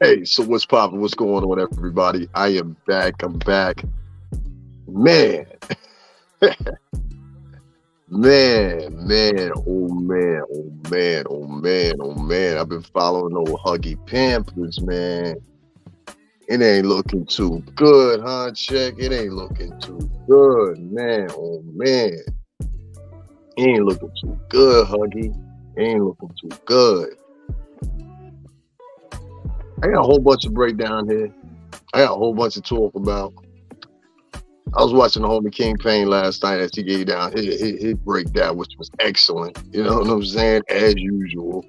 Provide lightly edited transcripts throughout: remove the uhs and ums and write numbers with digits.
Hey, so what's poppin'? What's going on, everybody? I am back. I'm back. Man, man. I've been following old Huggy Pampers, man. It ain't looking too good, huh, Check? It ain't looking too good, man. Oh, man. It ain't looking too good, Huggy. It ain't looking too good. I got a whole bunch of breakdown here. I got a whole bunch to talk about. I was watching the homie King Payne last night as he gave down his breakdown, which was excellent. You know what I'm saying? As usual.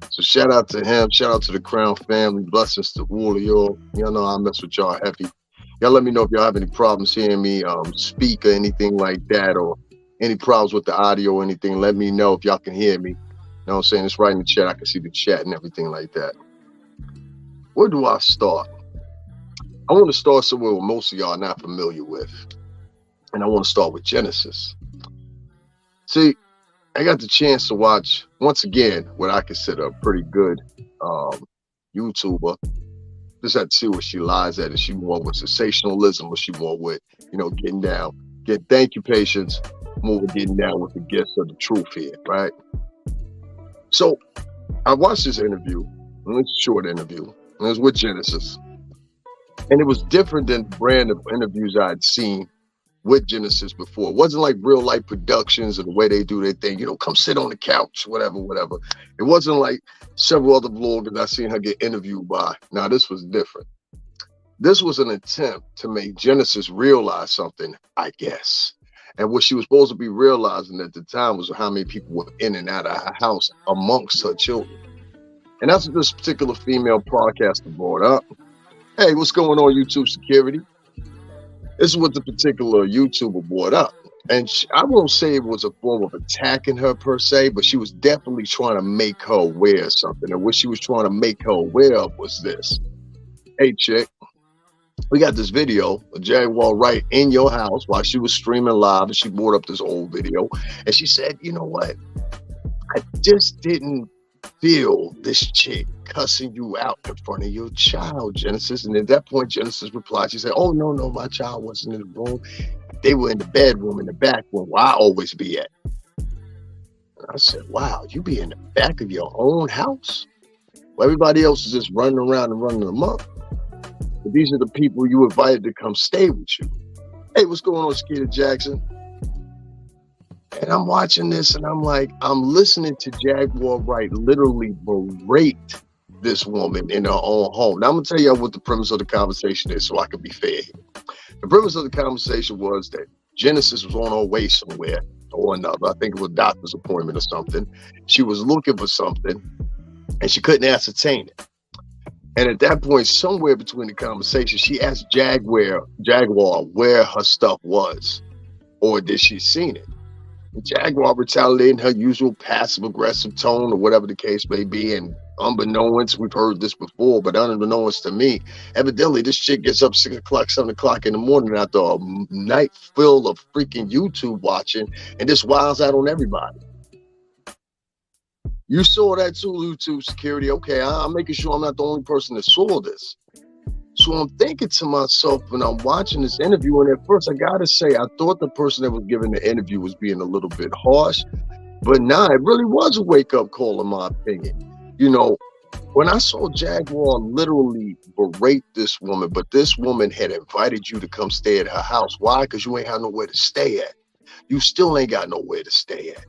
So shout out to him. Shout out to the Crown family. Blessings to all of y'all. Y'all know I mess with y'all heavy. Y'all let me know if y'all have any problems hearing me speak or anything like that, or any problems with the audio or anything. Let me know if y'all can hear me. You know what I'm saying? It's right in the chat. I can see the chat and everything like that. Where do I start? I want to start somewhere where most of y'all are not familiar with. And I want to start with Genesis. See, I got the chance to watch, once again, what I consider a pretty good YouTuber. Just had to see where she lies at. Is she more with sensationalism, or she more with, getting down? Thank you, patience. More with getting down with the gifts of the truth here, right? So I watched this interview, and it's a short interview, and it was with Genesis. And it was different than the brand of interviews I'd seen with Genesis before. It wasn't like real life productions and the way they do their thing, come sit on the couch, whatever. It wasn't like several other bloggers I seen her get interviewed by. Now, this was different. This was an attempt to make Genesis realize something, I guess. And what she was supposed to be realizing at the time was how many people were in and out of her house amongst her children. And that's what this particular female podcaster brought up. Hey, what's going on, YouTube security? This is what the particular YouTuber brought up. And I won't say it was a form of attacking her per se, but she was definitely trying to make her aware of something. And what she was trying to make her aware of was this. Hey, chick, we got this video of Jaguar Wright in your house while she was streaming live, and she brought up this old video. And she said, you know what? I just didn't feel this chick cussing you out in front of your child, Genesis. And at that point, Genesis replied, she said, oh, no, my child wasn't in the room. They were in the bedroom in the back room where I always be at. And I said, wow, you be in the back of your own house? Well, everybody else is just running around and running amok. But these are the people you invited to come stay with you. Hey, what's going on, Skeeter Jackson? And I'm watching this and I'm like, I'm listening to Jaguar Wright literally berate this woman in her own home. Now I'm gonna tell you what the premise of the conversation is so I can be fair here. The premise of the conversation was that Genesis was on her way somewhere or another. I think it was a doctor's appointment or something. She was looking for something and she couldn't ascertain it. And at that point, somewhere between the conversation, she asked Jaguar where her stuff was, or did she seen it? Jaguar retaliated in her usual passive-aggressive tone, or whatever the case may be, and unbeknownst, we've heard this before, but unbeknownst to me, evidently this chick gets up 6 o'clock, 7 o'clock in the morning after a night full of freaking YouTube watching, and this wilds out on everybody. You saw that too, YouTube security. Okay, I'm making sure I'm not the only person that saw this. So I'm thinking to myself when I'm watching this interview, and at first I gotta say, I thought the person that was giving the interview was being a little bit harsh, but nah, it really was a wake-up call in my opinion. When I saw Jaguar literally berate this woman, but this woman had invited you to come stay at her house. Why? Because you ain't have nowhere to stay at. You still ain't got nowhere to stay at.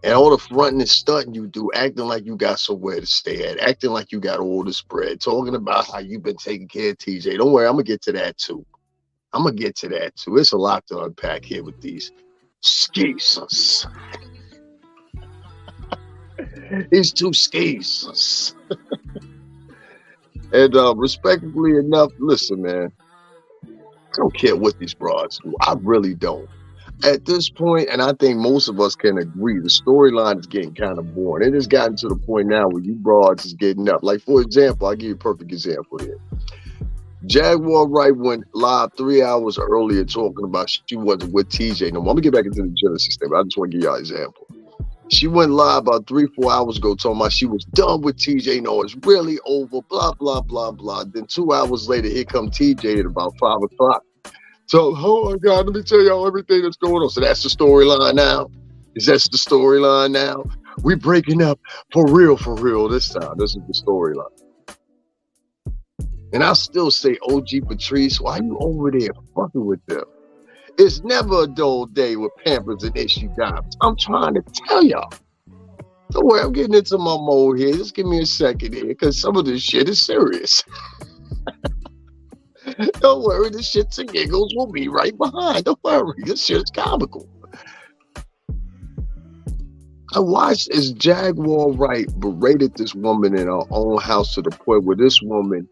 And all the fronting and stunting you do, acting like you got somewhere to stay at, acting like you got all this bread, talking about how you've been taking care of TJ. Don't worry, I'm going to get to that too. It's a lot to unpack here with these skeezers. These two skeezers. And respectfully enough, listen, man, I don't care what these broads do. I really don't. At this point, and I think most of us can agree, the storyline is getting kind of boring. It has gotten to the point now where you broads is getting up. Like, for example, I'll give you a perfect example here. Jaguar Wright went live 3 hours earlier talking about she wasn't with TJ no more. I'm going to get back into the Genesis thing, but I just want to give y'all an example. She went live about 3-4 hours ago talking about she was done with TJ. No, it's really over, blah, blah, blah, blah. Then 2 hours later, here come TJ at about 5 o'clock. So, oh my God, let me tell y'all everything that's going on. So that's the storyline now? Is that the storyline now? We breaking up for real this time. This is the storyline. And I still say, OG Patrice, why you over there fucking with them? It's never a dull day with Pampers and Issue Dimes. I'm trying to tell y'all. Don't worry, I'm getting into my mode here. Just give me a second here, because some of this shit is serious. Don't worry, the shits and giggles will be right behind. Don't worry, this shit is comical. I watched as Jaguar Wright berated this woman in her own house to the point where this woman,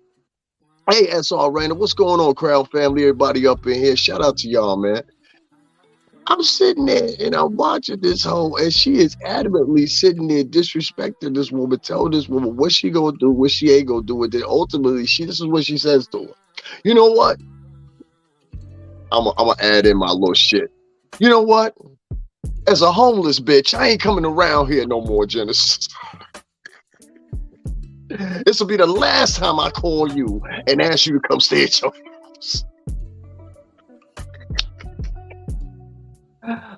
hey, SR Rainer, what's going on, crowd family? Everybody up in here. Shout out to y'all, man. I'm sitting there and I'm watching this hoe, and she is adamantly sitting there disrespecting this woman, telling this woman what she gonna do, what she ain't gonna do. And then ultimately, this is what she says to her. You know what? I'm gonna add in my little shit. You know what? As a homeless bitch, I ain't coming around here no more, Genesis. This will be the last time I call you and ask you to come stay at your house.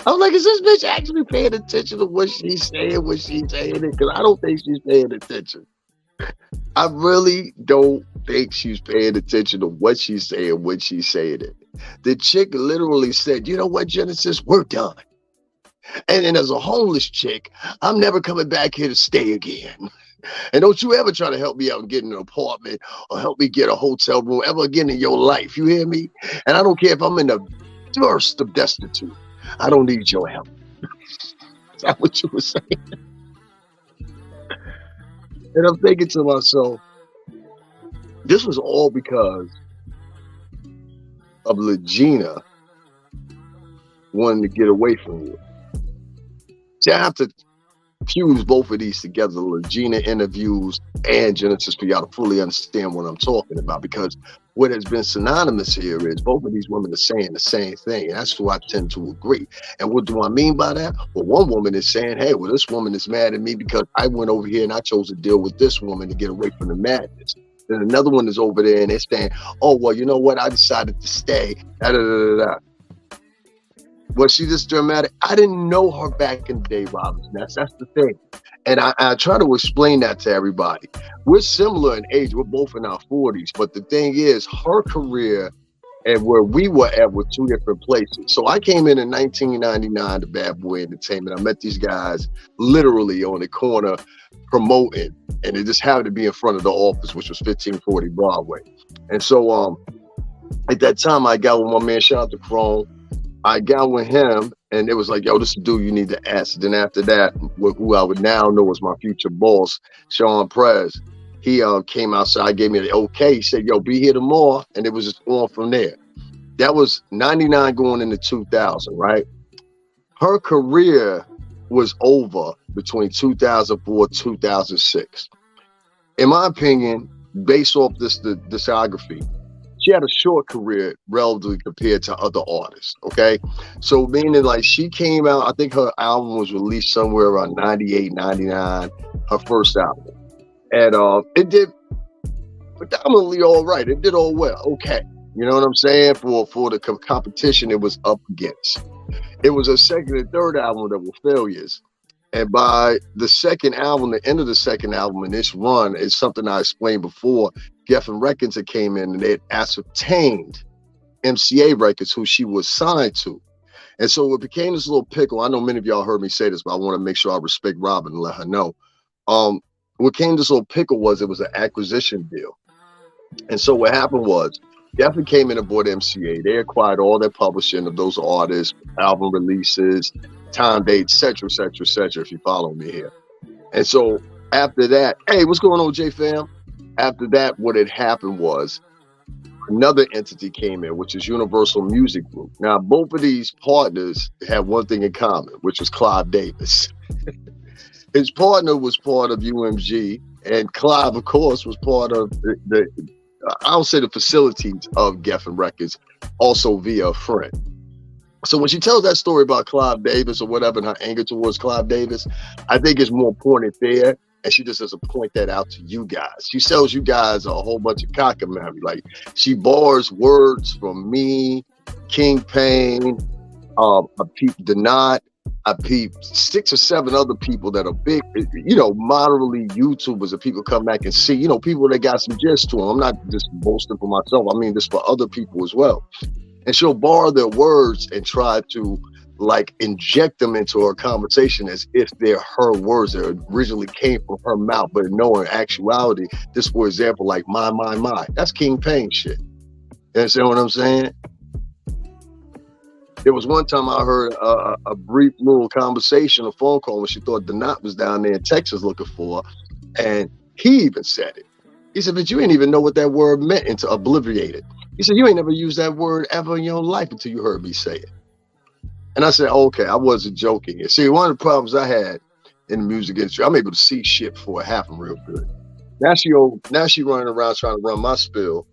I'm like, is this bitch actually paying attention to what she's saying, Because I don't think she's paying attention. I really don't think she's paying attention to what she's saying when she's saying it. The chick literally said, you know what, Genesis, we're done. And then as a homeless chick, I'm never coming back here to stay again. And don't you ever try to help me out and get an apartment or help me get a hotel room ever again in your life. You hear me? And I don't care if I'm in the worst of destitute. I don't need your help. Is that what you were saying? And I'm thinking to myself, this was all because of Legina wanting to get away from you. See, I have to fuse both of these together, Legina interviews and Genesis, for y'all to fully understand what I'm talking about, because what has been synonymous here is both of these women are saying the same thing, and that's who I tend to agree. And what do I mean by that? Well, one woman is saying, hey, well, this woman is mad at me because I went over here and I chose to deal with this woman to get away from the madness. Then another one is over there and they're saying, oh, well, you know what? I decided to stay. Da, da, da, da, da. Was she this dramatic? I didn't know her back in the day, Robinson. That's the thing. And I try to explain that to everybody. We're similar in age. We're both in our 40s. But the thing is, her career and where we were at were two different places. So I came in 1999 to Bad Boy Entertainment. I met these guys literally on the corner promoting. And it just happened to be in front of the office, which was 1540 Broadway. And so at that time, I got with my man, shout out to Chrome. I got with him, and it was like, yo, this is a dude you need to ask. Then after that, who I would now know as my future boss, Sean Prez, he came outside, gave me the okay. He said, yo, be here tomorrow. And it was just on from there. That was 99 going into 2000, right? Her career was over between 2004 2006. In my opinion, based off this discography, she had a short career relatively compared to other artists, okay? So meaning like she came out, I think her album was released somewhere around 98, 99, her first album. And it did predominantly all right. It did all well, okay. You know what I'm saying? For the competition it was up against. It was her second and third album that were failures. And by the second album, the end of the second album in this run is something I explained before. Geffen Records had came in and they had ascertained MCA Records, who she was signed to. And so it became this little pickle. I know many of y'all heard me say this, but I want to make sure I respect Robin and let her know. What came this little pickle was it was an acquisition deal. And so what happened was Geffen came in and bought MCA. They acquired all their publishing of those artists, album releases, time dates, etc., if you follow me here. And so after that, hey, what's going on, J-Fam? After that, what had happened was another entity came in, which is Universal Music Group. Now, both of these partners have one thing in common, which was Clive Davis. His partner was part of UMG, and Clive, of course, was part of the I'll say the facilities of Geffen Records, also via a friend. So when she tells that story about Clive Davis or whatever, and her anger towards Clive Davis, I think it's more pointed there. And she just doesn't point that out to you guys. She sells you guys a whole bunch of cockamamie. Like, she borrows words from me, King Pain, I peeped the Knot. I peeped 6 or 7 other people that are big, moderately YouTubers that people come back and see, people that got some gist to them. I'm not just boasting for myself. I mean this for other people as well. And she'll borrow their words and try to like inject them into her conversation as if they're her words that originally came from her mouth. But no, in actuality, this, for example, like my. That's King Pain shit. You understand what I'm saying? There was one time I heard a brief little conversation, a phone call, when she thought the Knot was down there in Texas looking for her. And he even said it. He said, but you ain't even know what that word meant until obliterated. He said, you ain't never used that word ever in your life until you heard me say it. And I said, okay, I wasn't joking. See, one of the problems I had in the music industry, I'm able to see shit before it happened real good. Now she running around trying to run my spill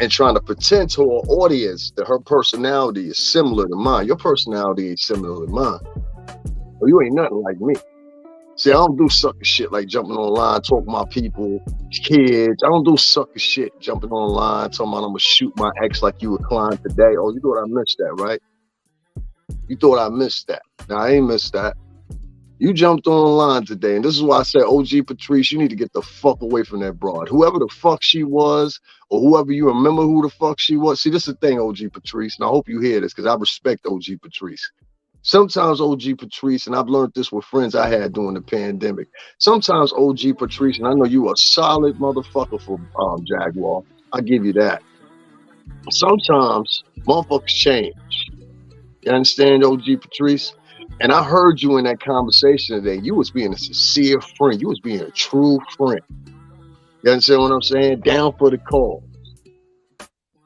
and trying to pretend to her audience that her personality is similar to mine. Your personality ain't similar to mine. Well, you ain't nothing like me. See, I don't do sucker shit like jumping online, talking to my people, kids. I don't do sucker shit, jumping online, talking about I'm gonna shoot my ex like you reclined today. Oh, you thought I missed that, right? You thought I missed that. Now, I ain't missed that. You jumped online today, and this is why I said, OG Patrice, you need to get the fuck away from that broad. Whoever the fuck she was, or whoever you remember who the fuck she was. See, this is the thing, OG Patrice, and I hope you hear this, because I respect OG Patrice. Sometimes OG Patrice, and I've learned this with friends I had during the pandemic, sometimes OG Patrice, and I know you a solid motherfucker for Jaguar, I give you that. Sometimes motherfuckers change. You understand, OG Patrice? And I heard you in that conversation today. You was being a sincere friend. You was being a true friend. You understand what I'm saying? Down for the cause.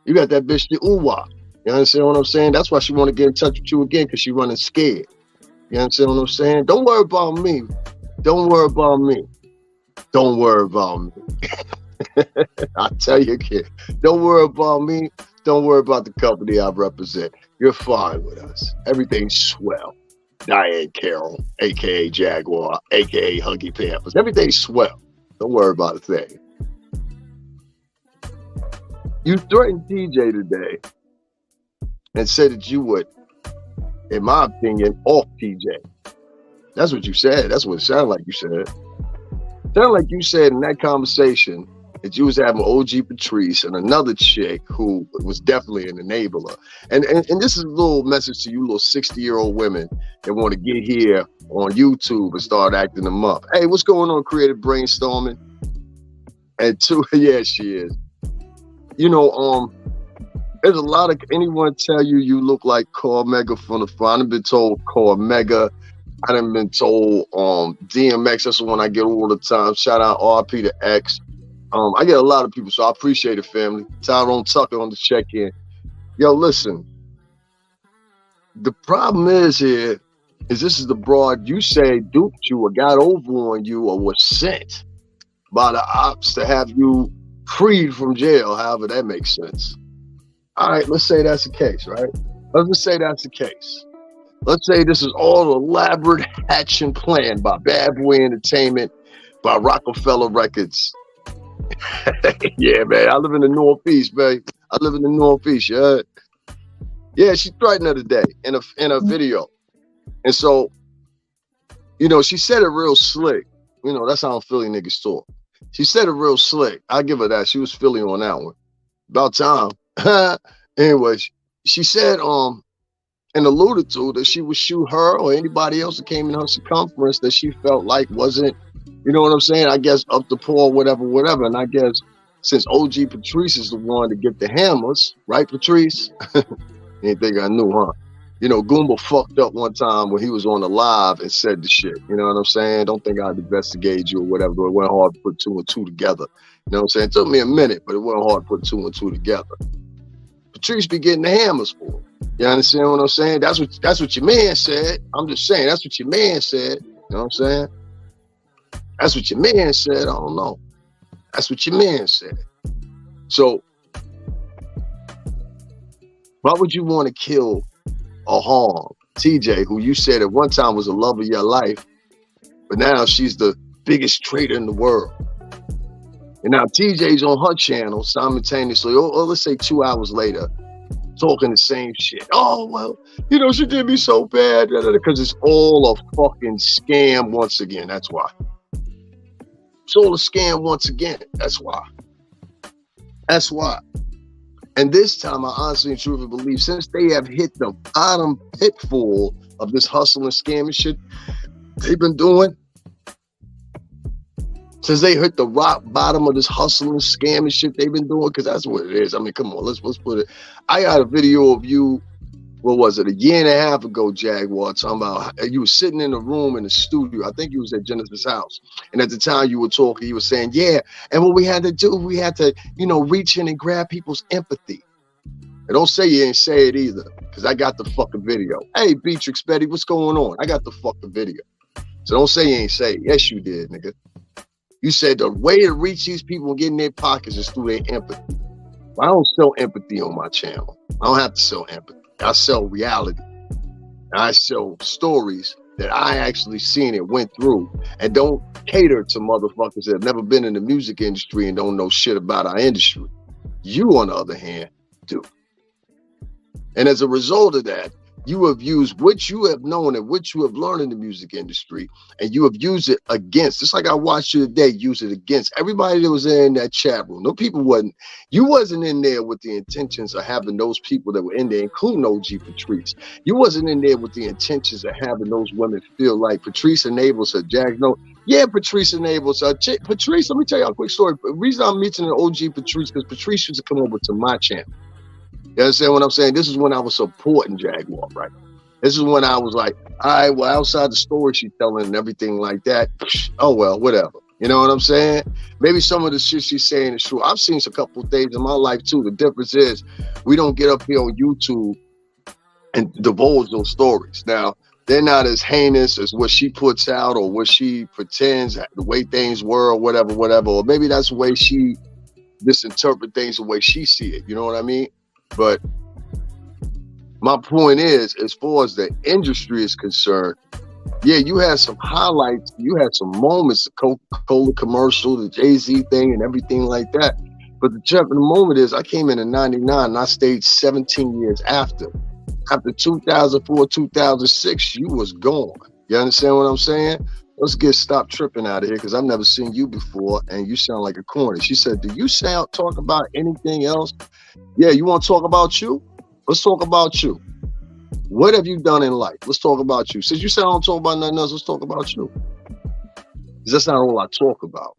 You got that bitch, the uwa. You understand what I'm saying? That's why she want to get in touch with you again, because she running scared. You understand what I'm saying? Don't worry about me. Don't worry about me. Don't worry about me. I tell you again. Don't worry about me. Don't worry about the company I represent. You're fine with us. Everything's swell. Diane Carroll, a.k.a. Jaguar, a.k.a. Huggy Pampers. Everything's swell. Don't worry about a thing. You threatened TJ today and said that you would, in my opinion, off TJ. That's what you said. That's what it sounded like you said. It sounded like you said in that conversation that you was having OG Patrice and another chick who was definitely an enabler. And this is a little message to you little 60-year-old women that want to get here on YouTube and start acting them up. Hey, what's going on, Creative Brainstorming? And two, yeah, she is. There's a lot of, anyone tell you look like Core Mega from the front. I've been told Core Mega. I done been told DMX. That's the one I get all the time. Shout out RP to X. I get a lot of people, so I appreciate it, family. Tyrone Tucker on the check-in. Yo, listen. The problem is here is this is the broad you say duped you or got over on you or was sent by the ops to have you freed from jail, however that makes sense. All right, let's say that's the case, right? Let's just say that's the case. Let's say this is all elaborate action planned by Bad Boy Entertainment, by Rockefeller Records. Yeah, man, I live in the Northeast, man. I live in the Northeast, yeah. Yeah, she threatened her today in a video. And so, she said it real slick. That's how Philly niggas talk. She said it real slick. I give her that. She was Philly on that one. About time. Anyway, she said and alluded to that she would shoot her or anybody else that came in her circumference that she felt like wasn't, you know what I'm saying? I guess up to par, whatever. And I guess since OG Patrice is the one to get the hammers, right, Patrice? Didn't think I knew, huh? Goomba fucked up one time when he was on the live and said the shit. You know what I'm saying? Don't think I'd investigate you or whatever, but it wasn't hard to put 2 and 2 together. You know what I'm saying? It took me a minute, but it wasn't hard to put 2 and 2 together. Patrice be getting the hammers for him. You understand what I'm saying? That's what your man said. I'm just saying, that's what your man said. You know what I'm saying? That's what your man said. I don't know. That's what your man said. So, why would you want to kill or harm. TJ, who you said at one time was the love of your life, but now she's the biggest trader in the world. And now TJ's on her channel simultaneously, or let's say 2 hours later, talking the same shit. Oh, well, you know, she did me so bad, because it's all a fucking scam once again. That's why. It's all a scam once again. That's why. That's why. And this time, I honestly and truly believe, since they have hit the bottom pitfall of this hustle and scamming shit they've been doing, since they hit the rock bottom of this hustling, scamming shit they've been doing, because that's what it is. I mean, come on, let's put it. I got a video of you, what was it, a year and a half ago, Jaguar, talking about you were sitting in a room in the studio. I think you was at Genesis' house. And at the time you were talking, you were saying, yeah, and what we had to do, we had to, you know, reach in and grab people's empathy. And don't say you ain't say it either, because I got the fucking video. Hey, Beatrix Betty, what's going on? I got the fucking video. So don't say you ain't say it. Yes, you did, nigga. You said the way to reach these people and get in their pockets is through their empathy. I don't sell empathy on my channel. I don't have to sell empathy. I sell reality. I sell stories that I actually seen and went through, and don't cater to motherfuckers that have never been in the music industry and don't know shit about our industry. You, on the other hand, do. And as a result of that, you have used what you have known and what you have learned in the music industry, and you have used it against, just like I watched you today, use it against everybody that was in that chat room. No people you wasn't in there with the intentions of having those people that were in there, including OG Patrice. You wasn't in there with the intentions of having those women feel like Patrice enables her. Jag, no, yeah, Patrice enables her. Patrice, let me tell you a quick story. The reason I'm mentioning OG Patrice, because Patrice used to come over to my channel. You understand what I'm saying? This is when I was supporting Jaguar, right? This is when I was like, all right, well, outside the story she's telling and everything like that, oh, well, whatever. You know what I'm saying? Maybe some of the shit she's saying is true. I've seen a couple of things in my life, too. The difference is we don't get up here on YouTube and divulge those stories. Now, they're not as heinous as what she puts out or what she pretends, the way things were or whatever. Or maybe that's the way she misinterprets things the way she see it. You know what I mean? But my point is, as far as the industry is concerned, yeah, you had some highlights, you had some moments, the Coca-Cola commercial, the Jay-Z thing and everything like that. But the moment is, I came in 99 and I stayed 17 years after. After 2004, 2006, you was gone. You understand what I'm saying? Let's stop tripping out of here, because I've never seen you before and you sound like a corny. She said, do you talk about anything else? Yeah, you want to talk about you? Let's talk about you. What have you done in life? Let's talk about you. Since you said I don't talk about nothing else, let's talk about you. Because that's not all I talk about.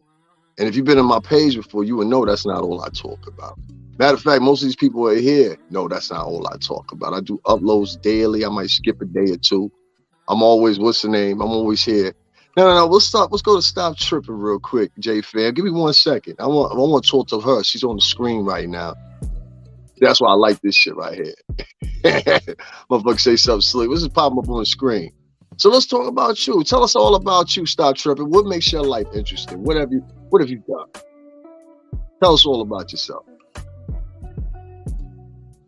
And if you've been on my page before, you would know that's not all I talk about. Matter of fact, most of these people are here. No, that's not all I talk about. I do uploads daily. I might skip a day or two. I'm always, what's the name? I'm always here. No. Let's go to Stop Tripping real quick, J-Fam. Give me 1 second. I want to talk to her. She's on the screen right now. That's why I like this shit right here. Motherfucker say something slick. This is popping up on the screen. So let's talk about you. Tell us all about you, Stop Tripping. What makes your life interesting? What have you done? Tell us all about yourself.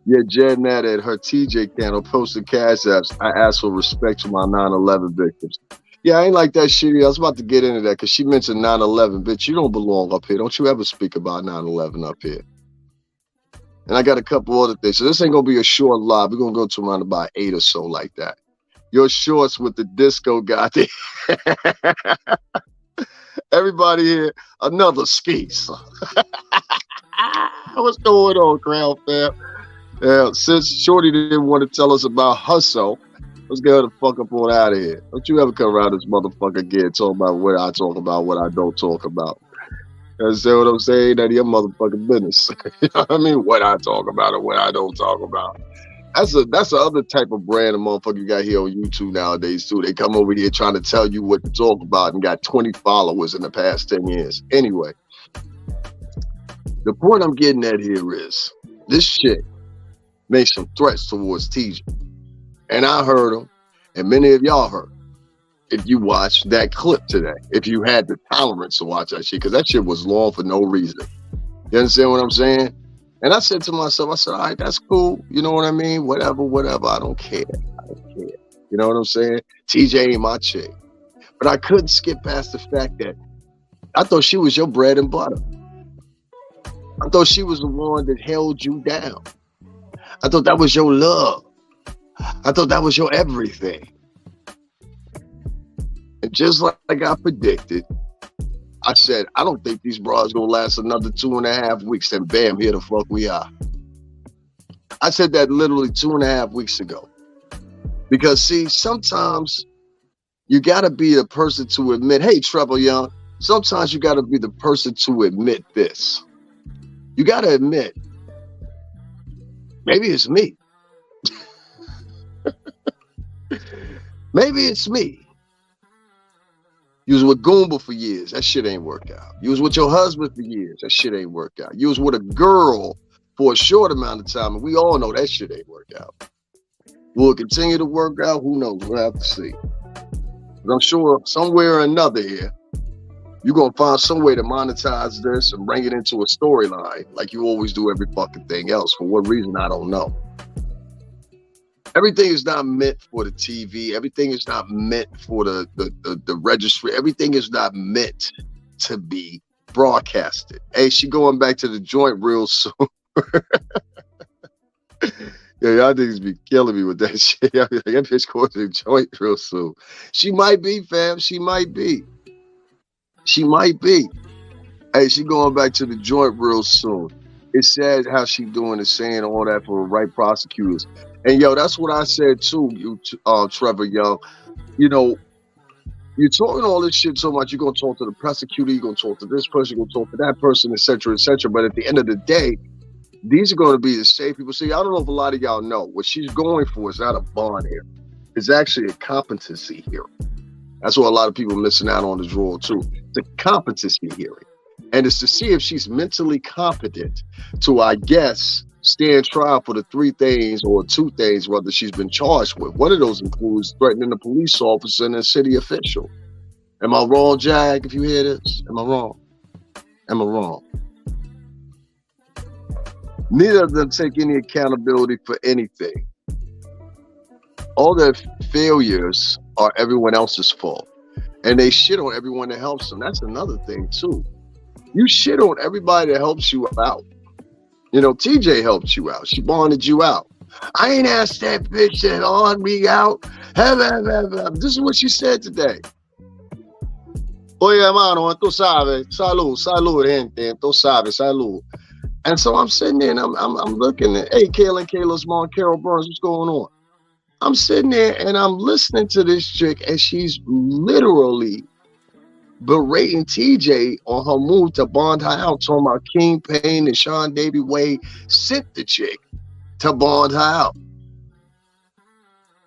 Yeah, Jed Nat at her TJ channel posted cash apps. I asked for respect to my 9/11 victims. Yeah, I ain't like that shit. I was about to get into that because she mentioned 9/11. Bitch, you don't belong up here. Don't you ever speak about 9/11 up here. And I got a couple other things. So this ain't going to be a short live. We're going to go to around about 8 or so like that. Your shorts with the disco guy. Everybody here, another skis. What's going on, crowd fam? Since Shorty didn't want to tell us about hustle, let's get her the fuck up on out of here. Don't you ever come around this motherfucker again talking about what I talk about, what I don't talk about. You understand what I'm saying? That your motherfucking business. You know what I mean? What I talk about or what I don't talk about. That's the other type of brand of motherfucker you got here on YouTube nowadays too. They come over here trying to tell you what to talk about and got 20 followers in the past 10 years. Anyway, the point I'm getting at here is this shit made some threats towards TJ. And I heard them, and many of y'all heard them. If you watched that clip today, if you had the tolerance to watch that shit, because that shit was long for no reason. You understand what I'm saying? And I said to myself, I said, all right, that's cool. You know what I mean? Whatever, whatever. I don't care. I don't care. You know what I'm saying? TJ ain't my chick. But I couldn't skip past the fact that I thought she was your bread and butter. I thought she was the one that held you down. I thought that was your love. I thought that was your everything. And just like I predicted, I said, I don't think these bras gonna last another 2.5 weeks. And bam, here the fuck we are. I said that literally 2.5 weeks ago. Because see, sometimes you gotta be the person to admit, hey, Trevor Young, sometimes you gotta be the person to admit this. You gotta admit, maybe it's me. Maybe it's me. You was with Goomba for years. That shit ain't worked out. You was with your husband for years. That shit ain't worked out. You was with a girl for a short amount of time, and we all know that shit ain't worked out. Will it continue to work out? Who knows? We'll have to see. But I'm sure somewhere or another here, you're going to find some way to monetize this and bring it into a storyline like you always do every fucking thing else. For what reason, I don't know. Everything is not meant for the TV. Everything is not meant for the registry. Everything is not meant to be broadcasted. Hey, she going back to the joint real soon. Yeah, y'all niggas be killing me with that shit. Y'all be like, that bitch going to the joint real soon. She might be, fam. She might be. She might be. Hey, she going back to the joint real soon. It's sad how she doing and saying all that for the right prosecutors. And yo, that's what I said too, you Trevor Young. You know, you're talking all this shit so much, you're gonna talk to the prosecutor, you're gonna talk to this person, you're gonna talk to that person, etc., etc. But at the end of the day, these are gonna be the same people. See, I don't know if a lot of y'all know what she's going for is not a bond hearing. It's actually a competency hearing. That's what a lot of people are missing out on this role too. It's a competency hearing. And it's to see if she's mentally competent to, I guess, stand trial for the 3 things or 2 things, whether she's been charged with. One of those includes threatening a police officer and a city official. Am I wrong, Jag, if you hear this? Am I wrong? Am I wrong? Neither of them take any accountability for anything. All their failures are everyone else's fault. And they shit on everyone that helps them. That's another thing, too. You shit on everybody that helps you out. You know, TJ helped you out. She bonded you out. I ain't asked that bitch that on me out. This is what she said today. Oye, hermano, tú sabes. Salud, salud, gente. Tú sabes, salud. And so I'm sitting there and I'm looking at, hey, Kayla's mom, Carol Burns, what's going on? I'm sitting there and I'm listening to this chick and she's literally berating TJ on her move to bond her out, talking about King Payne and Sean Davy Wade sent the chick to bond her out.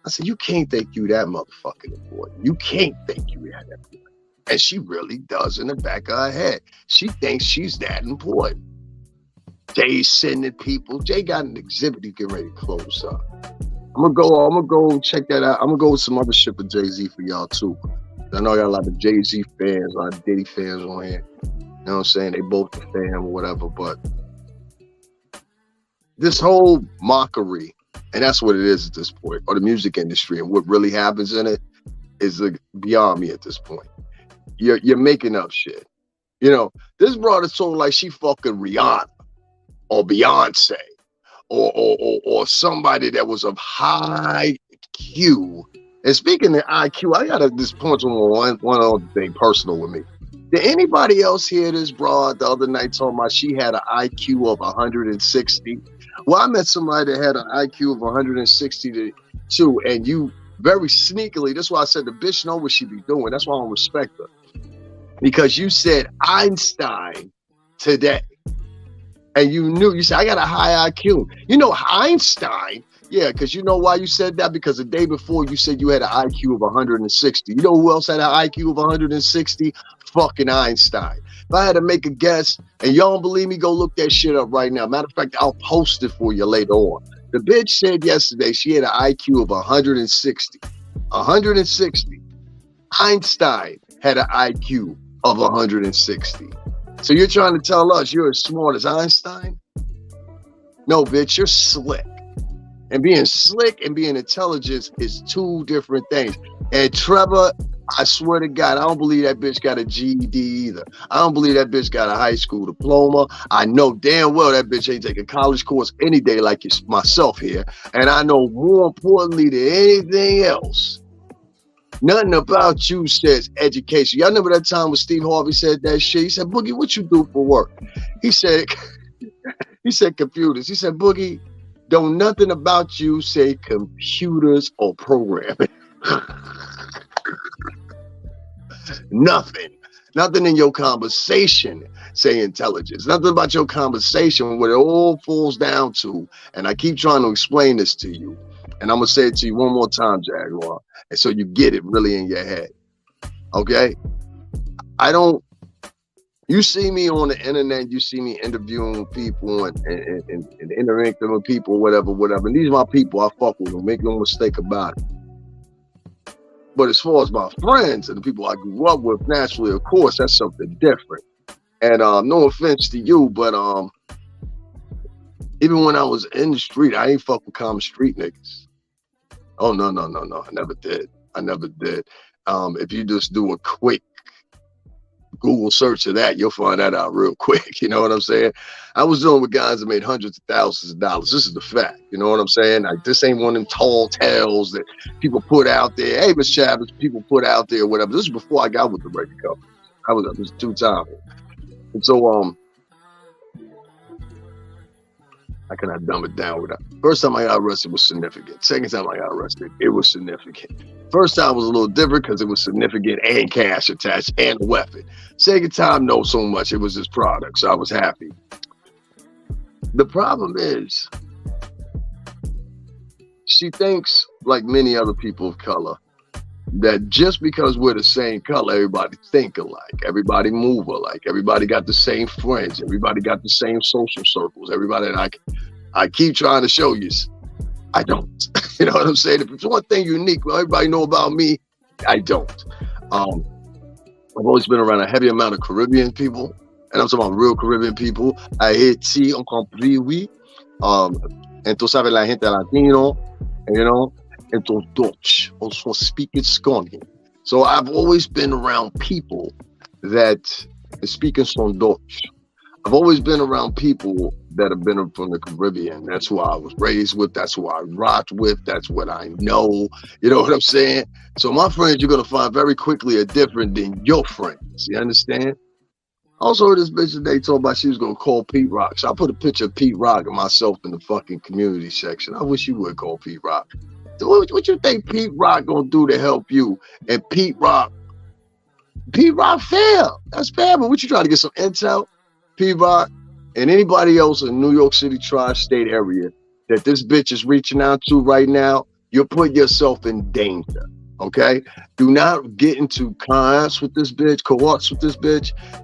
I said, you can't think you that motherfucking important. You can't think you that important. And she really does in the back of her head. She thinks she's that important. Jay's sending people. Jay got an exhibit he getting ready to close up. I'm gonna go check that out. I'm gonna go with some other shit for Jay-Z for y'all too. I know I got a lot of Jay-Z fans, a lot of Diddy fans on here. You know what I'm saying? They both the fam or whatever, but this whole mockery, and that's what it is at this point, or the music industry, and what really happens in it is beyond me at this point. You're making up shit. You know, this broad is told like she fucking Rihanna or Beyonce or somebody that was of high IQ. And speaking of IQ, I got to just point on one other thing personal with me. Did anybody else hear this broad the other night talking about she had an IQ of 160? Well, I met somebody that had an IQ of 162, and you very sneakily, that's why I said the bitch know what she be doing. That's why I don't respect her. Because you said Einstein today. And you said, I got a high IQ. You know, Einstein, yeah, because you know why you said that? Because the day before you said you had an IQ of 160. You know who else had an IQ of 160? Fucking Einstein. If I had to make a guess, and y'all don't believe me, go look that shit up right now. Matter of fact, I'll post it for you later on. The bitch said yesterday she had an IQ of 160. 160. Einstein had an IQ of 160. So you're trying to tell us you're as smart as Einstein? No, bitch, you're slick. And being slick and being intelligent is two different things. And Trevor, I swear to God, I don't believe that bitch got a GED either. I don't believe that bitch got a high school diploma. I know damn well that bitch ain't taking college course any day like myself here. And I know more importantly than anything else, nothing about you says education. Y'all remember that time when Steve Harvey said that shit? He said, Boogie, what you do for work? He said computers. He said, Boogie, don't nothing about you say computers or programming. Nothing in your conversation say intelligence. Nothing about your conversation, what it all falls down to. And I keep trying to explain this to you. And I'm going to say it to you one more time, Jaguar. And so you get it really in your head. Okay? You see me on the internet, you see me interviewing people and interacting with people, whatever. And these are my people, I fuck with them, make no mistake about it. But as far as my friends and the people I grew up with, naturally, of course, that's something different. And no offense to you, but even when I was in the street, I ain't fuck with common street niggas. Oh, no. I never did. If you just do a quick Google search of that, you'll find that out real quick. You know what I'm saying? I was dealing with guys that made hundreds of thousands of dollars. This is the fact. You know what I'm saying? Like, this ain't one of them tall tales that people put out there. Hey, Miss Chavez, people put out there, whatever. This is before I got with the record company. I was 2 times. And so, I cannot dumb it down with that. First time I got arrested was significant. Second time I got arrested, it was significant. First time was a little different because it was significant and cash attached and a weapon. Second time, no so much. It was his product, so I was happy. The problem is, she thinks, like many other people of color, that just because we're the same color, everybody think alike, everybody move alike, everybody got the same friends, everybody got the same social circles, everybody. And I keep trying to show you, I don't. You know what I'm saying? If it's one thing unique, well, everybody know about me, I don't. I've always been around a heavy amount of Caribbean people, and I'm talking about real Caribbean people. Haiti, on compris, oui. Entonces, avec la gente latino, you know, into Dutch, also speaking Scottish. So I've always been around people that speak some Dutch. I've always been around people that have been from the Caribbean. That's who I was raised with. That's who I rocked with. That's what I know. You know what I'm saying? So my friends, you're going to find very quickly are different than your friends. You understand? I also heard this bitch today talk about she was going to call Pete Rock. So I put a picture of Pete Rock and myself in the fucking community section. I wish you would call Pete Rock. What you think Pete Rock gonna do to help you? And Pete Rock failed. That's bad, but what you trying to get some intel? Pete Rock and anybody else in New York City tri-state area that this bitch is reaching out to right now, you're putting yourself in danger. Okay? Do not get into cohorts with this bitch.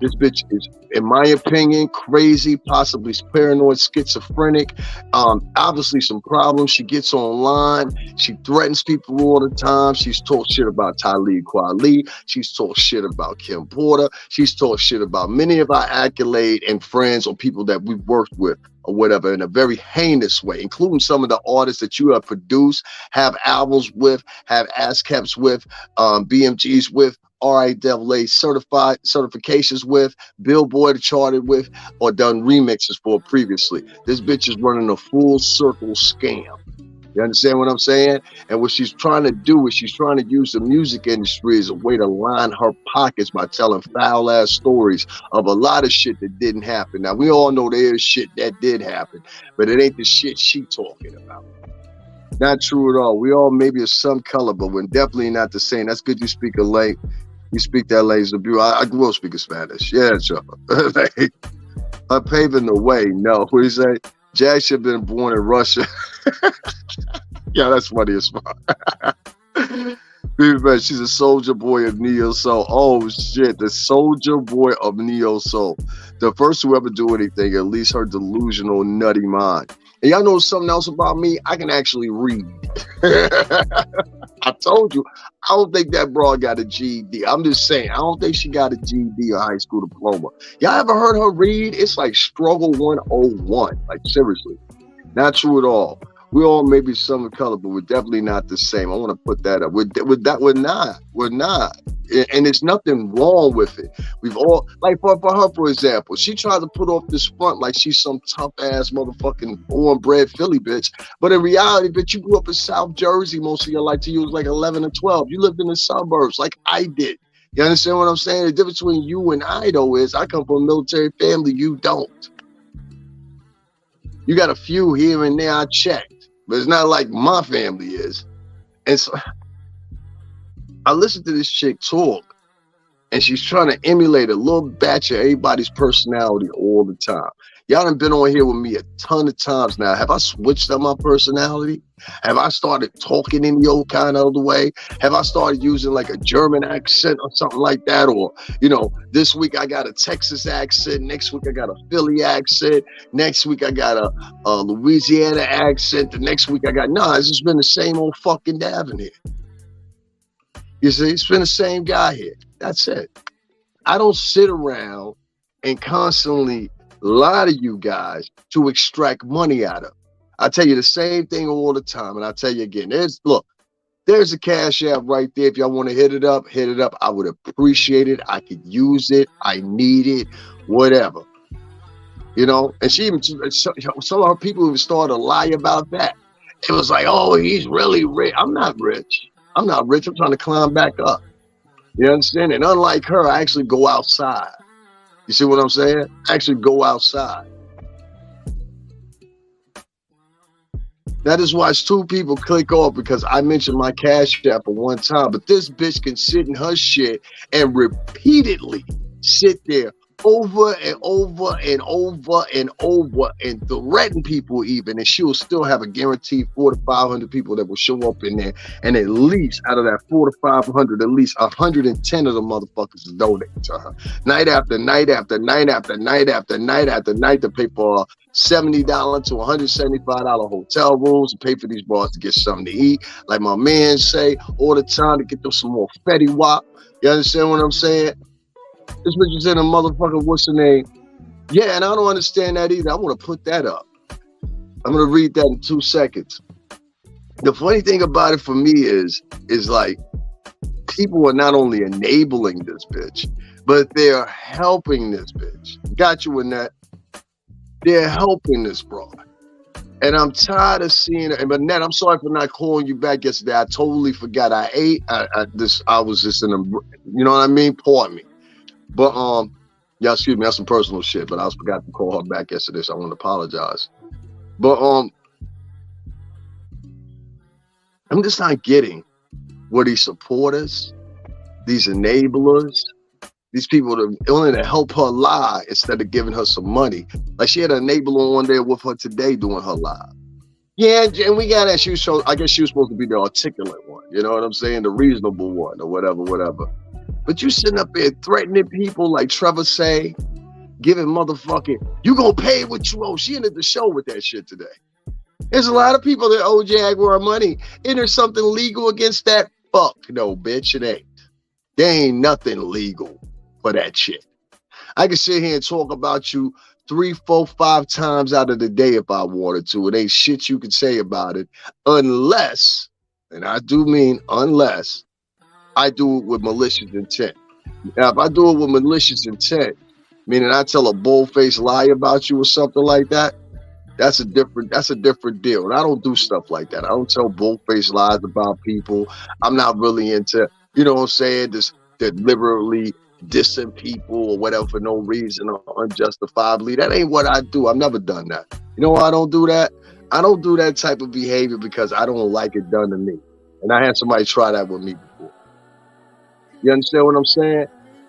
This bitch is, in my opinion, crazy, possibly paranoid, schizophrenic. Obviously some problems. She gets online. She threatens people all the time. She's talked shit about Talib Kweli. She's talked shit about Kim Porter. She's talked shit about many of our accolade and friends or people that we've worked with or whatever in a very heinous way, including some of the artists that you have produced, have albums with, have ASCAPs with, BMGs with, RIAA certifications with, Billboard charted with, or done remixes for previously. This bitch is running a full circle scam. You understand what I'm saying? And what she's trying to do is she's trying to use the music industry as a way to line her pockets by telling foul ass stories of a lot of shit that didn't happen. Now, we all know there's shit that did happen, but it ain't the shit she talking about. Not true at all. We all maybe of some color, but we're definitely not the same. That's good you speak a late. You speak that laser view. I grew up speaking Spanish. Yeah, sure. I'm paving the way. No, what do you say? Jack should have been born in Russia. Yeah, that's funny as fuck. She's a soldier boy of Neo Soul. Oh shit, the soldier boy of Neo Soul. The first to ever do anything, at least her delusional, nutty mind. And y'all know something else about me? I can actually read. I told you, I don't think that broad got a GED. I'm just saying, I don't think she got a GED or high school diploma. Y'all ever heard her read? It's like Struggle 101. Like, seriously. Not true at all. We all may be some color, but we're definitely not the same. I want to put that up. We're not. We're not. And there's nothing wrong with it. We've all, like for her, for example, she tried to put off this front like she's some tough ass motherfucking born-bred Philly bitch. But in reality, bitch, you grew up in South Jersey most of your life till you was like 11 or 12. You lived in the suburbs like I did. You understand what I'm saying? The difference between you and I, though, is I come from a military family. You don't. You got a few here and there I checked, but it's not like my family is. And so I listened to this chick talk, and she's trying to emulate a little batch of everybody's personality all the time. Y'all done been on here with me a ton of times now. Have I switched up my personality? Have I started talking in the old kind of the way? Have I started using like a German accent or something like that? Or, you know, this week I got a Texas accent. Next week I got a Philly accent. Next week I got a Louisiana accent. The next week I got, it's just been the same old fucking Davin here. You see, it's been the same guy here. That's it. I don't sit around and constantly lie to you guys to extract money out of. I tell you the same thing all the time, and I tell you again, there's a Cash App right there. If y'all want to hit it up. I would appreciate it. I could use it. I need it. Whatever. You know, and she even, some of her people even started to lie about that. It was like, oh, he's really rich. I'm not rich. I'm trying to climb back up. You understand? And unlike her, I actually go outside. You see what I'm saying? I actually go outside. That is why two people click off, because I mentioned my Cash App at one time, but this bitch can sit in her shit and repeatedly sit there over and over and over and over and threaten people even, and she will still have a guaranteed 400 to 500 people that will show up in there, and at least out of that 400 to 500, at least 110 of the motherfuckers is donating to her night after night after night after night after night after night to pay for $70 to $175 hotel rooms and pay for these bars to get something to eat, like my man say all the time, to get them some more Fetty Wap. You understand what I'm saying? This bitch is in a motherfucking, what's the name? Yeah, and I don't understand that either. I want to put that up. I'm going to read that in 2 seconds. The funny thing about it for me is like, people are not only enabling this bitch, but they're helping this bitch. Got you in that? They're helping this broad. And I'm tired of seeing it. But Ned, I'm sorry for not calling you back yesterday. I totally forgot. I ate. I was just in a, you know what I mean? Pardon me. But yeah, excuse me, that's some personal shit. But I forgot to call her back yesterday, so I want to apologize. But I'm just not getting where these supporters, these enablers, these people that only to help her lie instead of giving her some money. Like she had an enabler on there with her today doing her live. Yeah, and we got that. I guess she was supposed to be the articulate one. You know what I'm saying? The reasonable one or whatever. But you sitting up there threatening people like Trevor say, giving motherfucking, you gonna pay what you owe. She ended the show with that shit today. There's a lot of people that owe Jaguar money. And there's something legal against that? Fuck no, bitch, it ain't. There ain't nothing legal for that shit. I can sit here and talk about you 3, 4, 5 times out of the day if I wanted to. It ain't shit you can say about it unless, and I do mean unless, I do it with malicious intent. Now, if I do it with malicious intent, meaning I tell a bull-faced lie about you or something like that, that's a different deal. And I don't do stuff like that. I don't tell bull-faced lies about people. I'm not really into, you know what I'm saying, this deliberately dissing people or whatever for no reason or unjustifiably. That ain't what I do. I've never done that. You know why I don't do that? I don't do that type of behavior because I don't like it done to me. And I had somebody try that with me before. You understand what I'm saying?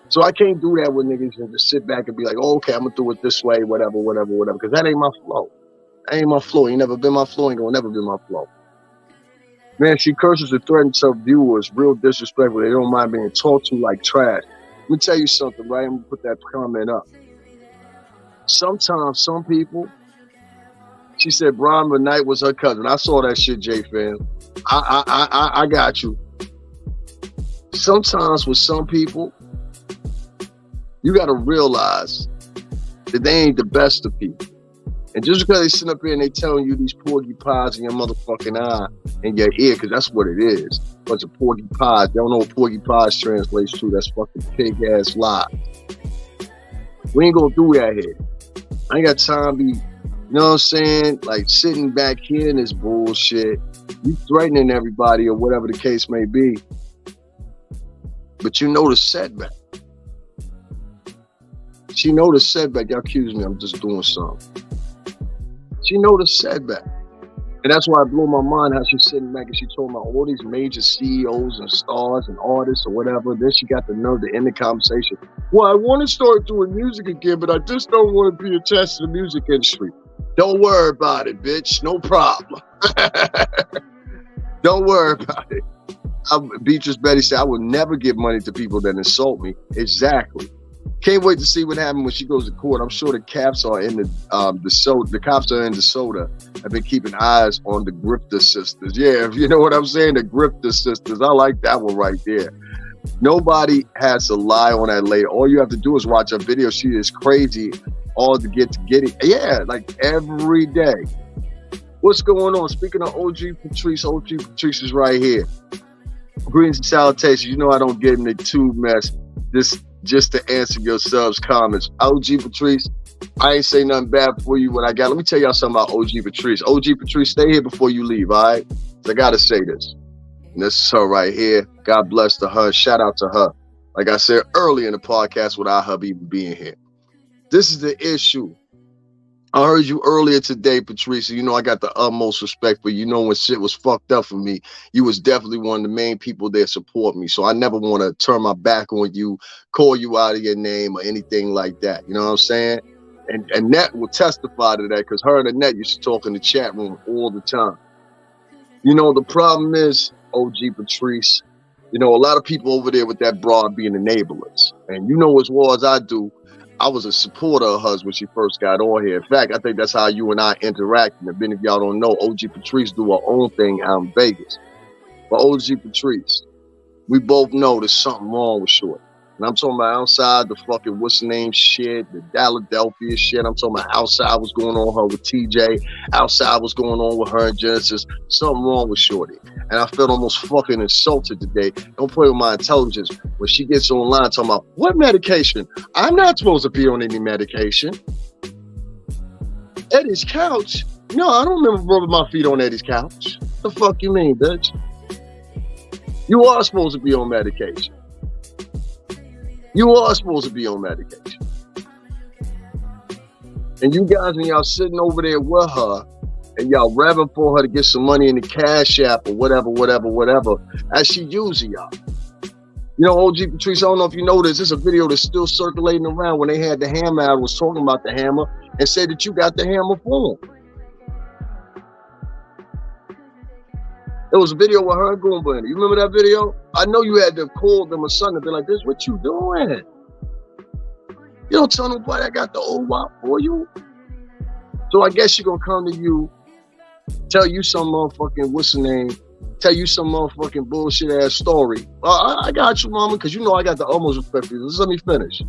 So I can't do that with niggas and just sit back and be like, oh, okay, I'm going to do it this way, whatever, because that ain't my flow. That ain't my flow. Ain't never been my flow. Ain't going to never be my flow. Man, she curses and threatens her viewers. Real disrespectful. They don't mind being talked to like trash. Let me tell you something, right? I'm going to put that comment up. Sometimes some people, she said Brian McKnight was her cousin. I saw that shit, J-Fam. I got you. Sometimes with some people, you got to realize that they ain't the best of people. And just because they sit up here and they telling you these porcupines in your motherfucking eye and your ear, because that's what it is. Bunch of porcupines. They don't know what porcupines translates to. That's fucking pig ass lies. We ain't gonna do that here. I ain't got time to be, you know what I'm saying? Like sitting back here in this bullshit. You threatening everybody or whatever the case may be. But you know the setback. She know the setback. Y'all accuse me, I'm just doing something. She know the setback. And that's why it blew my mind how she's sitting back and she told me all these major CEOs and stars and artists or whatever. Then she got the nerve to end the conversation. Well, I want to start doing music again, but I just don't want to be attached to the music industry. Don't worry about it, bitch. No problem. Don't worry about it. Beatrice Betty said, I will never give money to people that insult me. Exactly. Can't wait to see what happens when she goes to court. I'm sure the cops are in the soda. The cops are in the soda. I've been keeping eyes on the Grifter sisters. Yeah, you know what I'm saying? The Grifter sisters. I like that one right there. Nobody has to lie on that lady. All you have to do is watch her video. She is crazy. All to get it. Yeah, like every day. What's going on? Speaking of OG Patrice is right here. Greetings and salutations. You know I don't get in the tube mess. This just to answer your subs comments. OG Patrice, I ain't say nothing bad for you when I got. Let me tell y'all something about OG Patrice. OG Patrice, stay here before you leave, all right? So I gotta say this. And this is her right here. God bless to her. Shout out to her. Like I said earlier in the podcast without her even being here. This is the issue. I heard you earlier today, Patrice. You know I got the utmost respect for you. You know when shit was fucked up for me, you was definitely one of the main people that support me. So I never want to turn my back on you, call you out of your name or anything like that. You know what I'm saying? And Annette will testify to that because her and Annette used to talk in the chat room all the time. You know, the problem is, OG Patrice, you know, a lot of people over there with that broad being enablers. And you know as well as I do, I was a supporter of hers when she first got on here. In fact, I think that's how you and I interact. And if any of y'all don't know, OG Patrice do her own thing out in Vegas. But OG Patrice, we both know there's something wrong with Shorty. And I'm talking about outside the fucking what's the name shit, the Philadelphia shit. I'm talking about outside what's going on with her with TJ, outside what's going on with her and Genesis. Something wrong with Shorty. And I felt almost fucking insulted today. Don't play with my intelligence. When she gets online talking about, what medication? I'm not supposed to be on any medication. Eddie's couch? No, I don't remember rubbing my feet on Eddie's couch. The fuck you mean, bitch? You are supposed to be on medication. You are supposed to be on medication. And you guys, when y'all sitting over there with her, and y'all revving for her to get some money in the Cash App or whatever, as she using y'all. You know, OG Patrice, I don't know if you know this, there's a video that's still circulating around when they had the hammer out, was talking about the hammer, and said that you got the hammer for him. There was a video with her and Goomba in it. You remember that video? I know you had to call them or something and be like, this, what you doing? You don't tell nobody I got the old WAP for you. So I guess she gonna come to you, tell you some motherfucking, what's the name? Tell you some motherfucking bullshit ass story. I got you, mama, because you know I got the utmost respect for you. Just let me finish.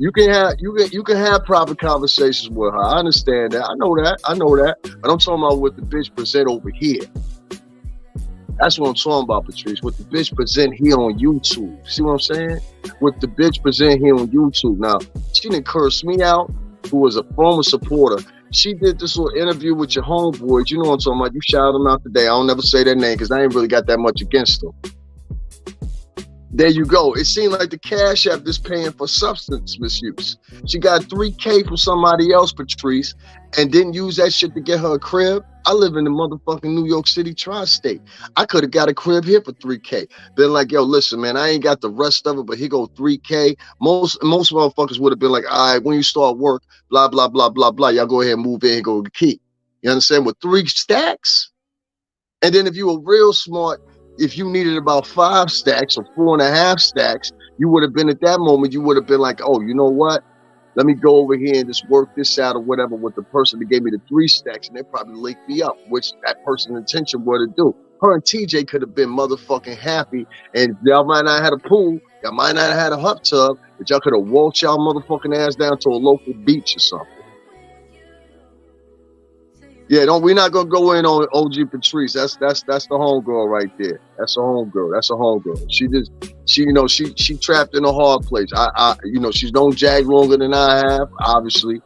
You can have private conversations with her. I understand that. I know that. But I'm talking about what the bitch present over here. That's what I'm talking about, Patrice. What the bitch present here on YouTube. See what I'm saying? What the bitch present here on YouTube. Now, she didn't curse me out, who was a former supporter. She did this little interview with your homeboys. You know what I'm talking about. You shouted them out today. I don't never say their name because I ain't really got that much against them. There you go. It seemed like the Cash App is paying for substance misuse. She got $3K from somebody else, Patrice, and didn't use that shit to get her a crib. I live in the motherfucking New York City tri-state. I could have got a crib here for $3K. Been like, yo, listen, man, I ain't got the rest of it, but here go $3K. Most motherfuckers would have been like, all right, when you start work, blah, blah, blah, blah, blah. Y'all go ahead and move in and go to the key. You understand? With 3 stacks? And then if you were real smart, if you needed about 5 stacks or 4.5 stacks, you would have been at that moment, you would have been like, oh, you know what? Let me go over here and just work this out or whatever with the person that gave me the 3 stacks, and they probably linked me up, which that person's intention were to do. Her and TJ could have been motherfucking happy, and y'all might not have had a pool, y'all might not have had a hot tub, but y'all could have walked y'all motherfucking ass down to a local beach or something. Yeah, don't we're not gonna go in on OG Patrice. That's the homegirl right there. That's a homegirl. That's a homegirl. She trapped in a hard place. She's known Jag longer than I have, obviously.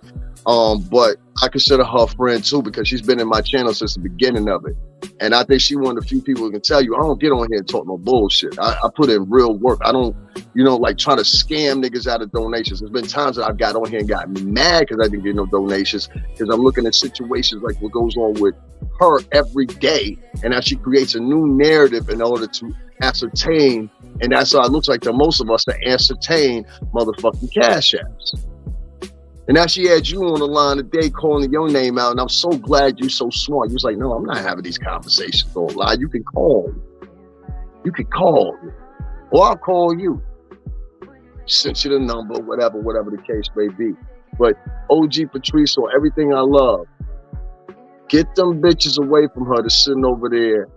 But I consider her a friend too because she's been in my channel since the beginning of it. And I think she one of the few people who can tell you I don't get on here and talk no bullshit. I put in real work. I don't, like try to scam niggas out of donations. There's been times that I've got on here and got mad because I didn't get no donations because I'm looking at situations like what goes on with her every day and how she creates a new narrative in order to ascertain, and that's how it looks like to most of us, to ascertain motherfucking cash apps. And now she had you on the line today calling your name out, and I'm so glad you're so smart. You was like, no, I'm not having these conversations online. You can call me. You can call me. Or I'll call you. Sent you the number, whatever the case may be. But OG Patrice, or everything I love, get them bitches away from her to sitting over there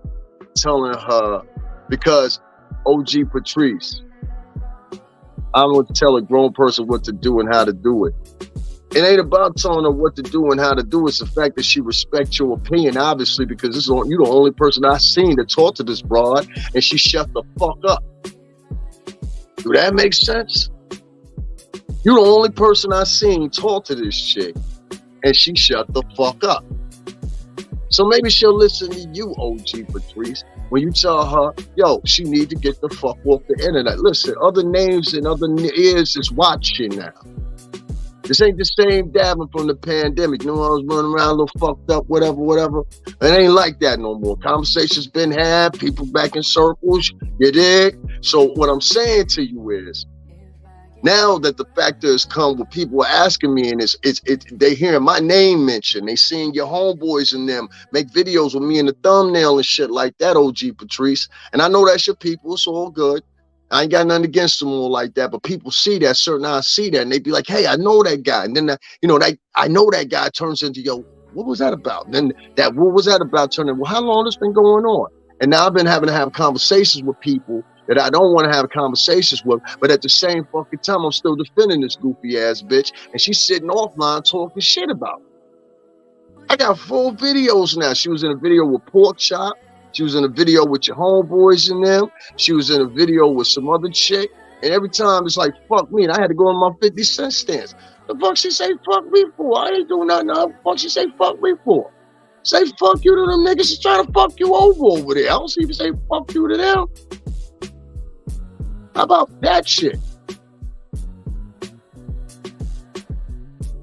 telling her, because OG Patrice, I'm going to tell a grown person what to do and how to do it. It ain't about telling her what to do and how to do it. It's the fact that she respects your opinion, obviously, because you're the only person I've seen that talk to this broad, and she shut the fuck up. Do that make sense? You're the only person I've seen talk to this chick, and she shut the fuck up. So maybe she'll listen to you, OG Patrice, when you tell her, yo, she need to get the fuck off the internet. Listen, other names and other ears is watching now. This ain't the same Davin from the pandemic. I was running around a little fucked up, whatever. It ain't like that no more. Conversations been had, people back in circles, you dig? So what I'm saying to you is, now that the factor has come where people are asking me, and they hearing my name mentioned, they seeing your homeboys and them make videos with me in the thumbnail and shit like that, OG Patrice. And I know that's your people, it's all good. I ain't got nothing against them all like that, but people see that, certain eyes see that, and they be like, hey, I know that guy. And then, I know that guy turns into, yo, what was that about? And then what was that about turning, well, how long this been going on? And now I've been having to have conversations with people that I don't want to have conversations with, but at the same fucking time, I'm still defending this goofy ass bitch, and she's sitting offline talking shit about me. I got full videos now. She was in a video with Pork Chop. She was in a video with your homeboys and them. She was in a video with some other chick. And every time it's like, fuck me. And I had to go in my 50 cent stance. The fuck she say fuck me for? I ain't doing nothing. The fuck she say fuck me for? Say fuck you to them niggas that's trying to fuck you over there. I don't see you say fuck you to them. How about that shit?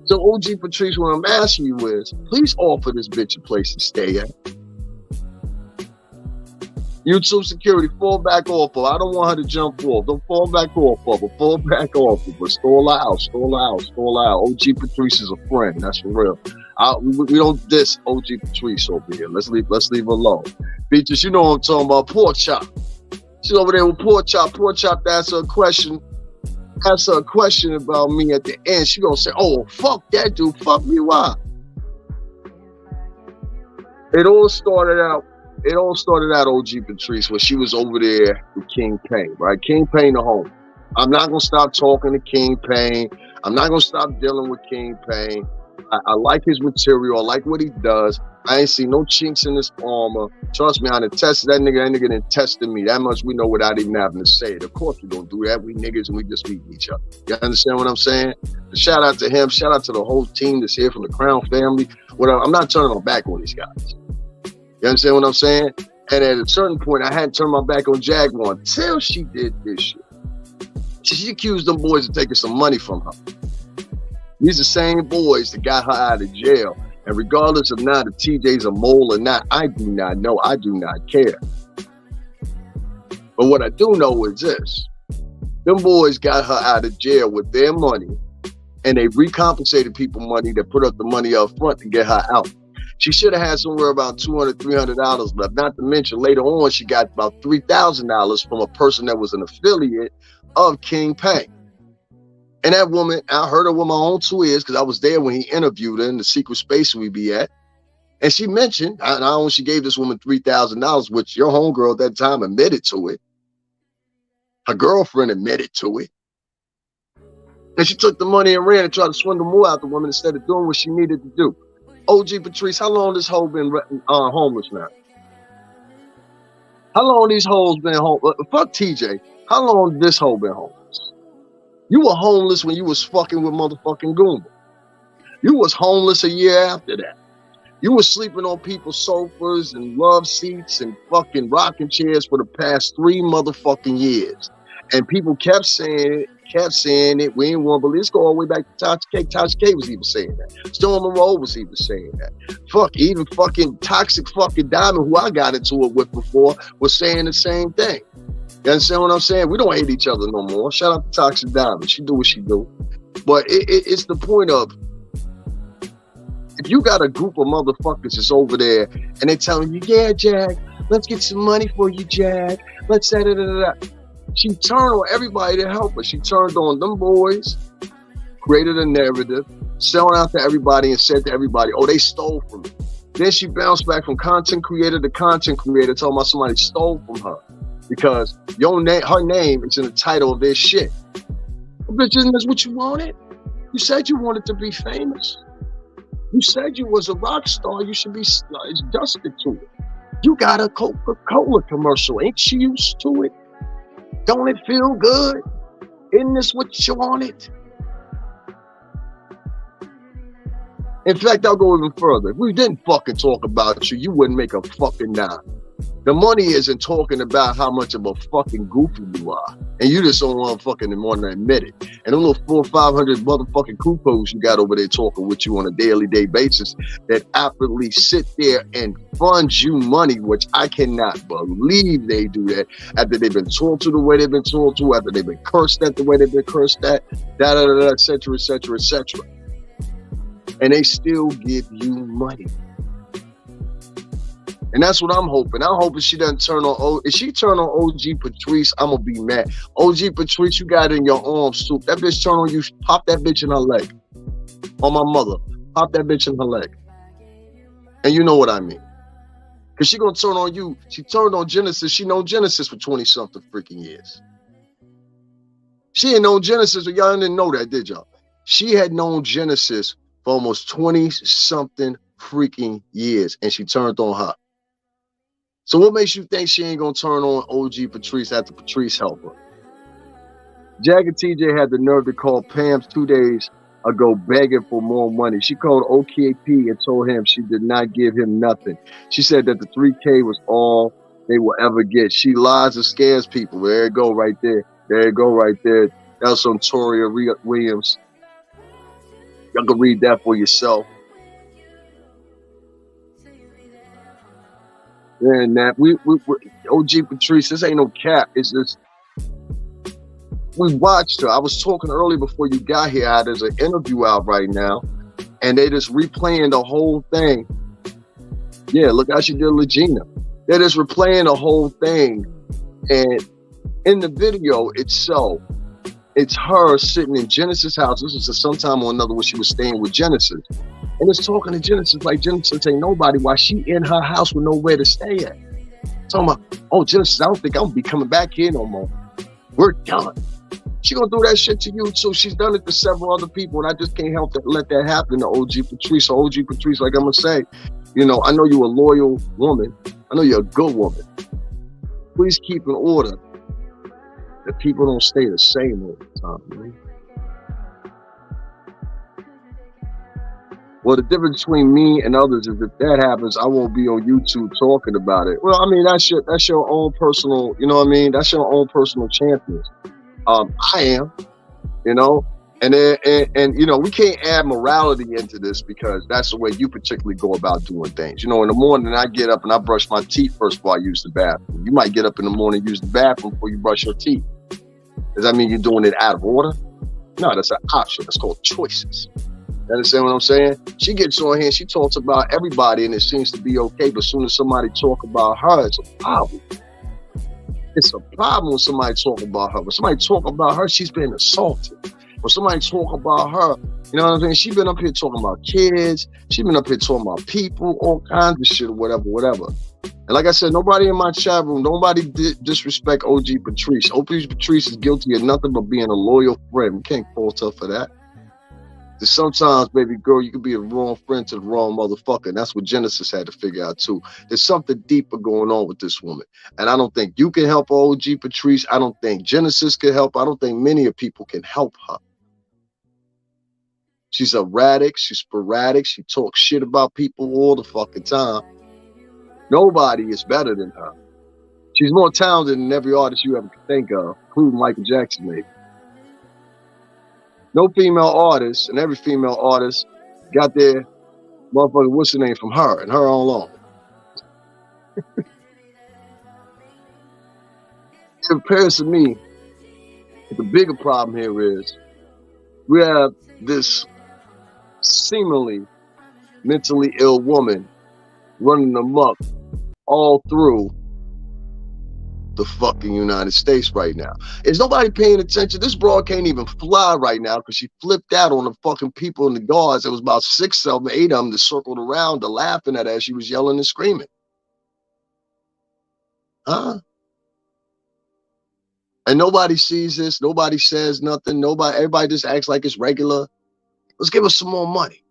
So OG Patrice, what I'm asking you is, please offer this bitch a place to stay at. YouTube security, fall back off of. I don't want her to jump off. Don't fall back off of her. Fall back off of her. Stall her out. OG Patrice is a friend. That's for real. We don't diss OG Patrice over here. Let's leave her alone. Bitches, you know what I'm talking about. Pork Chop. She's over there with Pork Chop. Pork Chop asks her a question. Asks her a question about me at the end. She gonna say, oh, fuck that dude. Fuck me, why? It all started out, OG Patrice, when she was over there with King Payne, right? King Payne the home. I'm not going to stop talking to King Payne. I'm not going to stop dealing with King Payne. I like his material. I like what he does. I ain't seen no chinks in his armor. Trust me, I done tested that nigga. That nigga done tested me. That much we know without even having to say it. Of course we don't do that. We niggas and we just meet each other. You understand what I'm saying? Shout out to him. Shout out to the whole team that's here from the Crown family. I'm not turning my back on these guys. You understand what I'm saying? And at a certain point, I hadn't turned my back on Jaguar until she did this shit. She accused them boys of taking some money from her. These are the same boys that got her out of jail. And regardless of not if TJ's a mole or not, I do not know. I do not care. But what I do know is this. Them boys got her out of jail with their money, and they recompensated people money that put up the money up front to get her out. She should have had somewhere about $200, $300 left. Not to mention later on, she got about $3,000 from a person that was an affiliate of King Payne. And that woman, I heard her with my own 2 ears because I was there when he interviewed her in the secret space we be at. And she mentioned, not only she gave this woman $3,000, which your homegirl at that time admitted to it. Her girlfriend admitted to it. And she took the money and ran and tried to swindle more out the woman instead of doing what she needed to do. OG Patrice, how long this hoe been homeless now? How long these hoes been homeless? Fuck TJ. How long this hoe been homeless? You were homeless when you was fucking with motherfucking Goomba. You was homeless a year after that. You was sleeping on people's sofas and love seats and fucking rocking chairs for the past 3 motherfucking years. And people kept saying it. We ain't want to believe. Let's go all the way back to Tasha K. Tasha K was even saying that. Storm Monroe was even saying that. Fuck, even fucking Toxic fucking Diamond, who I got into it with before, was saying the same thing. You understand what I'm saying? We don't hate each other no more. Shout out to Toxic Diamond. She do what she do. But it's the point of, if you got a group of motherfuckers that's over there and they telling you, yeah, Jag, let's get some money for you, Jag. Let's da-da-da-da-da. She turned on everybody to help her. She turned on them boys, created a narrative, selling out to everybody and said to everybody, oh, they stole from me. Then she bounced back from content creator to content creator, talking about somebody stole from her because her name is in the title of their shit. Well, bitch, isn't this what you wanted? You said you wanted to be famous. You said you was a rock star. You should be adjusted to it. You got a Coca-Cola commercial. Ain't she used to it? Don't it feel good? Isn't this what you wanted? In fact, I'll go even further. If we didn't fucking talk about you, you wouldn't make a fucking dime. The money isn't talking about how much of a fucking goofy you are. And you just don't want to fucking want to admit it. And them little 400 or 500 motherfucking coupons you got over there talking with you on a daily basis that aptly sit there and fund you money, which I cannot believe they do that after they've been told to the way they've been told to, after they've been cursed at the way they've been cursed at, et cetera, et cetera, et cetera. And they still give you money. And that's what I'm hoping. I'm hoping she doesn't turn on. If she turn on OG Patrice, I'm gonna be mad. OG Patrice, you got it in your arm soup. That bitch turn on you, pop that bitch in her leg. On my mother, pop that bitch in her leg. And you know what I mean. Cause she gonna turn on you. She turned on Genesis. She known Genesis for 20-something freaking years. She ain't known Genesis, but y'all didn't know that, did y'all? She had known Genesis for almost 20-something freaking years, and she turned on her. So what makes you think she ain't gonna turn on OG Patrice after Patrice helped her? Jag and TJ had the nerve to call Pam 2 days ago begging for more money. She called OKP and told him she did not give him nothing. She said that the 3K was all they will ever get. She lies and scares people. There it go right there. There it go right there. That was some Toria Williams. Y'all can read that for yourself. And that we OG Patrice, this ain't no cap. It's just we watched her. I was talking earlier before you got here. There's an interview out right now, and they just replaying the whole thing. Yeah, look how she did Legina. They're just replaying the whole thing, and in the video itself, it's her sitting in Genesis' house. This is sometime or another when she was staying with Genesis. And it's talking to Genesis like Genesis ain't nobody while she in her house with nowhere to stay at. Talking about, oh, Genesis, I don't think I'm gonna be coming back here no more. We're done. She gonna do that shit to you too. She's done it to several other people, and I just can't help to let that happen to OG Patrice. So OG Patrice, like I'm gonna say, you know, I know you're a loyal woman. I know you're a good woman. Please keep in order that people don't stay the same all the time, man. Well, the difference between me and others is if that happens, I won't be on YouTube talking about it. Well, I mean, that's your own personal, you know what I mean? That's your own personal champions. I am, you know, and you know, we can't add morality into this because that's the way you particularly go about doing things. You know, in the morning I get up and I brush my teeth first before I use the bathroom. You might get up in the morning and use the bathroom before you brush your teeth. Does that mean you're doing it out of order? No, that's an option. That's called choices. You understand what I'm saying? She gets on here and she talks about everybody and it seems to be okay, but as soon as somebody talk about her, it's a problem. It's a problem when somebody talk about her. When somebody talk about her, she's been assaulted. When somebody talk about her, you know what I'm saying? She's been up here talking about kids. She's been up here talking about people, all kinds of shit, whatever. And like I said, nobody in my chat room, nobody disrespect OG Patrice. OG Patrice is guilty of nothing but being a loyal friend. We can't fault her for that. that sometimes, baby girl, you could be a wrong friend to the wrong motherfucker. And that's what Genesis had to figure out too. There's something deeper going on with this woman. And I don't think you can help her, OG Patrice. I don't think Genesis can help her. I don't think many of people can help her. She's erratic, she's sporadic, she talks shit about people all the fucking time. Nobody is better than her. She's more talented than every artist you ever could think of, including Michael Jackson, maybe. No female artist, and every female artist got their motherfucker, what's the name, from her and her own alone. It appears to me that the bigger problem here is we have this seemingly mentally ill woman running amok all through the fucking United States right now. Is nobody paying attention? This broad can't even fly right now because she flipped out on the fucking people in the guards. There was about 6 of them, 8 of them that circled around her laughing at her as she was yelling and screaming. Huh? And nobody sees this. Nobody says nothing. Everybody just acts like it's regular. Let's give us some more money.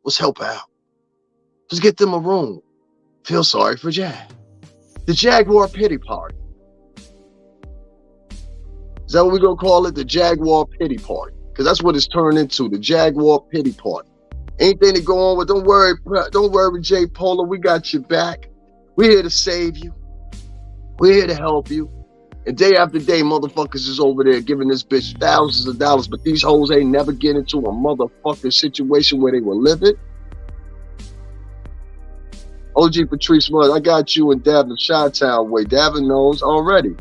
Let's help out. Let's get them a room. Feel sorry for Jag. The Jaguar pity party. Is that what we're going to call it? The Jaguar pity party. Because that's what it's turned into. The Jaguar pity party. Anything to go on with, don't worry, J. Polo. We got your back. We're here to save you. We're here to help you. And day after day, motherfuckers is over there giving this bitch thousands of dollars, but these hoes ain't never get into a motherfucking situation where they were living. OG Patrice Mud, I got you and Davin Chi-Town way. Davin knows already.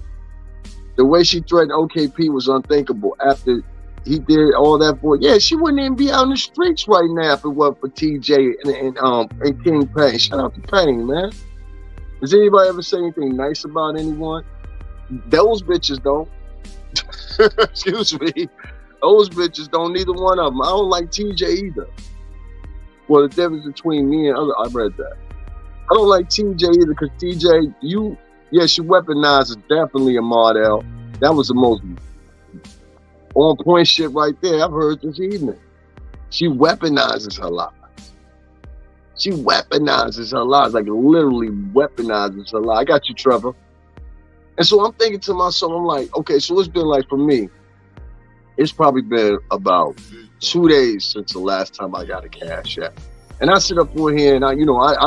The way she threatened OKP was unthinkable after he did all that for. Yeah, she wouldn't even be out in the streets right now if it wasn't for TJ and King Payne. Shout out to Payne, man. Does anybody ever say anything nice about anyone? Those bitches don't. Excuse me. Those bitches don't, neither one of them. I don't like TJ either. Well, the difference between me and other, I read that. I don't like TJ either because TJ, she weaponizes definitely a model. That was the most on point shit right there I've heard this evening. She weaponizes her lies. She weaponizes her lies, like literally weaponizes her lies. I got you, Trevor. And so I'm thinking to myself, I'm like, okay, so it's been like for me, it's probably been about 2 days since the last time I got a Cash App. And I sit up for here and I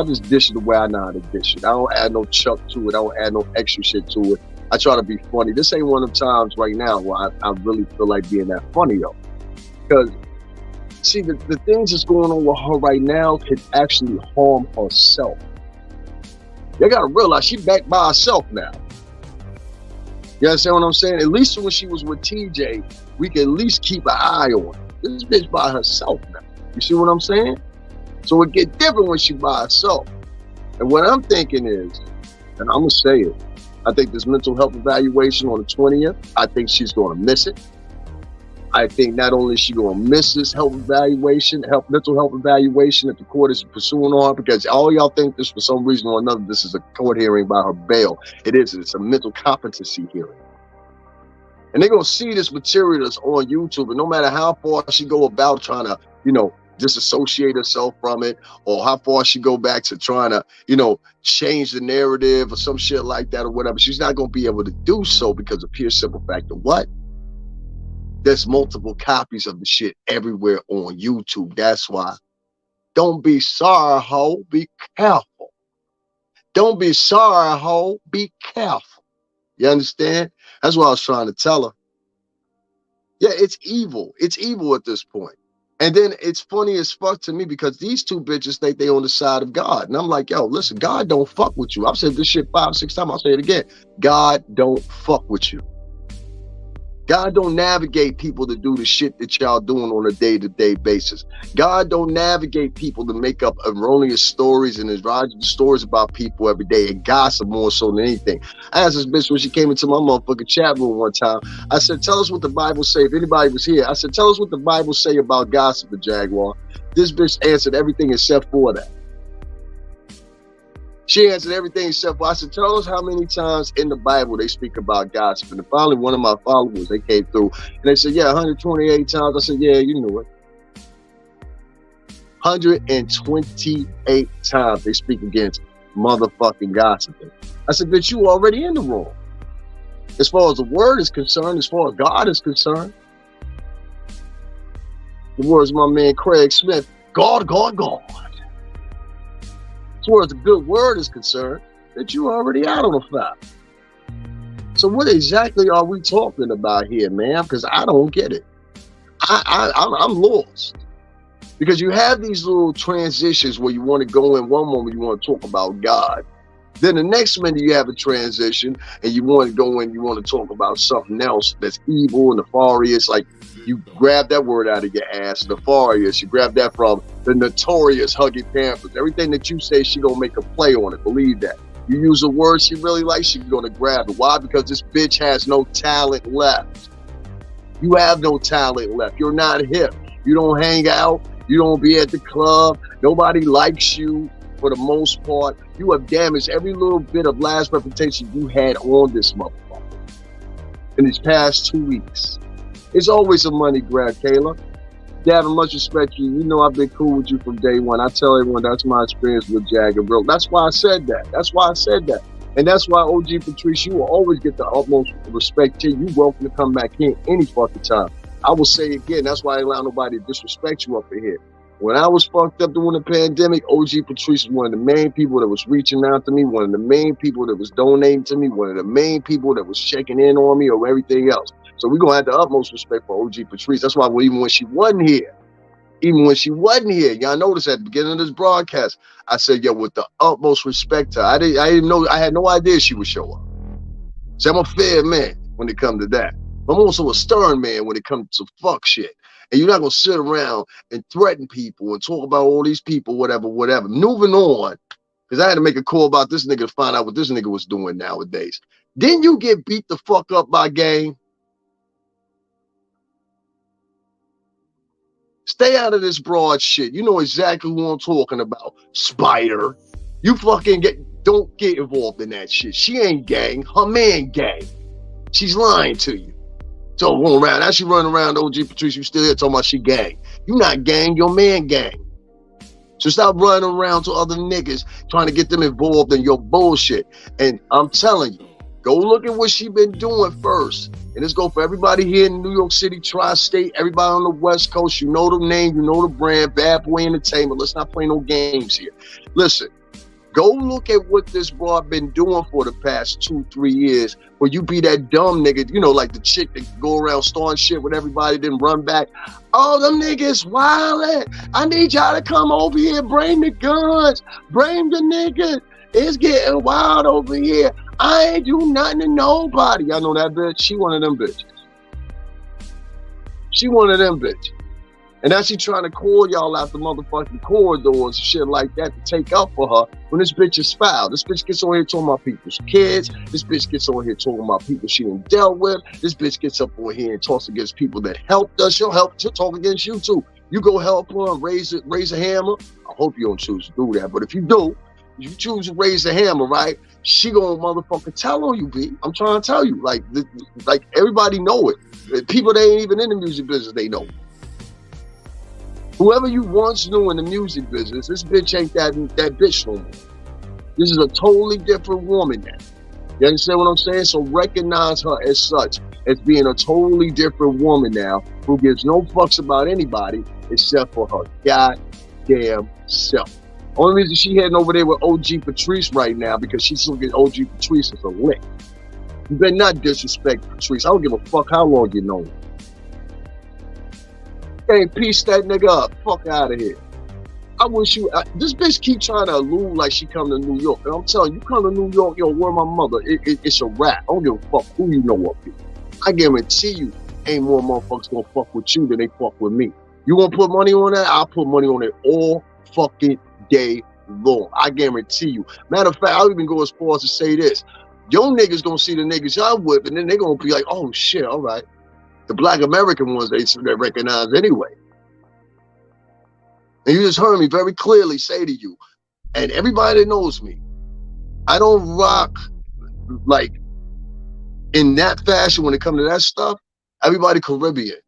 just dish it the way I know how to dish it. I don't add no chuck to it. I don't add no extra shit to it. I try to be funny. This ain't one of them times right now where I really feel like being that funny though. Because see, the things that's going on with her right now could actually harm herself. You gotta realize she back by herself now. You understand what I'm saying? At least when she was with TJ, we could at least keep an eye on her. This bitch by herself now. You see what I'm saying? So it get different when she by herself. And what I'm thinking is, and I'm gonna say it, I think this mental health evaluation on the 20th, I think she's gonna miss it. I think not only is she gonna miss this mental health evaluation that the court is pursuing on her, because all y'all think this for some reason or another, this is a court hearing by her bail. It is, it's a mental competency hearing. And they're gonna see this material that's on YouTube, and no matter how far she go about trying to, disassociate herself from it, or how far she go back to trying to, change the narrative or some shit like that or whatever, she's not going to be able to do so because of pure simple fact of what? There's multiple copies of the shit everywhere on YouTube. That's why. Don't be sorry, ho. Be careful. Don't be sorry, ho. Be careful. You understand? That's what I was trying to tell her. Yeah, it's evil. It's evil at this point. And then it's funny as fuck to me because these two bitches think they on the side of God. And I'm like, yo, listen, God don't fuck with you. I've said this shit 5, 6 times. I'll say it again. God don't fuck with you. God don't navigate people to do the shit that y'all doing on a day-to-day basis. God don't navigate people to make up erroneous stories and stories about people every day and gossip more so than anything. I asked this bitch when she came into my motherfucking chat room one time. I said, tell us what the Bible say. If anybody was here, I said, tell us what the Bible say about gossip, the Jaguar. This bitch answered everything except for that. She answered everything except for, I said, tell us how many times in the Bible they speak about gossip. And finally, one of my followers, they came through and they said, yeah, 128 times. I said, yeah, you knew it. 128 times they speak against motherfucking gossiping. I said, bitch, you already in the wrong. As far as the word is concerned, as far as God is concerned, the words of my man Craig Smith, God, God, God. As far as the good word is concerned, that you already out on the foul. So what exactly are we talking about here, man? Because I don't get it. I'm lost. Because you have these little transitions where you want to go in one moment, you want to talk about God. Then the next minute you have a transition and you want to go in, you want to talk about something else that's evil and nefarious. Like you grab that word out of your ass, nefarious. You grab that from the Notorious Huggy Pampers. Everything that you say, she gonna make a play on it. Believe that. You use a word she really likes, she's gonna grab it. Why? Because this bitch has no talent left. You have no talent left. You're not hip. You don't hang out. You don't be at the club. Nobody likes you for the most part. You have damaged every little bit of last reputation you had on this motherfucker in these past 2 weeks. It's always a money grab, Kayla. Davin, much respect to you. You know I've been cool with you from day one. I tell everyone that's my experience with Jaguar, bro. That's why I said that. That's why I said that. And that's why OG Patrice, you will always get the utmost respect to you. You're welcome to come back here any fucking time. I will say again, that's why I allow nobody to disrespect you up in here. When I was fucked up during the pandemic, OG Patrice was one of the main people that was reaching out to me, one of the main people that was donating to me, one of the main people that was checking in on me or everything else. So we're going to have the utmost respect for OG Patrice. That's why even when she wasn't here, y'all notice at the beginning of this broadcast, I said, yo, with the utmost respect to her. I didn't know, I had no idea she would show up. So I'm a fair man when it comes to that. I'm also a stern man when it comes to fuck shit. And you're not going to sit around and threaten people and talk about all these people, whatever. Moving on, because I had to make a call about this nigga to find out what this nigga was doing nowadays. Didn't you get beat the fuck up by Game? Stay out of this broad shit. You know exactly who I'm talking about. Spider. You fucking don't get involved in that shit. She ain't gang. Her man gang. She's lying to you. So going around. Now she running around OG Patrice. You still here talking about she gang. You not gang. Your man gang. So stop running around to other niggas trying to get them involved in your bullshit. And I'm telling you, go look at what she been doing first. And this go for everybody here in New York City, Tri-State, everybody on the West Coast. You know the name, you know the brand, Bad Boy Entertainment. Let's not play no games here. Listen, go look at what this broad been doing for the past 2-3 years. Where you be that dumb nigga, you know, like the chick that go around starting shit with everybody, then run back. Oh, them niggas wildin'. I need y'all to come over here, bring the guns, bring the niggas. It's getting wild over here. I ain't do nothing to nobody. I know that bitch. She one of them bitches. She one of them bitches. And now she trying to call y'all out the motherfucking corridors and shit like that to take up for her when this bitch is foul. This bitch gets on here talking about people's kids. This bitch gets on here talking about people she done dealt with. This bitch gets up on here and talks against people that helped us. She'll talk against you too. You go help her and raise a hammer. I hope you don't choose to do that. But if you do, you choose to raise a hammer, right? She gonna motherfucking tell on you, B. I'm trying to tell you. Like everybody know it. People that ain't even in the music business, they know. Whoever you once knew in the music business, this bitch ain't that bitch no more. This is a totally different woman now. You understand what I'm saying? So recognize her as such, as being a totally different woman now, who gives no fucks about anybody except for her goddamn self. Only reason she heading over there with OG Patrice right now because she's looking at OG Patrice as a lick. You better not disrespect Patrice. I don't give a fuck how long you know him. Hey, piece that nigga up. Fuck out of here. I wish you. This bitch keep trying to allude like she come to New York. And I'm telling you, come to New York, yo, where my mother? It's a rap. I don't give a fuck who you know up here. I guarantee you, ain't more motherfuckers gonna fuck with you than they fuck with me. You gonna put money on that? I'll put money on it all fucking day long. I guarantee you. Matter of fact, I'll even go as far as to say this. Your niggas gonna see the niggas y'all with, and then they gonna be like, oh shit, all right. The Black American ones they recognize anyway. And you just heard me very clearly say to you, and everybody that knows me, I don't rock like in that fashion when it comes to that stuff. Everybody Caribbean.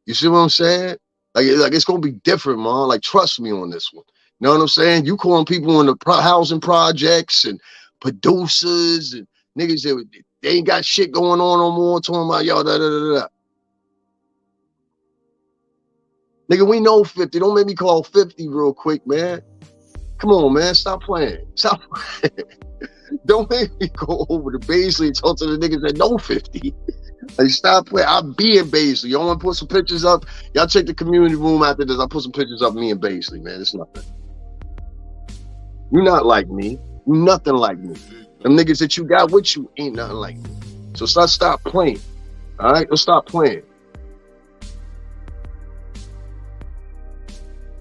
You see what I'm saying? Like it's gonna be different, man. Like, trust me on this one. You know what I'm saying? You calling people in the housing projects and producers and niggas that they ain't got shit going on no more. Talking about y'all da da da da. Nigga, we know 50. Don't make me call 50 real quick, man. Come on, man. Stop playing. Stop playing. Don't make me go over to Baisley and talk to the niggas that know 50. Like, stop playing. I'll be in Baisley. Y'all want to put some pictures up? Y'all check the community room after this. I'll put some pictures up of me and Baisley, man. It's nothing. You're not like me. You nothing like me. Them niggas that you got with you ain't nothing like me. So stop playing. All right? Let's stop playing.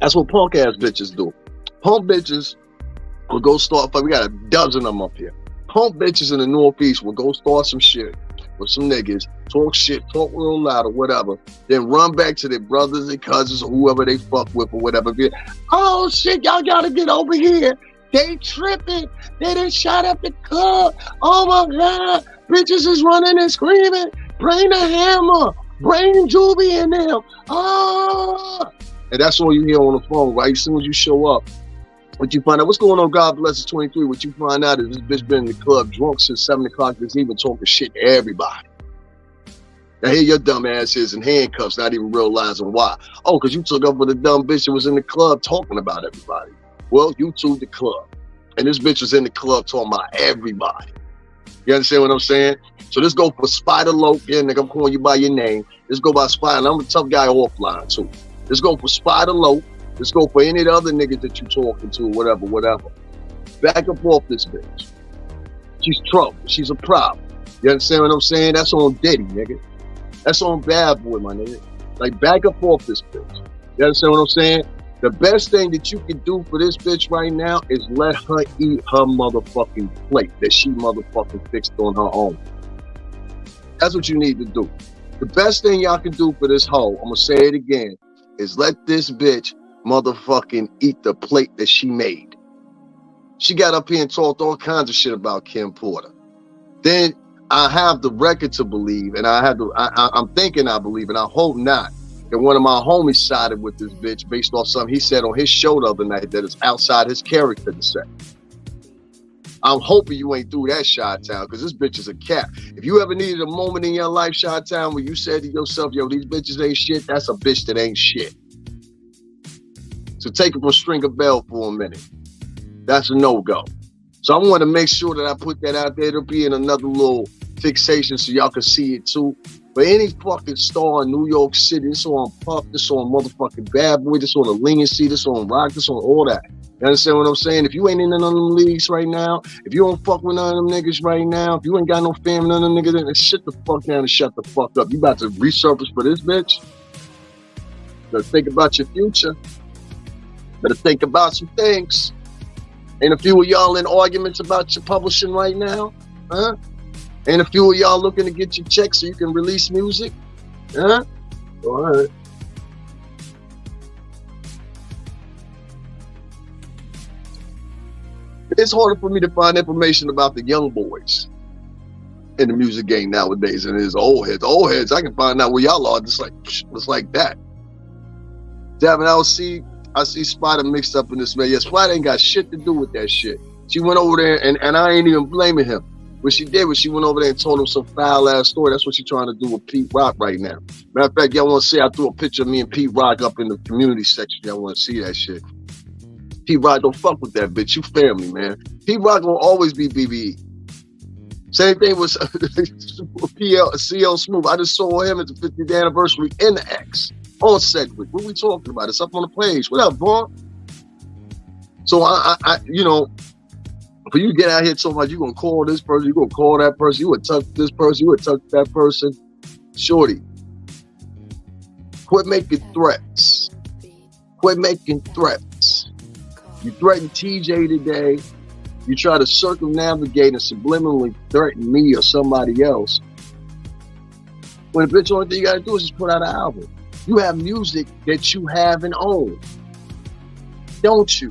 That's what punk ass bitches do. Punk bitches will go start, we got a dozen of them up here. Punk bitches in the Northeast will go start some shit with some niggas, talk shit, talk real loud or whatever, then run back to their brothers and cousins or whoever they fuck with or whatever. Oh shit, y'all gotta get over here. They tripping. They done shot up the club. Oh my God. Bitches is running and screaming. Bring the hammer. Bring Juby in them. Oh. And that's all you hear on the phone, right? As soon as you show up, what you find out, what's going on, God bless us 23, what you find out is this bitch been in the club drunk since 7 o'clock this evening talking shit to everybody. Now here your dumb ass is in handcuffs, not even realizing why. Oh, because you took up with a dumb bitch that was in the club talking about everybody. Well, you to the club. And this bitch was in the club talking about everybody. You understand what I'm saying? So let's go for Spider Loke. Yeah, nigga, I'm calling you by your name. Let's go by Spider. And I'm a tough guy offline, too. Let's go for Spider Loke. Let's go for any of the other niggas that you talking to, whatever. Back up off this bitch. She's trouble. She's a problem. You understand what I'm saying? That's on Diddy, nigga. That's on Bad Boy, my nigga. Like, back up off this bitch. You understand what I'm saying? The best thing that you can do for this bitch right now is let her eat her motherfucking plate that she motherfucking fixed on her own. That's what you need to do. The best thing y'all can do for this hoe, I'm gonna say it again, is let this bitch motherfucking eat the plate that she made. She got up here and talked all kinds of shit about Kim Porter. Then I have the record to believe, and I'm thinking I believe, and I hope not, that one of my homies sided with this bitch based off something he said on his show the other night that is outside his character to say. I'm hoping you ain't through that, Chi-Town, because this bitch is a cat. If you ever needed a moment in your life, Chi-Town, where you said to yourself, yo, these bitches ain't shit, that's a bitch that ain't shit. So take it from Stringer Bell for a minute. That's a no-go. So I want to make sure that I put that out there. It'll be in another little fixation so y'all can see it too. But any fucking star in New York City, this on Puff, this on motherfucking Bad Boy, this on the Leniency, this on Rock, this on all that. You understand what I'm saying? If you ain't in none of them leagues right now, if you don't fuck with none of them niggas right now, if you ain't got no family, none of them niggas, then shut the fuck down and shut the fuck up. You about to resurface for this bitch? Better think about your future. Better think about some things. Ain't a few of y'all in arguments about your publishing right now? Huh? Ain't a few of y'all looking to get your checks so you can release music? Huh? All right. It's harder for me to find information about the young boys in the music game nowadays than it is old heads. Old heads, I can find out where y'all are just like that. Damn it, I see Spider mixed up in this, man. Yeah, Spider ain't got shit to do with that shit. She went over there, and I ain't even blaming him. What she did was she went over there and told him some foul-ass story. That's what she's trying to do with Pete Rock right now. Matter of fact, y'all want to see, I threw a picture of me and Pete Rock up in the community section. Y'all want to see that shit. Pete Rock don't fuck with that bitch. You family, man. Pete Rock will always be BBE. Same thing with CL Smooth. I just saw him at the 50th anniversary in the X on Sedgwick. What we talking about? It's up on the page. What up, Vaughn? So I you know, for you to get out here so much, you gonna call this person, you gonna call that person, you would touch this person, you would touch that person. Shorty, quit making threats. Quit making threats. You threatened TJ today. You try to circumnavigate and subliminally threaten me or somebody else. When a bitch, only thing you gotta do is just put out an album. You have music that you have and own. Don't you?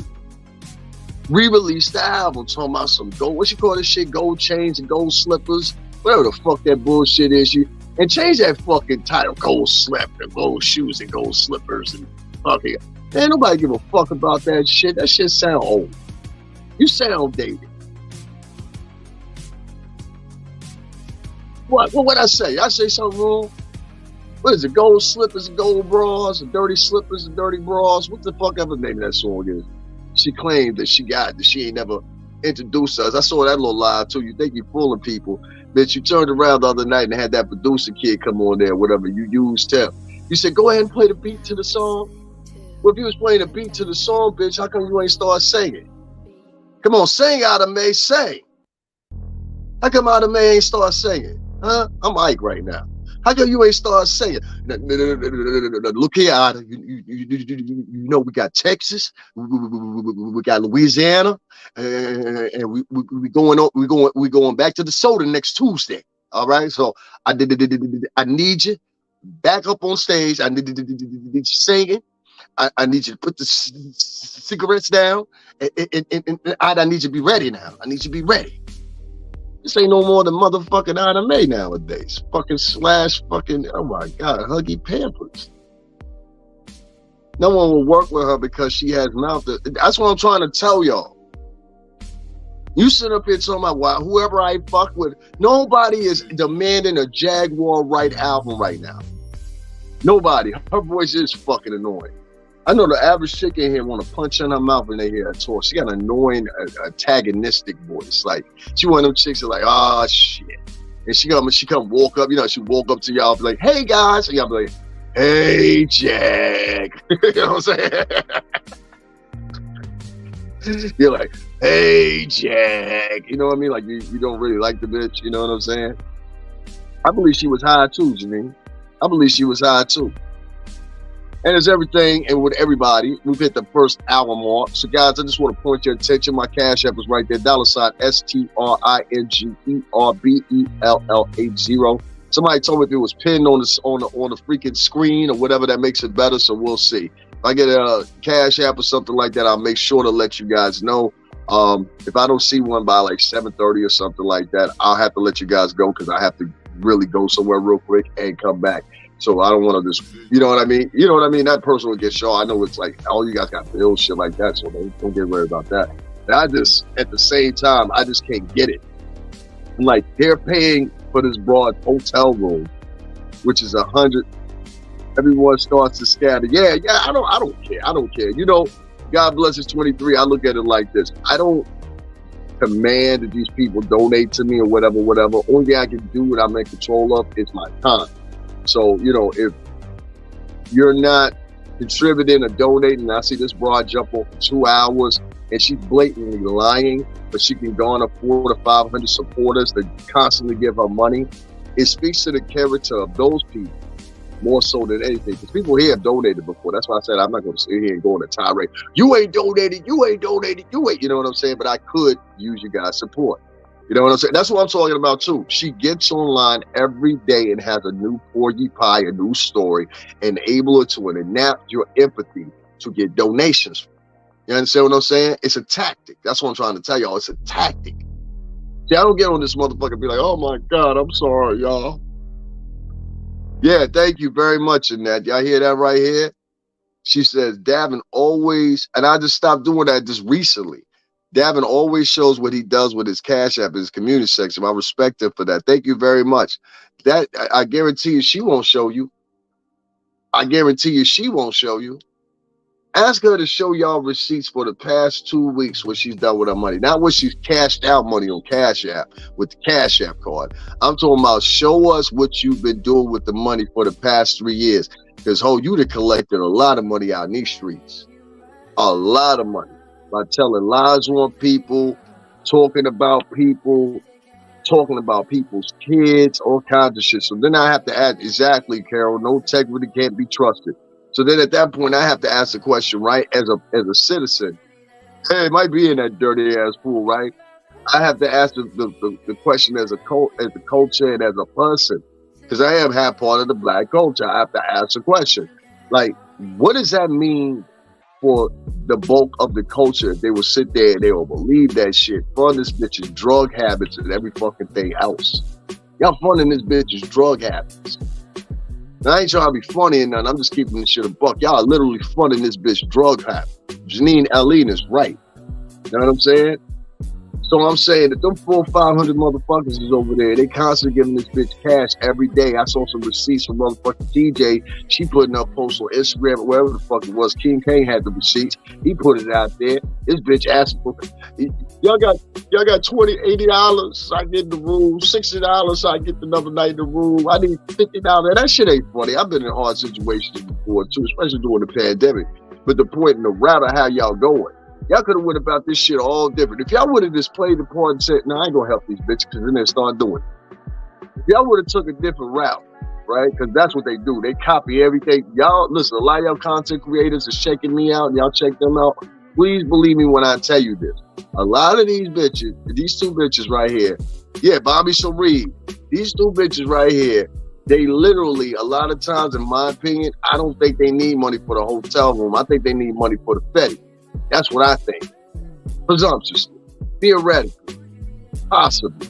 Re-release the album, talking about some gold, what you call this shit, gold chains and gold slippers, whatever the fuck that bullshit is. And change that fucking title. Gold slip and gold shoes and gold slippers and fucking. Man, nobody give a fuck about that shit. That shit sound old. You sound dated. What I say? I say something wrong? What is it? Gold slippers and gold bras and dirty slippers and dirty bras? What the fuck ever name of that song is? She claimed that she ain't never introduced us. I saw that little lie too. You think you're fooling people. Bitch, you turned around the other night and had that producer kid come on there, whatever. You used him. You said, go ahead and play the beat to the song. Well, if you was playing the beat to the song, bitch, how come you ain't start singing? Come on, sing, Ada May, sing. How come Ada May ain't start singing? Huh? I'm Ike right now. How come you ain't start singing? Look here, Ada. You know we got Texas, we got Louisiana, and we going back to the soda next Tuesday. All right, so I need you back up on stage. I need you singing. I need you to put the cigarettes down, and I need you to be ready now. I need you to be ready. This ain't no more than motherfucking Ada May nowadays. Fucking oh my God, Huggy Pampers. No one will work with her because she has mouth. That's what I'm trying to tell y'all. You sit up here talking about whoever I fuck with. Nobody is demanding a Jaguar Wright album right now. Nobody. Her voice is fucking annoying. I know the average chick in here want to punch in her mouth when they hear her talk. She got an annoying, antagonistic voice. Like, she one of them chicks that like, oh, shit. And she come walk up, she walk up to y'all, be like, hey, guys. And y'all be like, hey, Jack. You know what I'm saying? You're like, hey, Jack. You know what I mean? Like, you don't really like the bitch. You know what I'm saying? I believe she was high, too, Janine. I believe she was high, too. And it's everything, and with everybody, we've hit the first hour mark. So, guys, I just want to point your attention. My Cash App is right there. $STRINGERBELL80. Somebody told me if it was pinned on the freaking screen or whatever, that makes it better. So we'll see. If I get a Cash App or something like that, I'll make sure to let you guys know. If I don't see one by like 7:30 or something like that, I'll have to let you guys go because I have to really go somewhere real quick and come back. So I don't want to just, you know what I mean? You know what I mean? That person will get shot. I know it's like, all you guys got bills, shit like that. So don't get worried about that. But at the same time, I just can't get it. I'm like, they're paying for this broad hotel room, which is $100. Everyone starts to scatter. Yeah, I don't care. God bless it's 23. I look at it like this. I don't command that these people donate to me or whatever. Only thing I can do what I'm in control of is my time. So, if you're not contributing or donating, I see this broad jump on for 2 hours and she's blatantly lying, but she can garner 400 to 500 supporters that constantly give her money. It speaks to the character of those people more so than anything. Because people here have donated before. That's why I said I'm not going to sit here and go on a tirade. You ain't donated. You know what I'm saying? But I could use you guys' support. You know what I'm saying? That's what I'm talking about too. She gets online every day and has a new porgy pie, a new story, and able her to enact your empathy to get donations. You understand what I'm saying? It's a tactic. That's what I'm trying to tell y'all. It's a tactic. See, I don't get on this motherfucker and be like, oh my God, I'm sorry, y'all. Yeah, thank you very much, Annette. Y'all hear that right here? She says, Davin always, and I just stopped doing that just recently. Davin always shows what he does with his Cash App in his community section. I respect him for that. Thank you very much. That I guarantee you she won't show you. Ask her to show y'all receipts for the past 2 weeks what she's done with her money. Not what she's cashed out money on Cash App with the Cash App card. I'm talking about show us what you've been doing with the money for the past 3 years. Because, you'd have collected a lot of money out in these streets. A lot of money. By telling lies on people, talking about people's kids, all kinds of shit. So then I have to add, exactly, Carol, no integrity can't be trusted. So then at that point, I have to ask the question, right, as a citizen, hey, it might be in that dirty ass pool, right? I have to ask the question as a culture and as a person, because I am half part of the black culture. I have to ask the question, like, what does that mean for the bulk of the culture? If they will sit there and they will believe that shit, fund this bitch's drug habits and every fucking thing else? Y'all funding this bitch's drug habits. Now, I ain't trying to be funny or nothing. I'm just keeping this shit a buck. Y'all are literally funding this bitch drug habit. Janine Allen is right. You know what I'm saying? So I'm saying that them 400-500 motherfuckers is over there. They constantly giving this bitch cash every day. I saw some receipts from motherfucking TJ. She putting up posts on Instagram or wherever the fuck it was. King Kane had the receipts. He put it out there. This bitch asked for, y'all got $20, $80 so I get in the room, $60 so I get another night in the room. I need $50. That shit ain't funny. I've been in hard situations before too, especially during the pandemic. But the point and the route of how y'all going. Y'all could have went about this shit all different. If y'all would have just played the part and said, "No, I ain't gonna help these bitches," because then they start doing it. If y'all would have took a different route, right? Because that's what they do. They copy everything. Y'all listen. A lot of y'all content creators are checking me out, and y'all check them out. Please believe me when I tell you this. A lot of these bitches, these two bitches right here, yeah, Bobby Sharee, these two bitches right here, they literally, a lot of times, in my opinion, I don't think they need money for the hotel room. I think they need money for the Fetty. That's what I think. Presumptuously, theoretically, possibly.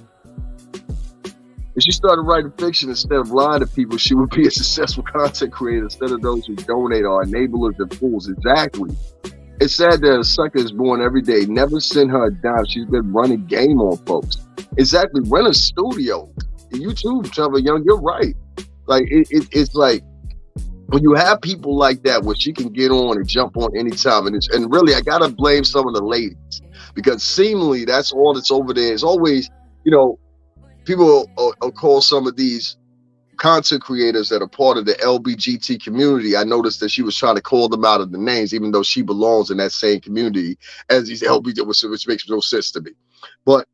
If she started writing fiction instead of lying to people, she would be a successful content creator instead of those who donate or enablers and fools. Exactly. It's sad that a sucker is born every day. Never send her a dime. She's been running game on folks. Exactly. Rent a studio. YouTube, Trevor Young, you're right. Like, it's like, when you have people like that where she can get on and jump on anytime, and really I gotta blame some of the ladies, because seemingly that's all that's over there. It's always, you know, people will call some of these content creators that are part of the LBGT community. I noticed that she was trying to call them out of the names, even though she belongs in that same community as these LBGT, which makes no sense to me. But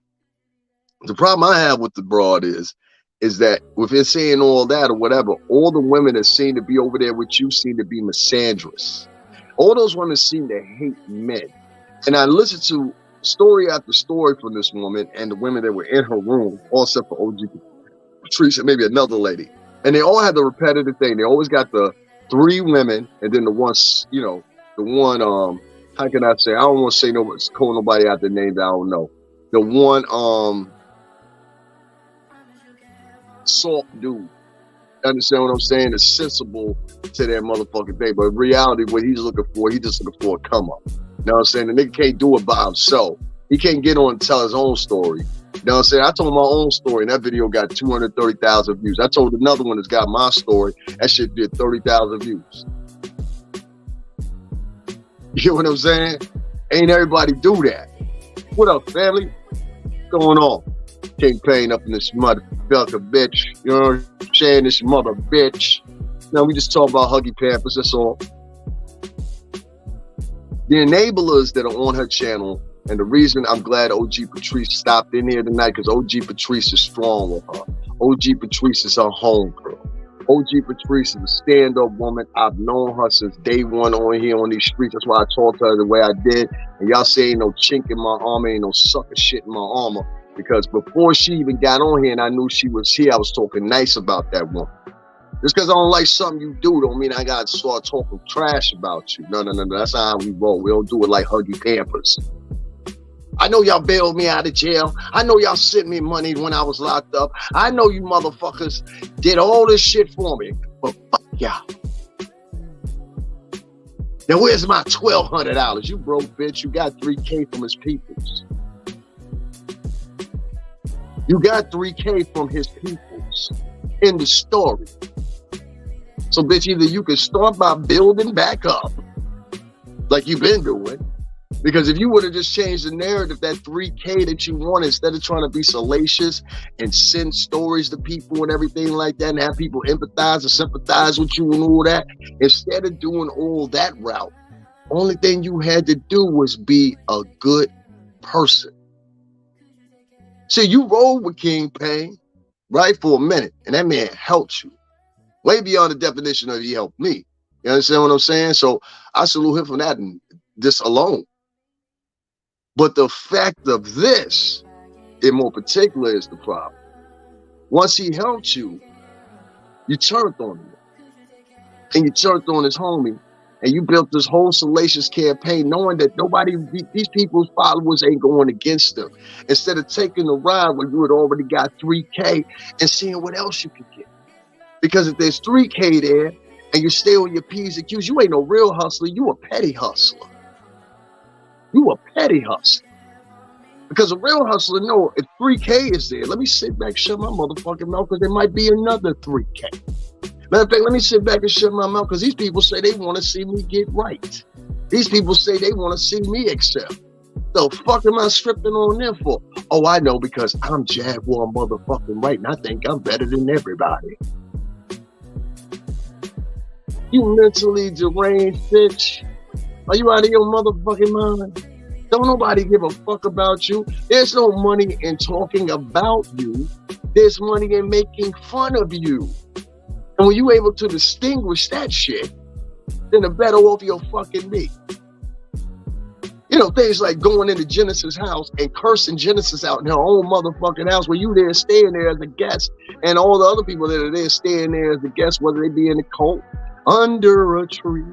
the problem I have with the broad is that with it saying all that or whatever, all the women that seem to be over there with you seem to be misandrous. All those women seem to hate men. And I listened to story after story from this woman and the women that were in her room, all except for OG Patrice and maybe another lady. And they all had the repetitive thing. They always got the three women and then the one, you know, the one, how can I say? I don't want to say call nobody out their names. I don't know. The one, soft dude. Understand what I'm saying? It's sensible to their motherfucking thing. But in reality, what he's looking for, he's just looking for a come up. You know what I'm saying? The nigga can't do it by himself. He can't get on and tell his own story. You know what I'm saying? I told my own story, and that video got 230,000 views. I told another one that's got my story. That shit did 30,000 views. You know what I'm saying? Ain't everybody do that. What up, family? What's going on? King Payne up in this motherfucker bitch. You know what I'm saying? This mother bitch. Now we just talk about Huggy Pampers, that's all. The enablers that are on her channel, and the reason I'm glad OG Patrice stopped in here tonight, because OG Patrice is strong with her. OG Patrice is her home girl. OG Patrice is a stand-up woman. I've known her since day one on here on these streets. That's why I talked to her the way I did. And y'all say ain't no chink in my armor, ain't no sucker shit in my armor. Because before she even got on here and I knew she was here, I was talking nice about that woman. Just because I don't like something you do don't mean I got to start talking trash about you. No. That's not how we roll. We don't do it like Huggy Pampers. I know y'all bailed me out of jail. I know y'all sent me money when I was locked up. I know you motherfuckers did all this shit for me. But fuck y'all. Now where's my $1,200? You broke bitch. You got $3K from his peoples. You got $3K from his peoples in the story. So, bitch, either you can start by building back up, like you've been doing, because if you would have just changed the narrative, that $3K that you want, instead of trying to be salacious and send stories to people and everything like that, and have people empathize and sympathize with you and all that, instead of doing all that route, only thing you had to do was be a good person. See, you rolled with King Payne, right, for a minute, and that man helped you. Way beyond the definition of he helped me. You understand what I'm saying? So I salute him for that and this alone. But the fact of this, in more particular, is the problem. Once he helped you, you turned on him. And you turned on his homie, And you built this whole salacious campaign knowing that these people's followers ain't going against them. Instead of taking a ride when you had already got 3K and seeing what else you could get. Because if there's 3K there and you stay on your P's and Q's, you ain't no real hustler. You a petty hustler. You a petty hustler. Because a real hustler know if 3K is there, let me sit back and shut my motherfucking mouth because there might be another 3K. Matter of fact, let me sit back and shut my mouth because these people say they want to see me get right. These people say they want to see me excel. So fuck am I scripting on them for? Oh, I know, because I'm Jaguar motherfucking Wright and I think I'm better than everybody. You mentally deranged bitch. Are you out of your motherfucking mind? Don't nobody give a fuck about you. There's no money in talking about you. There's money in making fun of you. And when you able to distinguish that shit, then the better off you'll fucking be. You know, things like going into Genesis' house and cursing Genesis out in her own motherfucking house, where you there staying there as a guest, and all the other people that are there staying there as a guest, whether they be in a cult, under a tree.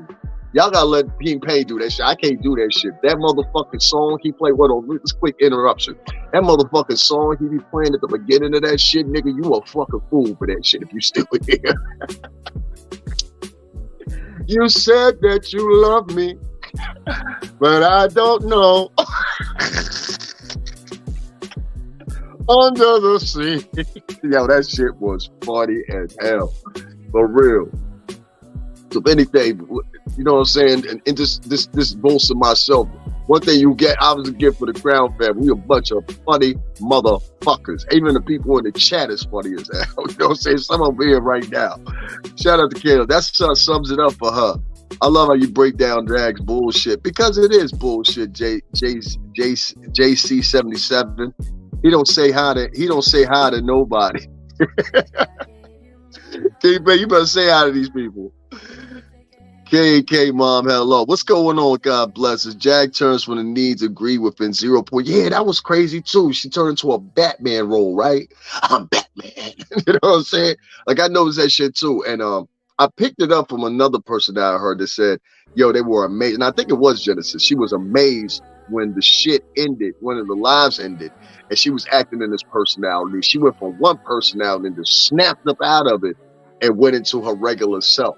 Y'all gotta let King Payne do that shit. I can't do that shit. That motherfucking song he played, this quick interruption. That motherfucking song he be playing at the beginning of that shit, nigga, you a fucking fool for that shit if you still here. You said that you love me, but I don't know. Under the sea. Yo, that shit was funny as hell. For real. So if anything, you know what I'm saying, and this bolster myself. One thing you get, I was a gift for the Crown family. We a bunch of funny motherfuckers. Even the people in the chat is funny as hell. You know what I'm saying? Some of them here right now. Shout out to Kayla. That sums it up for her. I love how you break down Drag's bullshit, because it is bullshit. JC77. He don't say hi to nobody. You better say hi to these people. K mom, hello. What's going on? God bless us. Jag turns when the needs agree within 0 point. Yeah, that was crazy too. She turned into a Batman role, right? I'm Batman. You know what I'm saying? Like, I noticed that shit too. And I picked it up from another person that I heard that said, yo, they were amazed. And I think it was Genesis. She was amazed when the shit ended, when the lives ended, and she was acting in this personality. She went from one personality and just snapped up out of it and went into her regular self.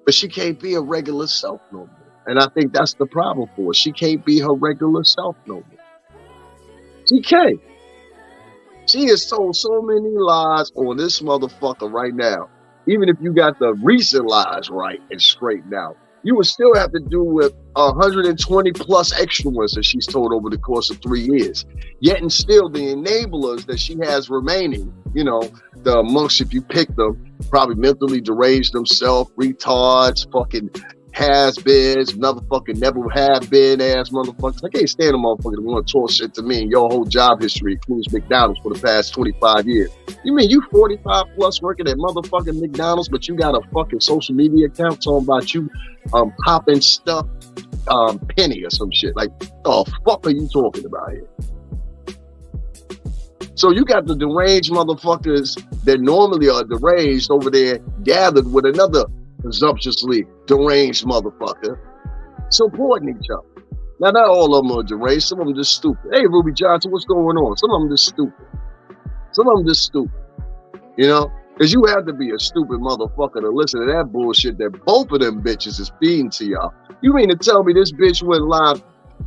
But she can't be a regular self no more. And I think that's the problem for her. She can't be her regular self no more. She can't. She has told so many lies on this motherfucker right now. Even if you got the recent lies right and straightened out, you would still have to do with 120 plus extra ones that she's told over the course of 3 years. Yet and still the enablers that she has remaining, you know, the amongst, if you pick them, probably mentally deranged themselves, retards, fucking has-beens, motherfucking never have been ass motherfuckers. I can't stand a motherfucker that want to talk shit to me and your whole job history includes McDonald's for the past 25 years. You mean you 45 plus working at motherfucking McDonald's, but you got a fucking social media account talking about you popping stuff penny or some shit? Like, the fuck are you talking about here? So you got the deranged motherfuckers that normally are deranged over there gathered with another presumptuously deranged motherfucker supporting each other. Now, not all of them are deranged. Some of them just stupid. Hey, Ruby Johnson, what's going on? Some of them just stupid. Some of them just stupid. You know? Because you have to be a stupid motherfucker to listen to that bullshit that both of them bitches is feeding to y'all. You mean to tell me this bitch went live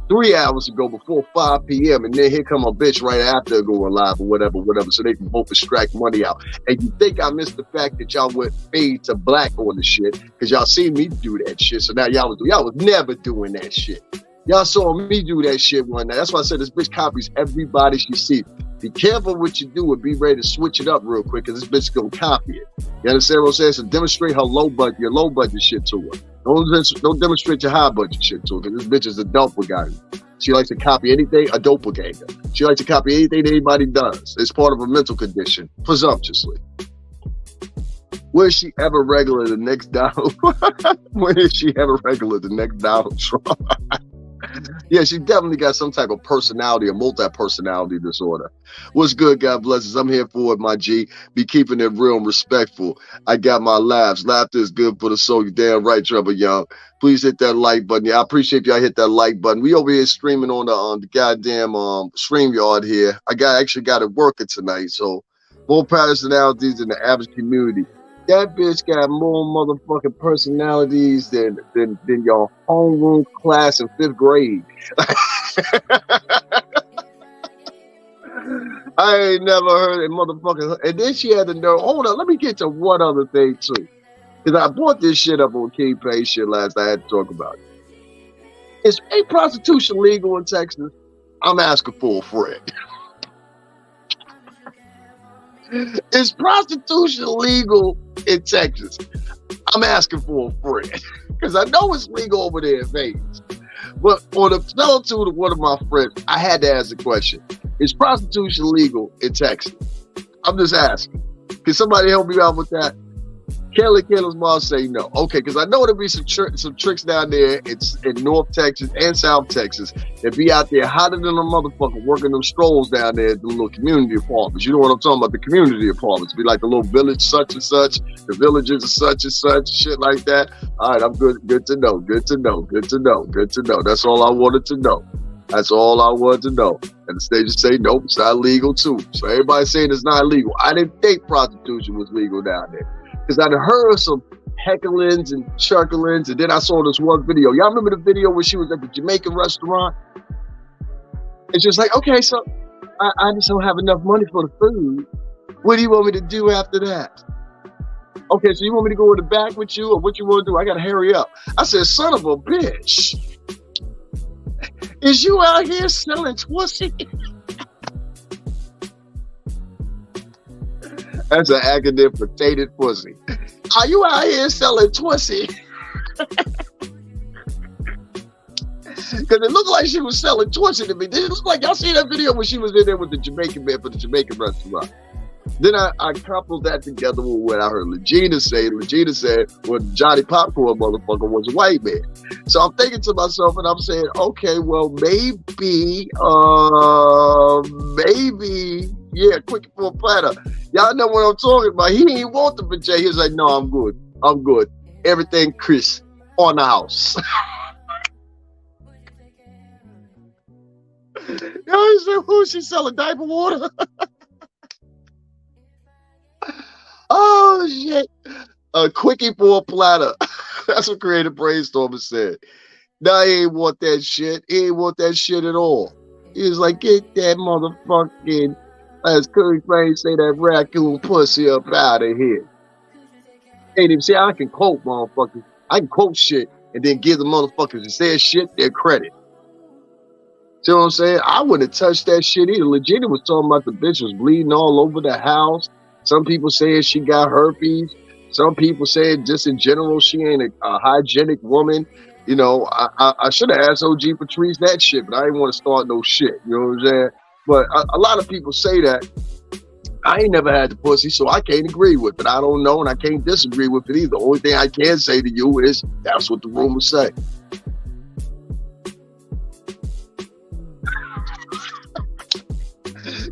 3 hours ago before 5 p.m. and then here come a bitch right after going live or whatever, so they can both extract money out. And you think I missed the fact that y'all went fade to black on the shit because y'all seen me do that shit. So now y'all was never doing that shit. Y'all saw me do that shit one night. That's why I said this bitch copies everybody she sees. Be careful what you do and be ready to switch it up real quick because this bitch gonna copy it. You understand what I'm saying? So demonstrate her your low budget shit to her. Don't demonstrate your high budget shit to her because this bitch is a doppelganger. She likes to copy anything, a doppelganger. She likes to copy anything that anybody does. It's part of a mental condition, presumptuously. Was she ever regular the next Donald? When is she ever regular the next Donald Trump? Yeah, she definitely got some type of personality, a multi-personality disorder. What's good, God bless us. I'm here for it, my G. Be keeping it real and respectful. I got my laughs. Laughter is good for the soul. You damn right, Trevor Young. Please hit that like button. Yeah, I appreciate y'all hit that like button. We over here streaming on the goddamn StreamYard here. Actually got it working tonight, so more personalities in the average community. That bitch got more motherfucking personalities than your homeroom class in 5th grade. I ain't never heard a motherfucking. And then she had to know. Hold on, let me get to one other thing too, because I brought this shit up on King Pay shit last. I had to talk about it. Is prostitution legal in Texas? I'm asking for a friend. Is prostitution legal in Texas? I'm asking for a friend. Because I know it's legal over there in Vegas. But on the solitude of one of my friends, I had to ask the question. Is prostitution legal in Texas? I'm just asking. Can somebody help me out with that? Kayla's mom say no. Okay, because I know there'll be some tricks down there in North Texas and South Texas that be out there hotter than a motherfucker working them strolls down there at the little community apartments. You know what I'm talking about? The community apartments. Be like the little village such and such, the villages of such and such, shit like that. All right, I'm good. Good to know. Good to know. Good to know. Good to know. That's all I wanted to know. That's all I wanted to know. And they just say, nope, it's not legal too. So everybody saying it's not legal. I didn't think prostitution was legal down there. Because I'd heard some hecklings and chucklings, and then I saw this one video. Y'all remember the video where she was at the Jamaican restaurant? It's just like, okay, so I just don't have enough money for the food. What do you want me to do after that? Okay, so you want me to go in the back with you, or what you want to do? I got to hurry up. I said, son of a bitch. Is you out here selling pussy? That's an academic potato pussy. Are you out here selling pussy? Because it looked like she was selling pussy to me. Did it look like, y'all see that video when she was in there with the Jamaican man for the Jamaican restaurant? Then I coupled that together with what I heard Legina say. Legina said, well, Johnny Popcorn motherfucker was a white man. So I'm thinking to myself and I'm saying, okay, well, maybe, yeah, quick for a platter. Y'all know what I'm talking about. He didn't want the vajay. He was like, no, I'm good. I'm good. Everything Chris on the house. Yo, he said, who? She selling diaper water? Oh, shit. A quickie for a platter. That's what Creative Brainstormer said. Nah, he ain't want that shit. He ain't want that shit at all. He was like, get that motherfucking, as Curry Frank say, that raccoon pussy up out of here. Ain't even see, I can quote motherfuckers. I can quote shit and then give the motherfuckers that said shit their credit. See what I'm saying? I wouldn't have touched that shit either. Legit was talking about the bitch was bleeding all over the house. Some people saying she got herpes. Some people saying just in general she ain't a hygienic woman. You know, I should have asked OG Patrice that shit, but I didn't want to start no shit. You know what I'm saying? But a lot of people say that. I ain't never had the pussy, so I can't agree with it. I don't know, and I can't disagree with it either. The only thing I can say to you is that's what the rumors say.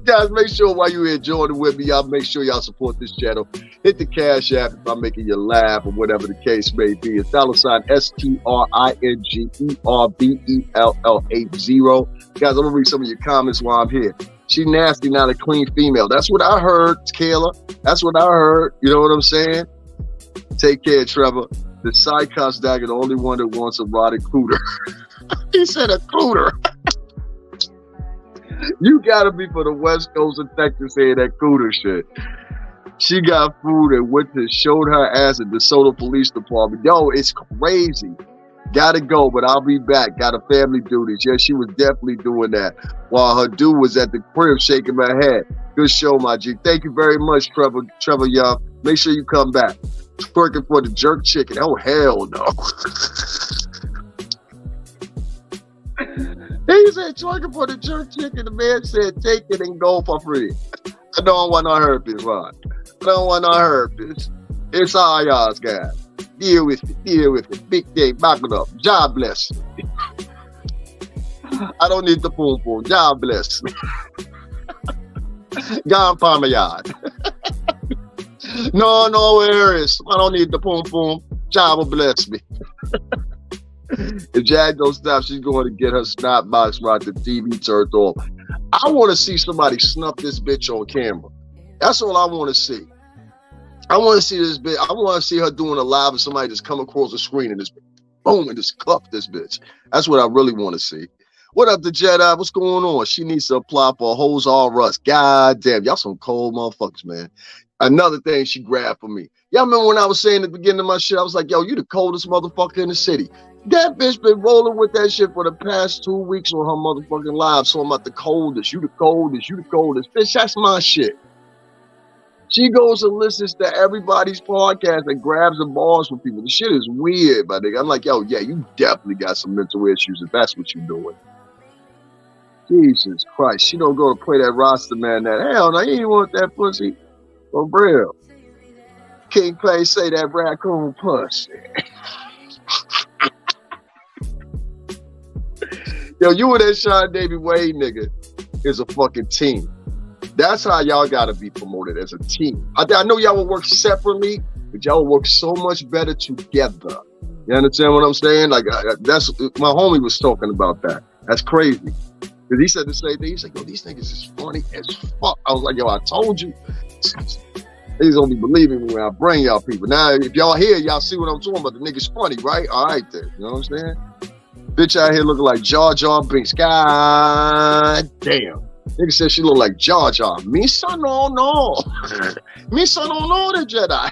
Guys, make sure while you're enjoying it with me, y'all make sure y'all support this channel. Hit the Cash App if I'm making you laugh or whatever the case may be. It's $STRINGERBELL80. Guys, I'm gonna read some of your comments while I'm here. She nasty, not a clean female. That's what I heard, Kayla. That's what I heard. You know what I'm saying? Take care, Trevor. The side cuss dagger, the only one that wants a rotted cooter. He said a cooter. You gotta be for the West Coast of Texas saying that cooter shit. She got food and went to showed her ass at the DeSoto Police Department. Yo, it's crazy. Gotta go, but I'll be back. Got a family duties. Yeah, she was definitely doing that while her dude was at the crib shaking my head. Good show, my G. Thank you very much, Trevor Young. Make sure you come back. Twerking for the jerk chicken. Oh, hell no. He said, twerking for the jerk chicken. The man said, take it and go for free. I don't want no herpes, Ron. I don't want no herpes. It's all y'all's, guys. Deal with it. Deal with it. Big day, back it up. God bless you. I don't need the boom boom. God bless me. God palm my yard. No, Aries. I don't need the boom boom. God will bless me. If Jag don't stop, she's going to get her snap box right, the TV turned off. I want to see somebody snuff this bitch on camera. That's all I want to see. I want to see this bitch. I want to see her doing a live and somebody just come across the screen and just boom and just cuff this bitch. That's what I really want to see. What up, the Jedi? What's going on? She needs to apply for a hose all rust. God damn, y'all some cold motherfuckers, man. Another thing she grabbed for me. Y'all remember when I was saying at the beginning of my shit, I was like, yo, you the coldest motherfucker in the city. That bitch been rolling with that shit for the past 2 weeks on her motherfucking live. So I'm about the coldest. You the coldest. You the coldest. Bitch, that's my shit. She goes and listens to everybody's podcast and grabs the balls from people. The shit is weird, my nigga. I'm like, yo, yeah, you definitely got some mental issues if that's what you're doing. Jesus Christ. She don't go to play that roster man that. Hell no, you ain't want that pussy. For real. King Clay say that raccoon pussy. Yo, you and that Sean Davy Wade nigga is a fucking team. That's how y'all gotta be promoted, as a team. I know y'all will work separately, but y'all will work so much better together. You understand what I'm saying? Like, that's my homie was talking about that. That's crazy. Because he said the same thing. He's like, yo, these niggas is funny as fuck. I was like, yo, I told you. Niggas don't be believing me when I bring y'all people. Now, if y'all here, y'all see what I'm talking about. The nigga's funny, right? All right, then. You know what I'm saying? Bitch out here looking like Jar Jar Binks. God damn. Nigga said she look like Jar Jar. Misa no. Misa don't know the Jedi.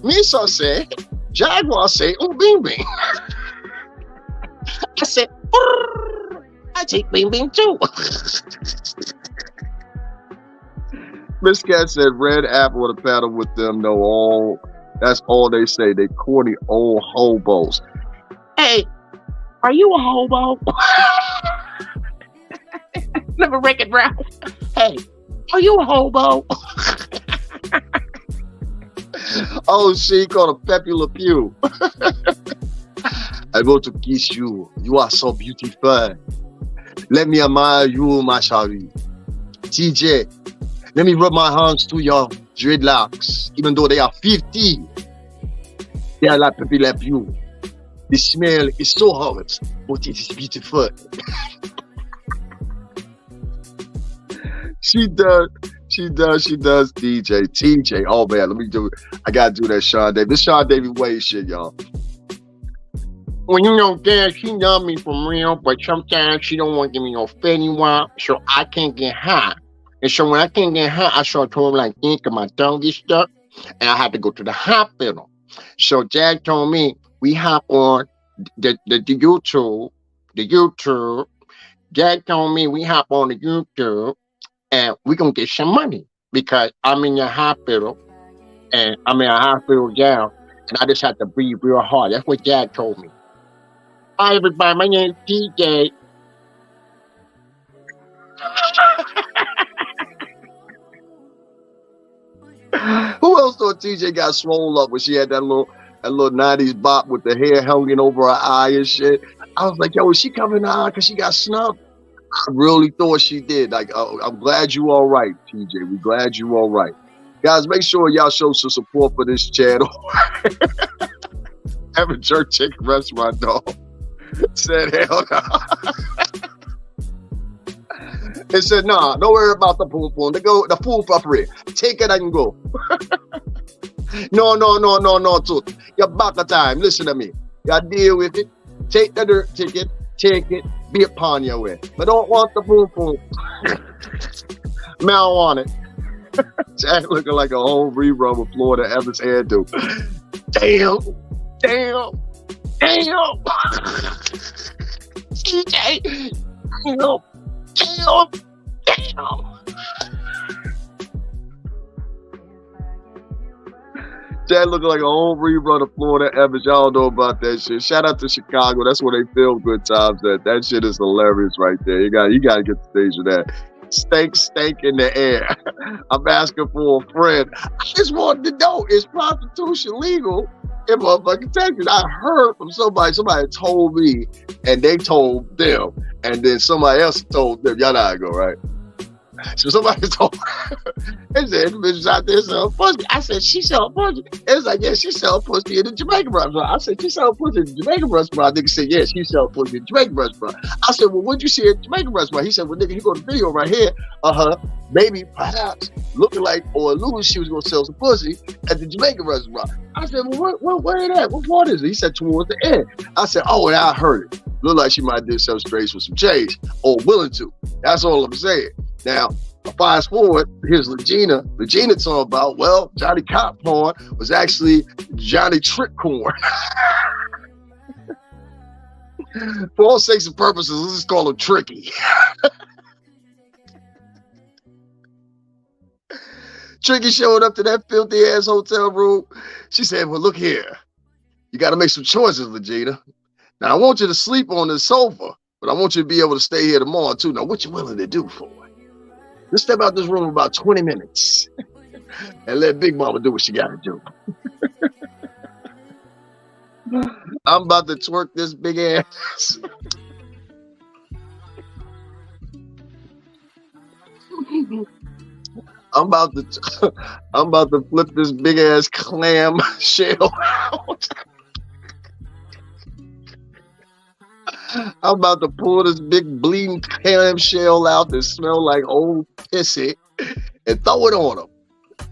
Misa say, Jaguar say, bing bing. I said, I take bing bing too. Miss Cat said, red apple with a paddle with them. No, all that's all they say. They corny old hobos. Hey, are you a hobo? Never Wreck-It Ralph. Hey, are you a hobo? Oh, she called a Pepe Le Pew. I want to kiss you. You are so beautiful. Let me admire you, my chérie. TJ, let me rub my hands to your dreadlocks. Even though they are 50, they are like Pepe Le Pew. The smell is so hot, but it is beautiful. She does, DJ. TJ, oh man, let me do it. I gotta do that Sean Davy. This Sean Davy Wade shit, y'all. Well, you know, Dad, she love me for real, but sometimes she don't want to give me no Fetty Wap, so I can't get high. And so when I can't get high, I start to like think my tongue gets stuck, and I have to go to the hospital. So Jack told me we hop on the YouTube. Jack told me we hop on the YouTube. And we're going to get some money because I'm in the hospital and I'm in a hospital jail and I just have to breathe real hard. That's what Dad told me. Hi, everybody. My name is TJ. Who else thought TJ got swole up when she had that little 90s bop with the hair hanging over her eye and shit? I was like, yo, is she coming out because she got snubbed? I really thought she did. Like, I'm glad you all right, TJ. We're glad you all right. Guys, make sure y'all show some support for this channel. Have a jerk chicken restaurant, dog. Said, hell no. It said, nah, don't worry about the pool phone. The fool property. Take it and go. No, tooth. You're back at time. Listen to me. You deal with it. Take the dirt ticket. Take it. Be upon your way. But don't want the boom boom. Man, I want it. Jack looking like a whole rerun with Florida Evans hairdo. Damn. TJ. Damn. That looking like a whole rerun of Florida Evans. Y'all know about that shit. Shout out to Chicago. That's where they film Good Times at. That shit is hilarious right there. You got to get the stage of that. Stank in the air. I'm asking for a friend. I just wanted to know, is prostitution legal? in motherfucking Texas. I heard from somebody told me, and they told them, and then somebody else told them. Y'all know how I go, right? So somebody told they said the bitch out there selling pussy. I said, she sell pussy. It's like, yeah, she sell pussy in the Jamaican restaurant. I said, she sell pussy in the Jamaican restaurant. Nigga said, yeah, she sell pussy in the Jamaican restaurant. I said, well, what'd you see at the Jamaican restaurant? He said, well, nigga, you go to the video right here. Maybe, perhaps, looking like or alluding she was going to sell some pussy at the Jamaican restaurant. I said, well, where it at? What part is it? He said, towards the end. I said, oh, and I heard it. Looked like she might do some straights with some change, or willing to. That's all I'm saying. Now, fast forward, here's Regina. Regina talking about, well, Johnny Cop Porn was actually Johnny Trick Corn. For all sakes and purposes, let's just call him Tricky. Tricky showed up to that filthy ass hotel room. She said, well, look here. You got to make some choices, Regina. Now, I want you to sleep on the sofa, but I want you to be able to stay here tomorrow, too. Now, what you willing to do for it? Just step out this room about 20 minutes and let Big Mama do what she got to do. I'm about to twerk this big ass. I'm about to flip this big ass clam shell out. I'm about to pull this big bleeding clam shell out that smell like old pissy and throw it on them.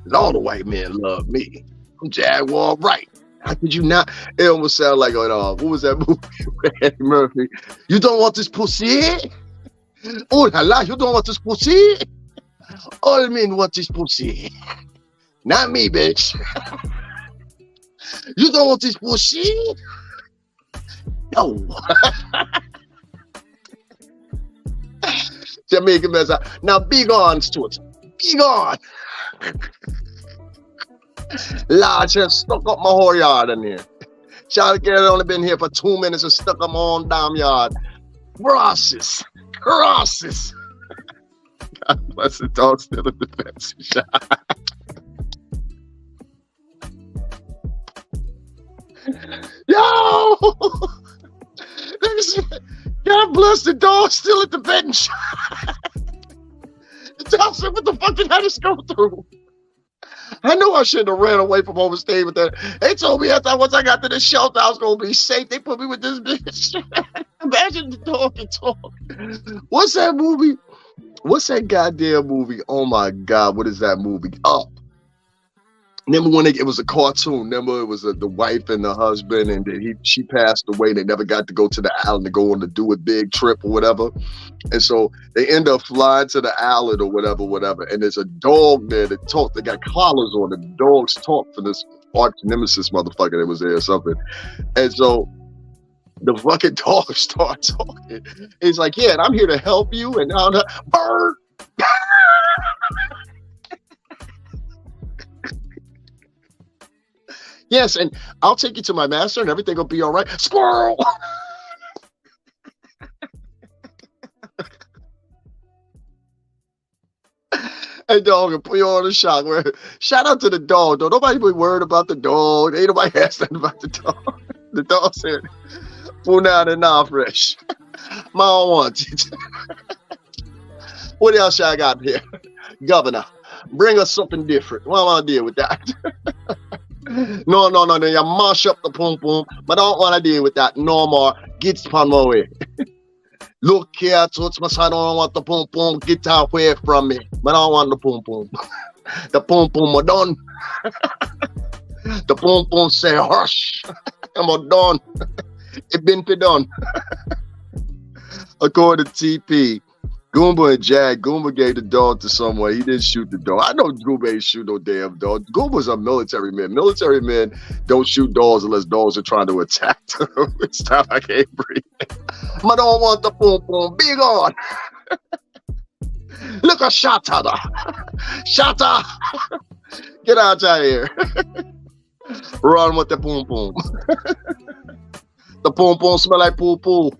And all the white men love me. I'm Jaguar Wright. How could you not? It almost sounded like, what was that movie with Eddie Murphy? You don't want this pussy? Oh la la, you don't want this pussy? All men want this pussy. Not me, bitch. You don't want this pussy? No. Jamaican mess up. Now be gone, Stuart. Be gone. Lord, she stuck up my whole yard in here. Child girl only been here for 2 minutes and stuck up my own damn yard. Crosses. God bless the dog still in the fence shot. Yo! God bless the dog still at the betting shop. The dog said, what the fuck did I just go through? I knew I shouldn't have ran away from overstaying with that. They told me once I got to the shelter, I was going to be safe. They put me with this bitch. Imagine the dog can talk. What's that movie? What's that goddamn movie? Oh my God, what is that movie? Up. Remember when it was a cartoon? Remember it was the wife and the husband, and then she passed away. They never got to go to the island to go on the do it big trip or whatever. And so they end up flying to the island or whatever. And there's a dog there that talk. They got collars on. The dogs talk for this arch nemesis motherfucker that was there or something. And so the fucking dog starts talking. He's like, yeah, and I'm here to help you. And now bird. Yes, and I'll take you to my master and everything will be all right. Squirrel! Hey, dog, and put you on the shock. Shout out to the dog, though. Nobody be worried about the dog. Ain't nobody asked nothing about the dog. The dog said, "Full now and now fresh. Mom wants it." What else I got here? Governor, bring us something different. What am I deal with that? No, you mash up the pum pum, but I don't want to deal with that no more. Get on my way. Look here, Toots, I don't want the pum pum. Get away from me. But I don't want the pum pum. The pum pum are done. The pum pum say hush. I'm done. It been done. According to TP, Goomba and Jag, Goomba gave the dog to someone. He didn't shoot the dog. I know Goomba ain't shoot no damn dog. Goomba's a military man. Military men don't shoot dogs unless dogs are trying to attack them. It's time I can't breathe. I don't want the boom boom. Be gone. Look at Shatta. Shatta. Get out of here. Run with the boom boom. The boom boom smell like poo poo.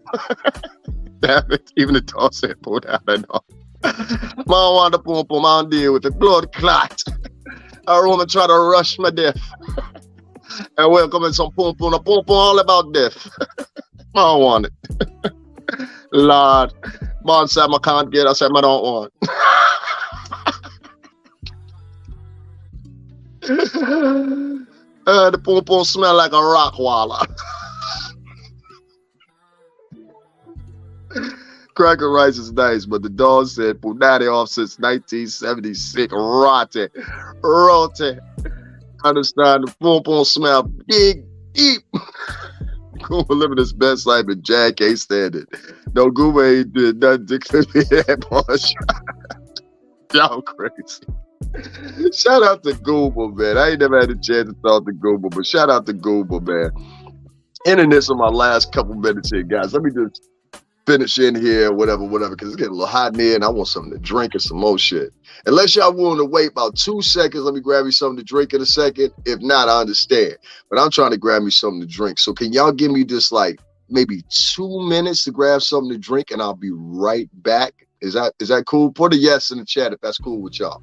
Damn it, even the dog said pull down that dog. Man want the pum pum, I don't deal with it. Blood clot. A woman try to rush my death. And welcome in some pum pum, all about death. I don't want it. Lord, man said I can't get. I said I don't want. The pum pum smell like a rock walla. Cracker rice is nice, but the dog said Punani off since 1976. Rotten. Understand the pum pum smell big, deep. Gooba living his best life and Jack can't stand it. No, Gooba ain't did nothing to that bunch. Y'all crazy. Shout out to Gooba, man. I ain't never had a chance to talk to Gooba, but shout out to Gooba, man. Ending this on my last couple minutes here, guys. Let me just finish in here, whatever, because it's getting a little hot in here and I want something to drink and some more shit. Unless y'all willing to wait about 2 seconds, let me grab me something to drink in a second. If not, I understand. But I'm trying to grab me something to drink. So can y'all give me just like maybe 2 minutes to grab something to drink and I'll be right back? Is that cool? Put a yes in the chat if that's cool with y'all.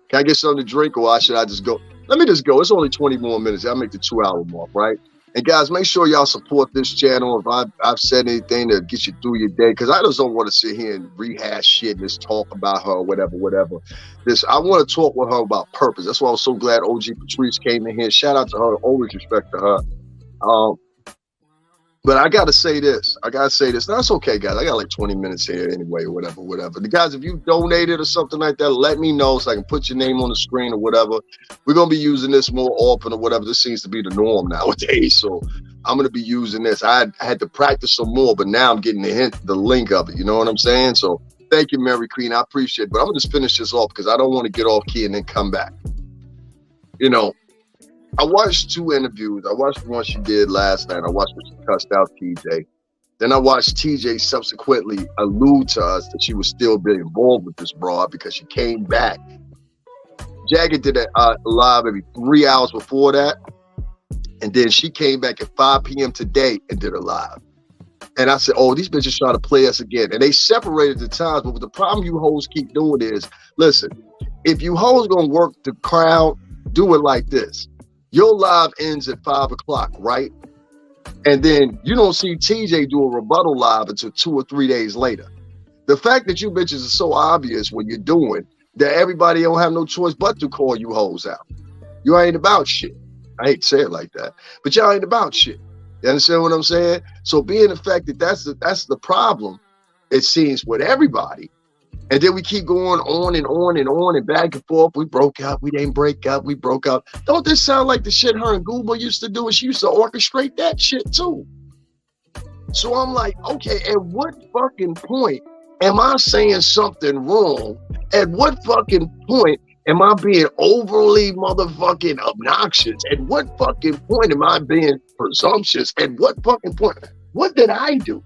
Can I get something to drink or should I just go? Let me just go. It's only 20 more minutes. I'll make the 2-hour mark, right? And guys, make sure y'all support this channel. If I've said anything to get you through your day, because I just don't want to sit here and rehash shit and just talk about her or whatever. I want to talk with her about purpose. That's why I was so glad OG Patrice came in here. Shout out to her. Always respect to her. But I got to say this. That's okay, guys. I got like 20 minutes here anyway, or whatever. The guys, if you donated or something like that, let me know so I can put your name on the screen or whatever. We're going to be using this more often or whatever. This seems to be the norm nowadays. So I'm going to be using this. I had to practice some more, but now I'm getting the link of it. You know what I'm saying? So thank you, Mary Queen. I appreciate it. But I'm going to just finish this off because I don't want to get off key and then come back. You know, I watched 2 interviews. I watched the one she did last night. I watched when she cussed out TJ. Then I watched TJ subsequently allude to us that she was still being involved with this broad because she came back. Jagger did a live maybe 3 hours before that. And then she came back at 5 p.m. today and did a live. And I said, oh, these bitches trying to play us again. And they separated the times. But the problem you hoes keep doing is, listen, if you hoes going to work the crowd, do it like this. Your live ends at 5 o'clock, right? And then you don't see TJ do a rebuttal live until 2 or 3 days later. The fact that you bitches are so obvious what you're doing that everybody don't have no choice but to call you hoes out. You ain't about shit. I hate to say it like that, but y'all ain't about shit. You understand what I'm saying? So being the fact that that's the problem, it seems, with everybody. And then we keep going on and on and on and back and forth. We broke up. We didn't break up. We broke up. Don't this sound like the shit her and Gooba used to do? And she used to orchestrate that shit too. So I'm like, okay, at what fucking point am I saying something wrong? At what fucking point am I being overly motherfucking obnoxious? At what fucking point am I being presumptuous? At what fucking point? What did I do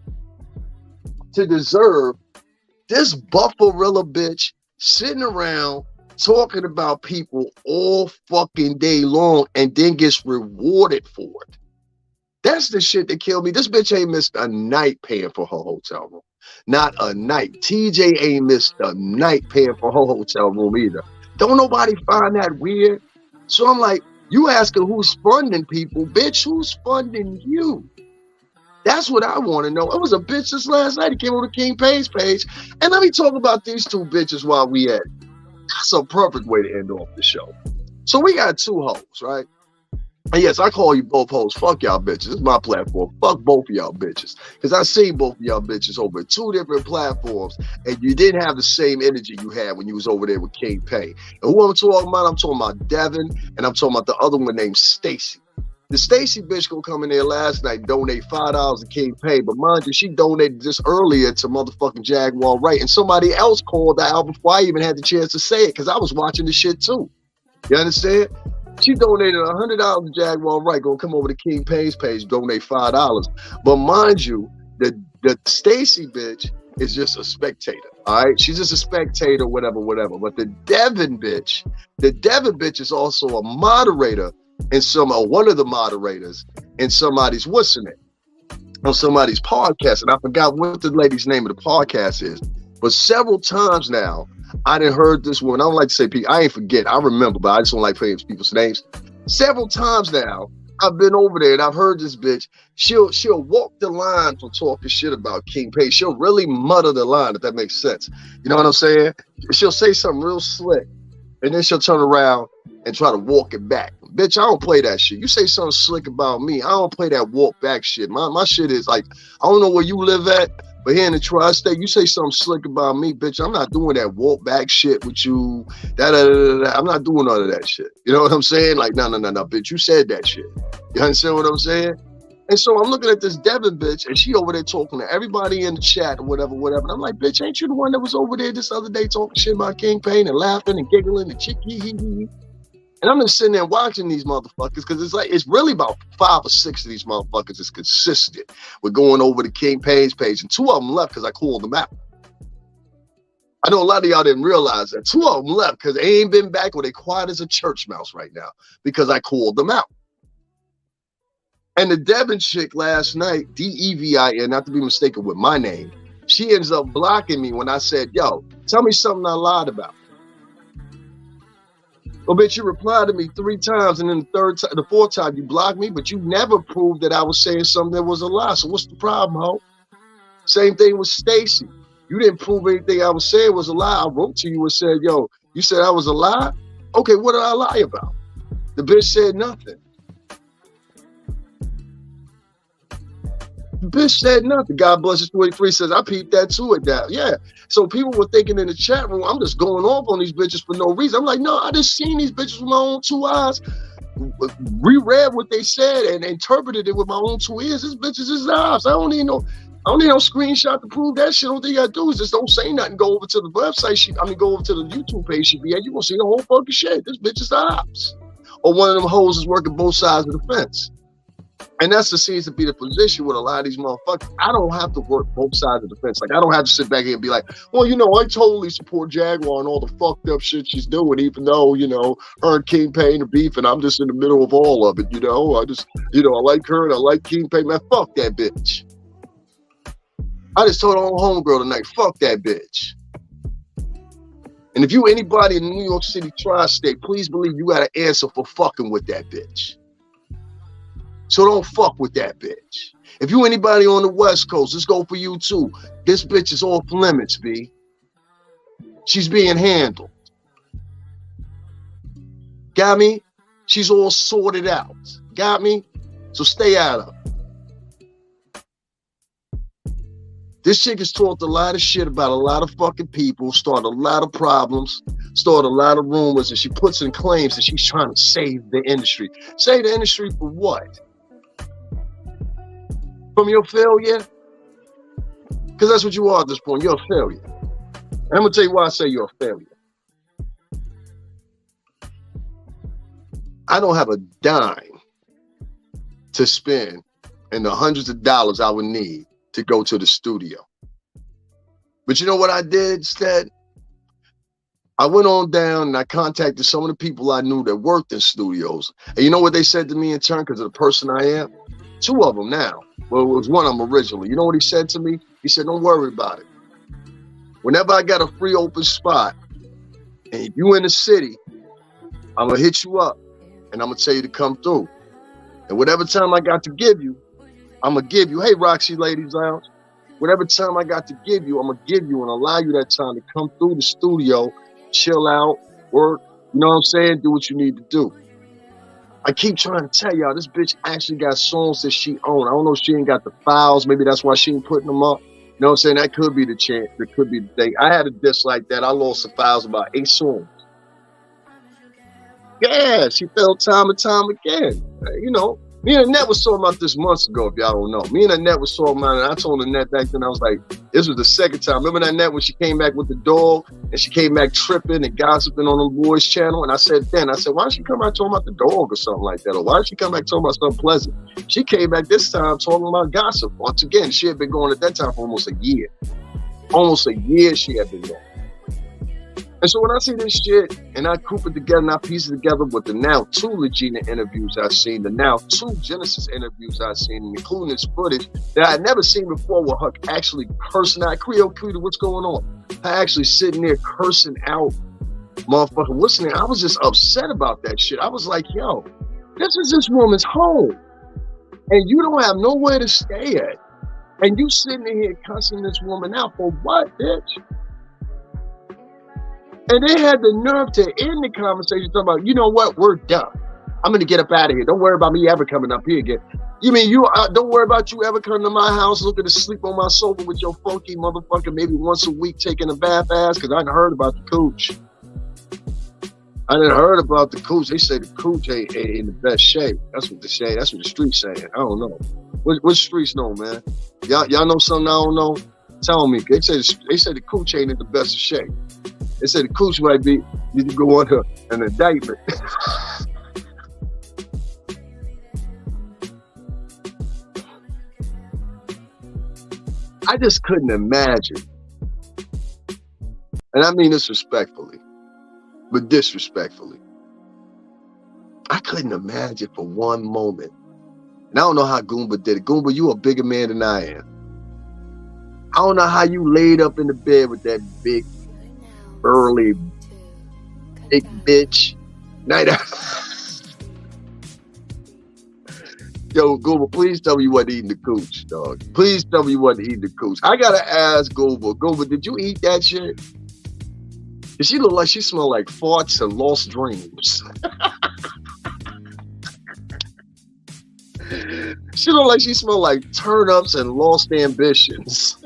to deserve this bufferilla bitch sitting around talking about people all fucking day long and then gets rewarded for it? That's the shit that killed me. This bitch ain't missed a night paying for her hotel room. Not a night. TJ ain't missed a night paying for her hotel room either. Don't nobody find that weird? So I'm like, you asking who's funding people? Bitch, who's funding you? That's what I want to know. It was a bitch this last night. He came on the King Page page. And let me talk about these 2 bitches while we at it. That's a perfect way to end off the show. So we got 2 hoes, right? And yes, I call you both hoes. Fuck y'all bitches. It's my platform. Fuck both of y'all bitches. Because I seen both of y'all bitches over 2 different platforms. And you didn't have the same energy you had when you was over there with King Pay. And who I'm talking about? I'm talking about Devin. And I'm talking about the other one named Stacy. The Stacy bitch gonna come in there last night, donate $5 to King Pay, but mind you, she donated this earlier to motherfucking Jaguar Wright, and somebody else called the album before I even had the chance to say it, because I was watching the shit too. You understand? She donated $100 to Jaguar Wright, gonna come over to King Pay's page, donate $5. But mind you, the Stacy bitch is just a spectator. All right, she's just a spectator, whatever. But the Devin bitch is also a moderator. And one of the moderators in somebody's on somebody's podcast, and I forgot what the lady's name of the podcast is. But several times now, I done heard this woman. I don't like to say people. I ain't forget. I remember, but I just don't like saying people's names. Several times now, I've been over there and I've heard this bitch. She'll walk the line from talking shit about King Pay. She'll really mutter the line, if that makes sense. You know what I'm saying? She'll say something real slick, and then she'll turn around and try to walk it back. Bitch, I don't play that shit. You say something slick about me, I don't play that walk back shit. My shit is like, I don't know where you live at, but here in the tri-state, you say something slick about me, bitch, I'm not doing that walk back shit with you. I'm not doing none of that shit. You know what I'm saying? Like, no, bitch, you said that shit. You understand what I'm saying? And so I'm looking at this Devin bitch, and she over there talking to everybody in the chat or whatever. And I'm like, bitch, ain't you the one that was over there this other day talking shit about King Payne and laughing and giggling and chicky? And I'm just sitting there watching these motherfuckers because it's really about 5 or 6 of these motherfuckers is consistent with going over to King Payne's page, and 2 of them left because I called them out. I know a lot of y'all didn't realize that. 2 of them left because they ain't been back, or they quiet as a church mouse right now because I called them out. And the Devin chick last night, DEVIN, not to be mistaken with my name, she ends up blocking me when I said, yo, tell me something I lied about. Well, bitch, you replied to me 3 times, and then the 4th time you blocked me, but you never proved that I was saying something that was a lie. So what's the problem, ho? Same thing with Stacy. You didn't prove anything I was saying was a lie. I wrote to you and said, yo, you said I was a lie? Okay, what did I lie about? The bitch said nothing. The bitch said nothing. God bless his 23 says, I peeped that too at that. Yeah. So people were thinking in the chat room, I'm just going off on these bitches for no reason. I'm like, no, I just seen these bitches with my own 2 eyes, reread what they said and interpreted it with my own 2 ears. This bitches is eyes. I don't need no screenshot to prove that shit. All thing you gotta do is just don't say nothing. Go over to the website. Go over to the YouTube page. You're gonna see the whole fucking shit. This bitch is ops. Or one of them hoes is working both sides of the fence. And that's the seems to be the position with a lot of these motherfuckers. I don't have to work both sides of the fence. Like, I don't have to sit back here and be like, well, I totally support Jaguar and all the fucked up shit she's doing, even though, her and King Payne are beef, and I'm just in the middle of all of it, I just, I like her and I like King Payne. Man, fuck that bitch. I just told her homegirl tonight, fuck that bitch. And if you anybody in the New York City tri-state, please believe you got an answer for fucking with that bitch. So don't fuck with that bitch. If you anybody on the West Coast, let's go for you too. This bitch is off limits, B. She's being handled. Got me? She's all sorted out. Got me? So stay out of it. This chick has talked a lot of shit about a lot of fucking people, started a lot of problems, started a lot of rumors, and she puts in claims that she's trying to save the industry. Save the industry for what? From your failure? Because that's what you are at this point. You're a failure. And I'm going to tell you why I say you're a failure. I don't have a dime to spend in the hundreds of dollars I would need to go to the studio. But you know what I did instead? I went on down and I contacted some of the people I knew that worked in studios. And you know what they said to me in turn because of the person I am? 2 of them now. Well, it was one of them originally. You know what he said to me? He said, don't worry about it. Whenever I got a free open spot, and if you in the city, I'm going to hit you up, and I'm going to tell you to come through. And whatever time I got to give you, I'm going to give you. Hey, Roxy Ladies Lounge. Whatever time I got to give you, I'm going to give you and allow you that time to come through the studio, chill out, work, you know what I'm saying? Do what you need to do. I keep trying to tell y'all, this bitch actually got songs that she own. I don't know if she ain't got the files. Maybe that's why she ain't putting them up. You know what I'm saying? That could be the chance. That could be the thing. I had a disc like that. I lost the files about 8 songs. Yeah, she fell time and time again. Me and Annette was talking about this months ago, if y'all don't know. Me and Annette was talking about it, and I told Annette back then, I was like, this was the second time. Remember that Annette when she came back with the dog, and she came back tripping and gossiping on the boys' channel? And I said, why did she come back talking about the dog or something like that? Or why did she come back talking about something pleasant? She came back this time talking about gossip. Once again, she had been going at that time for almost a year. Almost a year she had been there. And so when I see this shit and I group it together and I piece it together with the now 2 Regina interviews I've seen, the now 2 Genesis interviews I've seen, including this footage that I'd never seen before with her actually cursing out, Creole Cutie, what's going on? Her actually sitting there cursing out motherfucking listening. I was just upset about that shit. I was like, yo, This is this woman's home. And you don't have nowhere to stay at. And you sitting in here cussing this woman out for what, bitch? And they had the nerve to end the conversation talking about, you know what, we're done. I'm going to get up out of here. Don't worry about me ever coming up here again. You mean don't worry about you ever coming to my house looking to sleep on my sofa with your funky motherfucker maybe once a week taking a bath ass? Because I done heard about the cooch. I done heard about the cooch. They say the cooch ain't in the best shape. That's what they say. That's what the streets saying. I don't know. What streets know, man? Y'all know something I don't know? Tell me. They say the cooch ain't in the best of shape. They say the cooch might be, you can go under an indictment. I just couldn't imagine, and I mean this respectfully, but disrespectfully, I couldn't imagine for one moment, and I don't know how Goomba did it. Goomba, you a bigger man than I am. I don't know how you laid up in the bed with that big, burly, big bitch. Night out. Yo, Google, please tell me you wasn't eating the cooch, dog. Please tell me you wasn't eating the cooch. I gotta ask Google, did you eat that shit? Does she look like she smelled like farts and lost dreams? She look like she smelled like turnips and lost ambitions.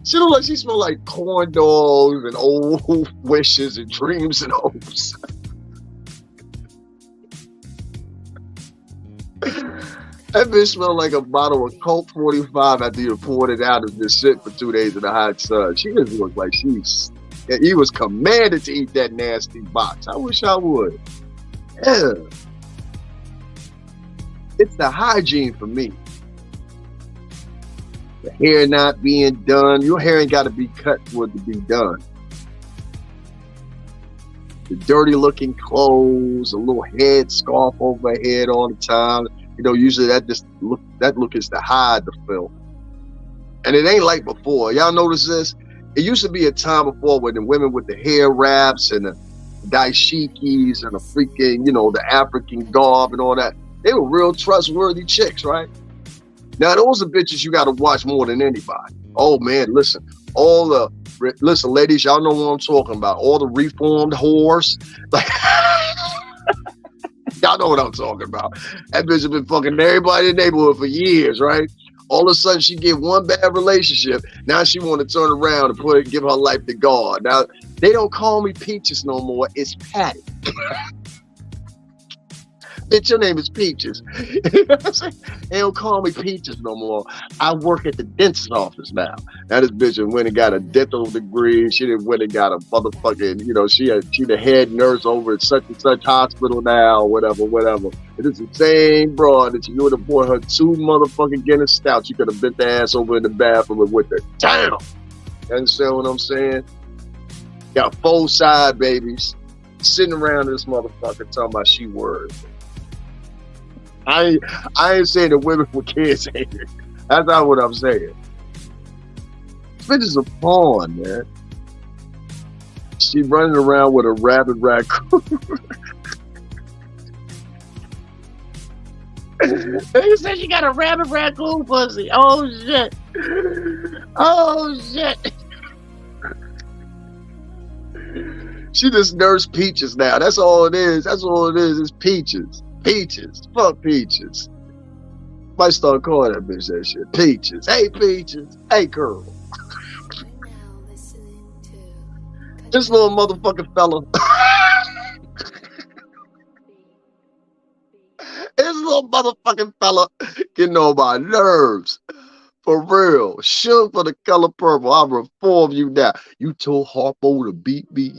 She look like she smelled like corn dogs and old wishes and dreams and hopes. That bitch smelled like a bottle of Colt 45 after you poured it out and just sit for 2 days in the hot sun. She just looked like he was commanded to eat that nasty box. I wish I would. Yeah. It's the hygiene for me. The hair not being done. Your hair ain't got to be cut for it to be done. The dirty looking clothes, a little head scarf over her head all the time. You know, usually that look is to hide the filth. And it ain't like before. Y'all notice this? It used to be a time before when the women with the hair wraps and the dashikis and the freaking, you know, the African garb and all that, they were real trustworthy chicks, right? Now, those are bitches you got to watch more than anybody. Oh, man, listen. Listen, ladies, y'all know what I'm talking about. All the reformed whores. Like, y'all know what I'm talking about. That bitch has been fucking everybody in the neighborhood for years, right? All of a sudden, she get one bad relationship. Now she want to turn around and give her life to God. Now, they don't call me Peaches no more. It's Patty. Bitch, your name is Peaches. They don't call me Peaches no more. I work at the dentist's office now. Now this bitch went and got a dental degree. She didn't went and got a motherfucking, you know, she the head nurse over at such and such hospital now, whatever. It is the same broad that you would have bought her 2 motherfucking Guinness stouts. You could have bent the ass over in the bathroom with her. Damn! You understand what I'm saying? Got 4 side babies sitting around this motherfucker talking about she worried. I ain't saying that women with kids ain't it. That's not what I'm saying. This bitch is a pawn, man. She running around with a rabid raccoon. You said she got a rabid raccoon pussy. Oh shit. Oh shit. She just Nurse Peaches now. That's all it is. That's all it is. It's Peaches. Peaches. Fuck Peaches. Might start calling that bitch that shit. Peaches. Hey, Peaches. Hey, girl. This little motherfucking fella. This little motherfucking fella getting on my nerves. For real. Shoot for the color purple. I'll reform you now. You told Harpo to beat me.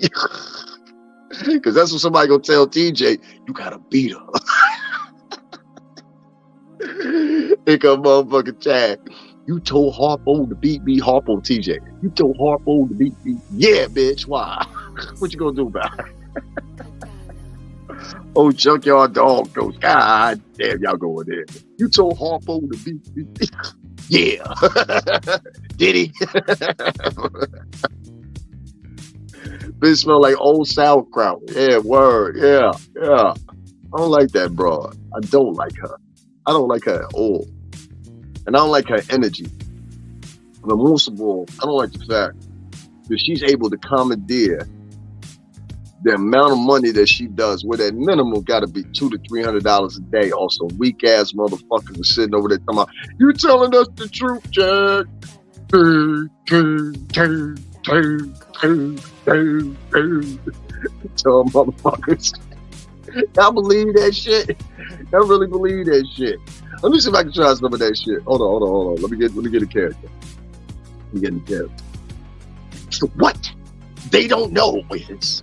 Because that's what somebody gonna tell TJ. You gotta beat her. Think of motherfucking Chad. You told Harpo to beat me, Harpo TJ. You told Harpo to beat me. Yeah, bitch. Why? What you gonna do about it? Oh, junkyard dog goes. God damn, y'all going there. You told Harpo to beat me. Yeah. Did he? Bitch smell like old sauerkraut. Yeah, word. Yeah, yeah. I don't like that broad. I don't like her. I don't like her at all. And I don't like her energy. But most of all, I don't like the fact that she's able to commandeer the amount of money that she does, where that minimum got to be $200 to $300 a day. Also, weak ass motherfuckers are sitting over there talking about, you telling us the truth, Jack. Tell motherfuckers. I believe that shit. I really believe that shit. Let me see if I can try some of that shit. Hold on. Let me get a character. Let me get a character. So what they don't know is,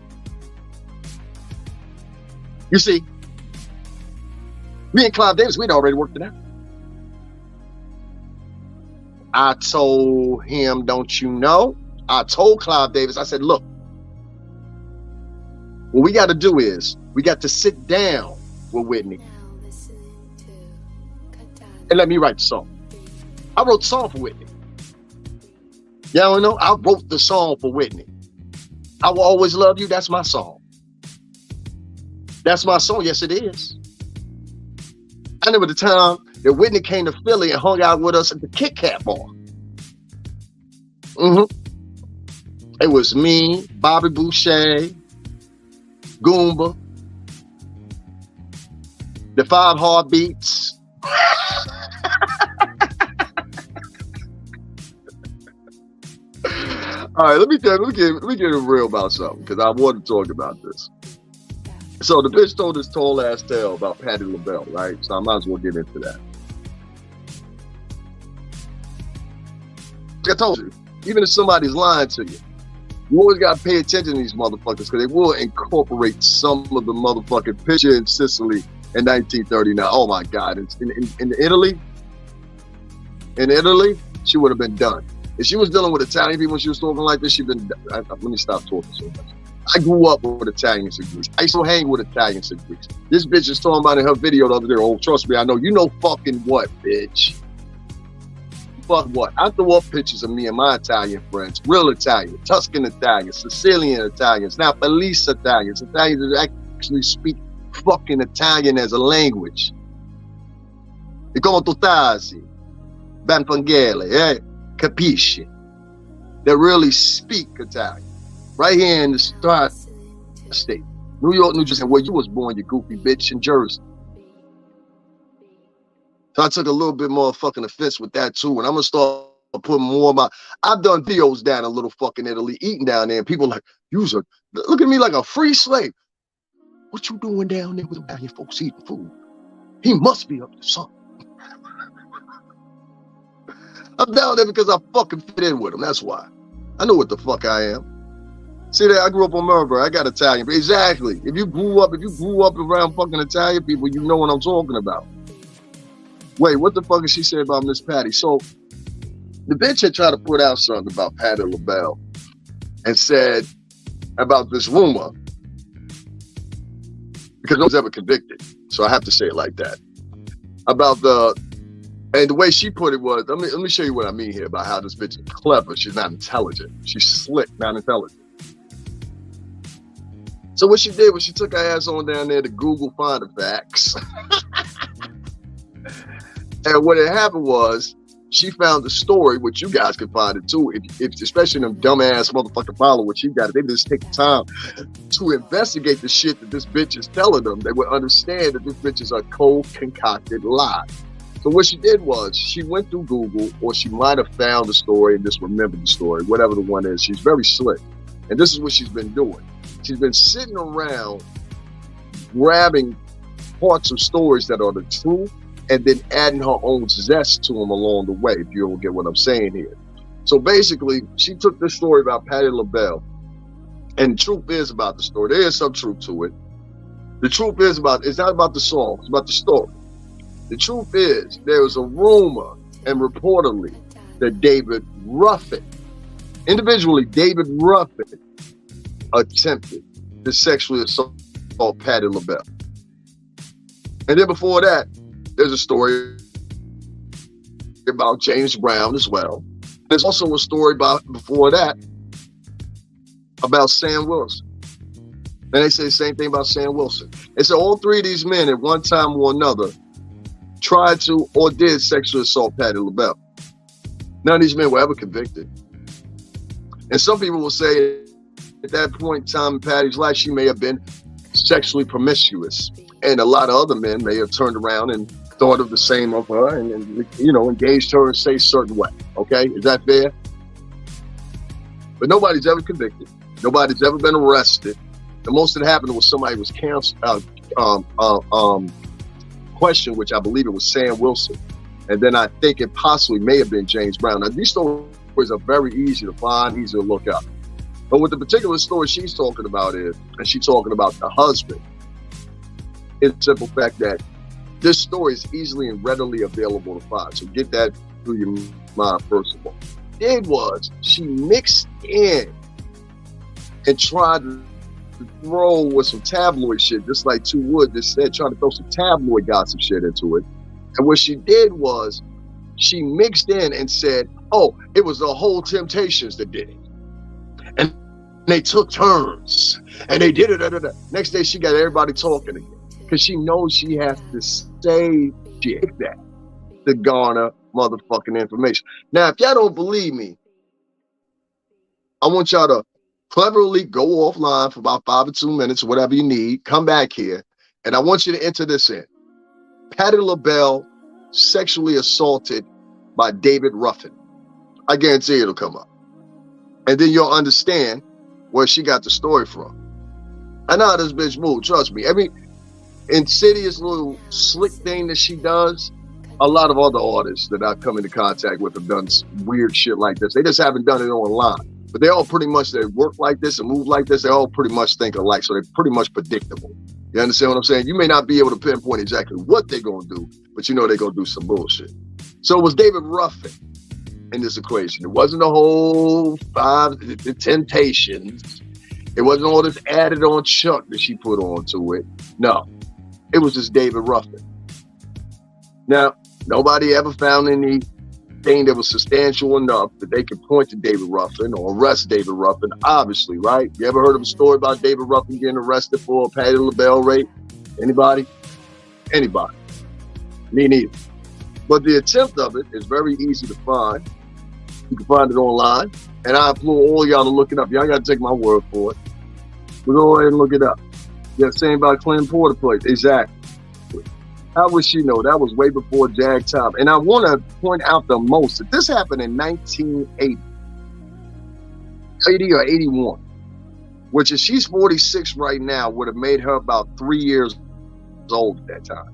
you see, me and Clive Davis, we'd already worked it out. I told him, don't you know? I told Clive Davis, I said, look, what we got to do is we got to sit down with Whitney and let me write the song. I wrote the song for Whitney. Y'all know, I wrote the song for Whitney. I Will Always Love You, that's my song. That's my song, yes it is. I remember the time that Whitney came to Philly and hung out with us at the Kit Kat bar. It was me, Bobby Boucher, Goomba, the 5 Heartbeats. All right, let me get real about something, because I want to talk about this. So the bitch told this tall ass tale about Patti LaBelle, right? So I might as well get into that. Like I told you, even if somebody's lying to you, you always got to pay attention to these motherfuckers, because they will incorporate some of the motherfucking picture in Sicily in 1939. Oh my God, in Italy, she would have been done. If she was dealing with Italian people when she was talking like this, let me stop talking so much. I grew up with Italians and Greeks. I used to hang with Italians and Greeks. This bitch is talking about in her video the other day. Oh, trust me, I know. You know fucking what, bitch? Fuck what? I throw up pictures of me and my Italian friends. Real Italian, Tuscan Italians, Sicilian Italians, Napolese Italians, Italians that actually speak fucking Italian as a language. E come tu tasi? Ben Fangele, capisci? That really speak Italian. Right here in the state, New York, New Jersey, where you was born, you goofy bitch, in Jersey. So I took a little bit more fucking offense with that too, and I'm gonna start putting more of my. I've done videos down in little fucking Italy, eating down there, and people like, look at me like a free slave. What you doing down there with Italian folks eating food? He must be up to something. I'm down there because I fucking fit in with them. That's why. I know what the fuck I am. See that I grew up on Marlboro. I got Italian. Exactly. If you grew up around fucking Italian people, you know what I'm talking about. Wait, what the fuck did she say about Miss Patti? So the bitch had tried to put out something about Patti LaBelle and said about this rumor, because no one's ever convicted. So I have to say it like that. And the way she put it was, let me show you what I mean here about how this bitch is clever. She's not intelligent. She's slick, not intelligent. So what she did was she took her ass on down there to Google find the facts. And what had happened was she found the story, which you guys can find it too. If especially them dumbass motherfucking followers, you got it. They just take the time to investigate the shit that this bitch is telling them. They would understand that this bitch is a cold concocted lie. So what she did was she went through Google, or she might have found the story and just remembered the story, whatever the one is. She's very slick. And this is what she's been doing. She's been sitting around grabbing parts of stories that are the truth and then adding her own zest to them along the way, if you don't get what I'm saying here. So basically, she took this story about Patti LaBelle, and the truth is about the story. There is some truth to it. The truth is it's not about the song, it's about the story. The truth is, there was a rumor and reportedly that David Ruffin, individually David Ruffin, attempted to sexually assault Patti LaBelle. And then before that, there's a story about James Brown as well. There's also a story before that about Sam Wilson. And they say the same thing about Sam Wilson. They said all three of these men at one time or another tried to or did sexually assault Patti LaBelle. None of these men were ever convicted. And some people will say at that point in time in Patty's life, she may have been sexually promiscuous. And a lot of other men may have turned around and thought of the same of her and engaged her in say a certain way. Okay, is that fair? But nobody's ever convicted. Nobody's ever been arrested. The most that happened was somebody was questioned, which I believe it was Sam Wilson. And then I think it possibly may have been James Brown. Now, these stories are very easy to find, easy to look up. But with the particular story she's talking about and she's talking about the husband, it's the simple fact that this story is easily and readily available to find. So get that through your mind, first of all. What she did was she mixed in and tried to throw with some tabloid shit, just like Two Wood just said, trying to throw some tabloid gossip shit into it. And what she did was she mixed in and said, oh, it was the whole Temptations that did it. And they took turns and they did it. Next day she got everybody talking again because she knows she has to say shit that to garner motherfucking information. Now, if y'all don't believe me, I want y'all to cleverly go offline for about 5 or 2 minutes, whatever you need, come back here, and I want you to enter this in. Patti LaBelle sexually assaulted by David Ruffin. I guarantee it'll come up. And then you'll understand where she got the story from. I know how this bitch moves, trust me. Every insidious little slick thing that she does, a lot of other artists that I've come into contact with have done weird shit like this. They just haven't done it online. But they all pretty much, they work like this and move like this. They all pretty much think alike. So they're pretty much predictable. You understand what I'm saying? You may not be able to pinpoint exactly what they're going to do, but you know they're going to do some bullshit. So it was David Ruffin in this equation. It wasn't the whole the Temptations. It wasn't all this added on Chuck that she put onto it. No, it was just David Ruffin. Now, nobody ever found anything that was substantial enough that they could point to David Ruffin or arrest David Ruffin, obviously, right? You ever heard of a story about David Ruffin getting arrested for a Patti LaBelle rape? Anybody? Anybody. Me neither. But the attempt of it is very easy to find. You can find it online, and I implore all y'all to look it up. Y'all got to take my word for it. We'll go ahead and look it up. Yeah, same about Clinton Porter place. Exactly. How would she know? That was way before Jag time. And I want to point out the most that this happened in 1980. 80 or 81. Which if she's 46 right now, would have made her about 3 years old at that time.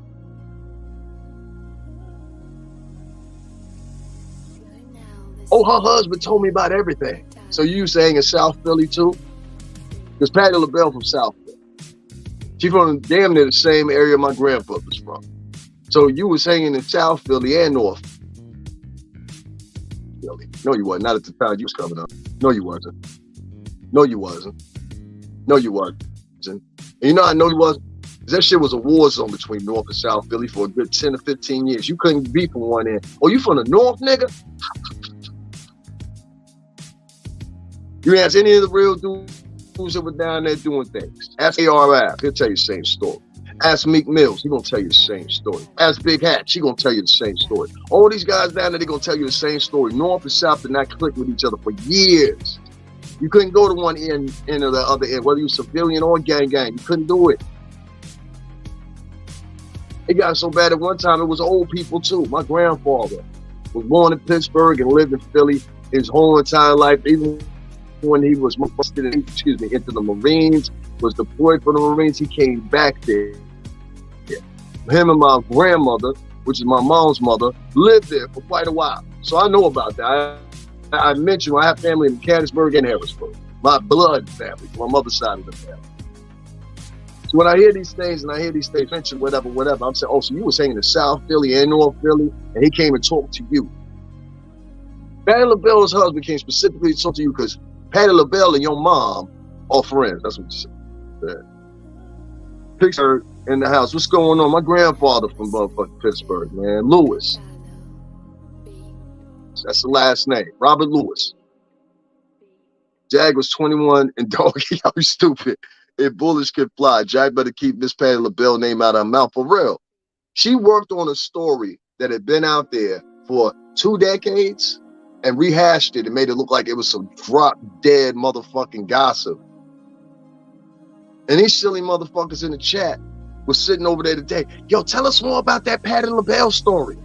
Oh, her husband told me about everything. So you used to hang in South Philly too? Because Patti LaBelle from South Philly. She's from damn near the same area my grandfather's from. So you was hanging in South Philly and North Philly. No, you wasn't. Not at the time you was coming up. No, you wasn't. No, you wasn't. No, you wasn't. And you know I know you wasn't? Because that shit was a war zone between North and South Philly for a good 10 or 15 years. You couldn't be from one end. Oh, you from the North, nigga? You ask any of the real dudes that were down there doing things. Ask ARF, he'll tell you the same story. Ask Meek Mills, he gonna tell you the same story. Ask Big Hatch, he gonna tell you the same story. All these guys down there, they gonna tell you the same story. North and South did not click with each other for years. You couldn't go to one end or the other end, whether you civilian or gang. You couldn't do it. It got so bad at one time, it was old people too. My grandfather was born in Pittsburgh and lived in Philly his whole entire life, even when he was into the Marines, was deployed for the Marines, he came back there. Him and my grandmother, which is my mom's mother, lived there for quite a while. So I know about that. I mentioned I have family in Mechanicsburg and Harrisburg. My blood family, my mother's side of the family. So when I hear these things mentioned whatever, I'm saying, oh, so you was hanging in South Philly and North Philly, and he came and talked to you. Patti LaBelle's husband came specifically to talk to you because Patti LaBelle and your mom are friends. That's what you said. Picture in the house. What's going on? My grandfather from motherfucking Pittsburgh, man. Lewis. That's the last name. Robert Lewis. Jag was 21 and doggy, how stupid. If bullets could fly, Jag better keep Miss Patti LaBelle name out of her mouth for real. She worked on a story that had been out there for 2 decades and rehashed it and made it look like it was some drop dead motherfucking gossip. And these silly motherfuckers in the chat was sitting over there today. Yo, tell us more about that Patti LaBelle story.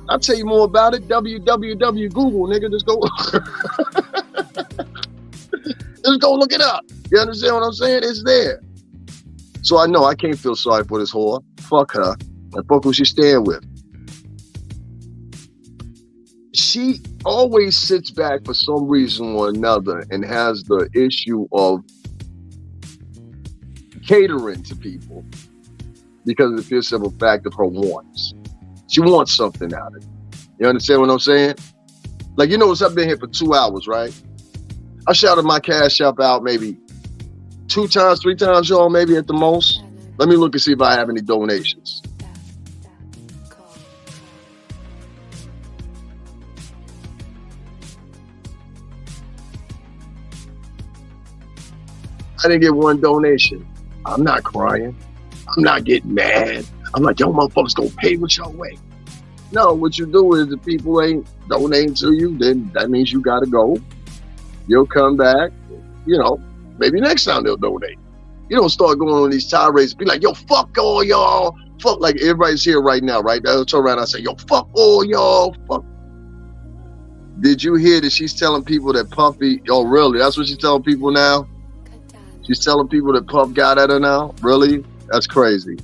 I'll tell you more about it. www Google, nigga. Just go. Just go look it up. You understand what I'm saying? It's there. So I know I can't feel sorry for this whore. Fuck her. And fuck who she stand with. She always sits back for some reason or another and has the issue of catering to people because of the pure simple fact of her wants. She wants something out of it. You understand what I'm saying? Like, you notice I've been here for 2 hours, right? I shouted my cash app out maybe 2 times, 3 times, y'all, maybe at the most. Let me look and see if I have any donations. I didn't get 1 donation. I'm not crying. I'm not getting mad. I'm like, yo, motherfuckers gonna pay with your way. No, what you do is if people ain't donating to you, then that means you gotta go. You'll come back, you know, maybe next time they'll donate. You don't start going on these tirades, be like, yo, fuck all y'all. Fuck, like everybody's here right now, right? I'll turn around and I say, yo, fuck all y'all. Fuck. Did you hear that she's telling people that Puffy, oh, really? That's what she's telling people now? She's telling people that Puff got at her now? Really? That's crazy.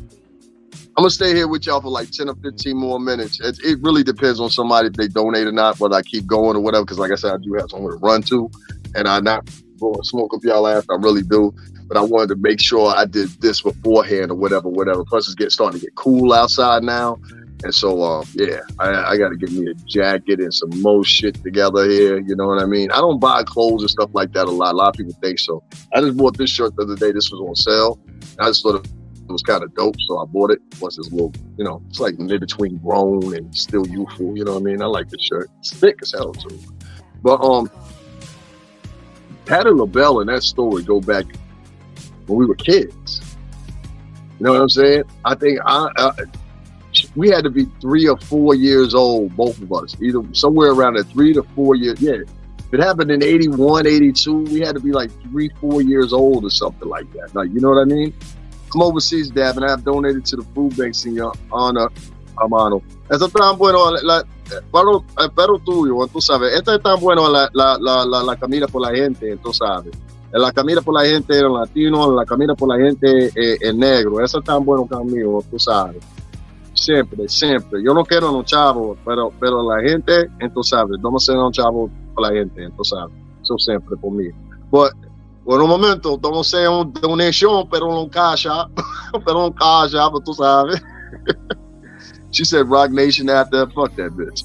I'm going to stay here with y'all for like 10 or 15 more minutes. It really depends on somebody if they donate or not, whether I keep going or whatever, because like I said, I do have somewhere to run to, and I'm not going to smoke up y'all after. I really do. But I wanted to make sure I did this beforehand or whatever. Plus, it's starting to get cool outside now. And so, yeah, I got to get me a jacket and some more shit together here. You know what I mean? I don't buy clothes and stuff like that a lot. A lot of people think so. I just bought this shirt the other day. This was on sale. I just thought it was kind of dope, so I bought it. Plus, it's a little, you know, it's like in between grown and still youthful. You know what I mean? I like the shirt. It's thick as hell, too. But Patti LaBelle and that story go back when we were kids. You know what I'm saying? I think we had to be 3 or 4 years old, both of us, either somewhere around at 3 to 4 years. Yeah, if it happened in 81, 82, we had to be like 3, 4 years old or something like that. Like, you know what I mean? I'm overseas, Dab, and I have donated to the food banks in your honor, hermano. Eso es tan bueno, pero tuyo, tú sabes. Esto es tan bueno, la camina por la gente, tú sabes. La camina por la gente latino, la camina por la gente negro. Eso es tan bueno conmigo, tú sabes. Siempre. Yo no quiero un chavo, pero la gente, tú sabes, vamos a ser un chavo por la gente, tú sabes. Eso siempre por mí. But, por un momento, vamos a hacer una donación, pero no caja, but tú sabes. She said Rock Nation after, fuck that bitch.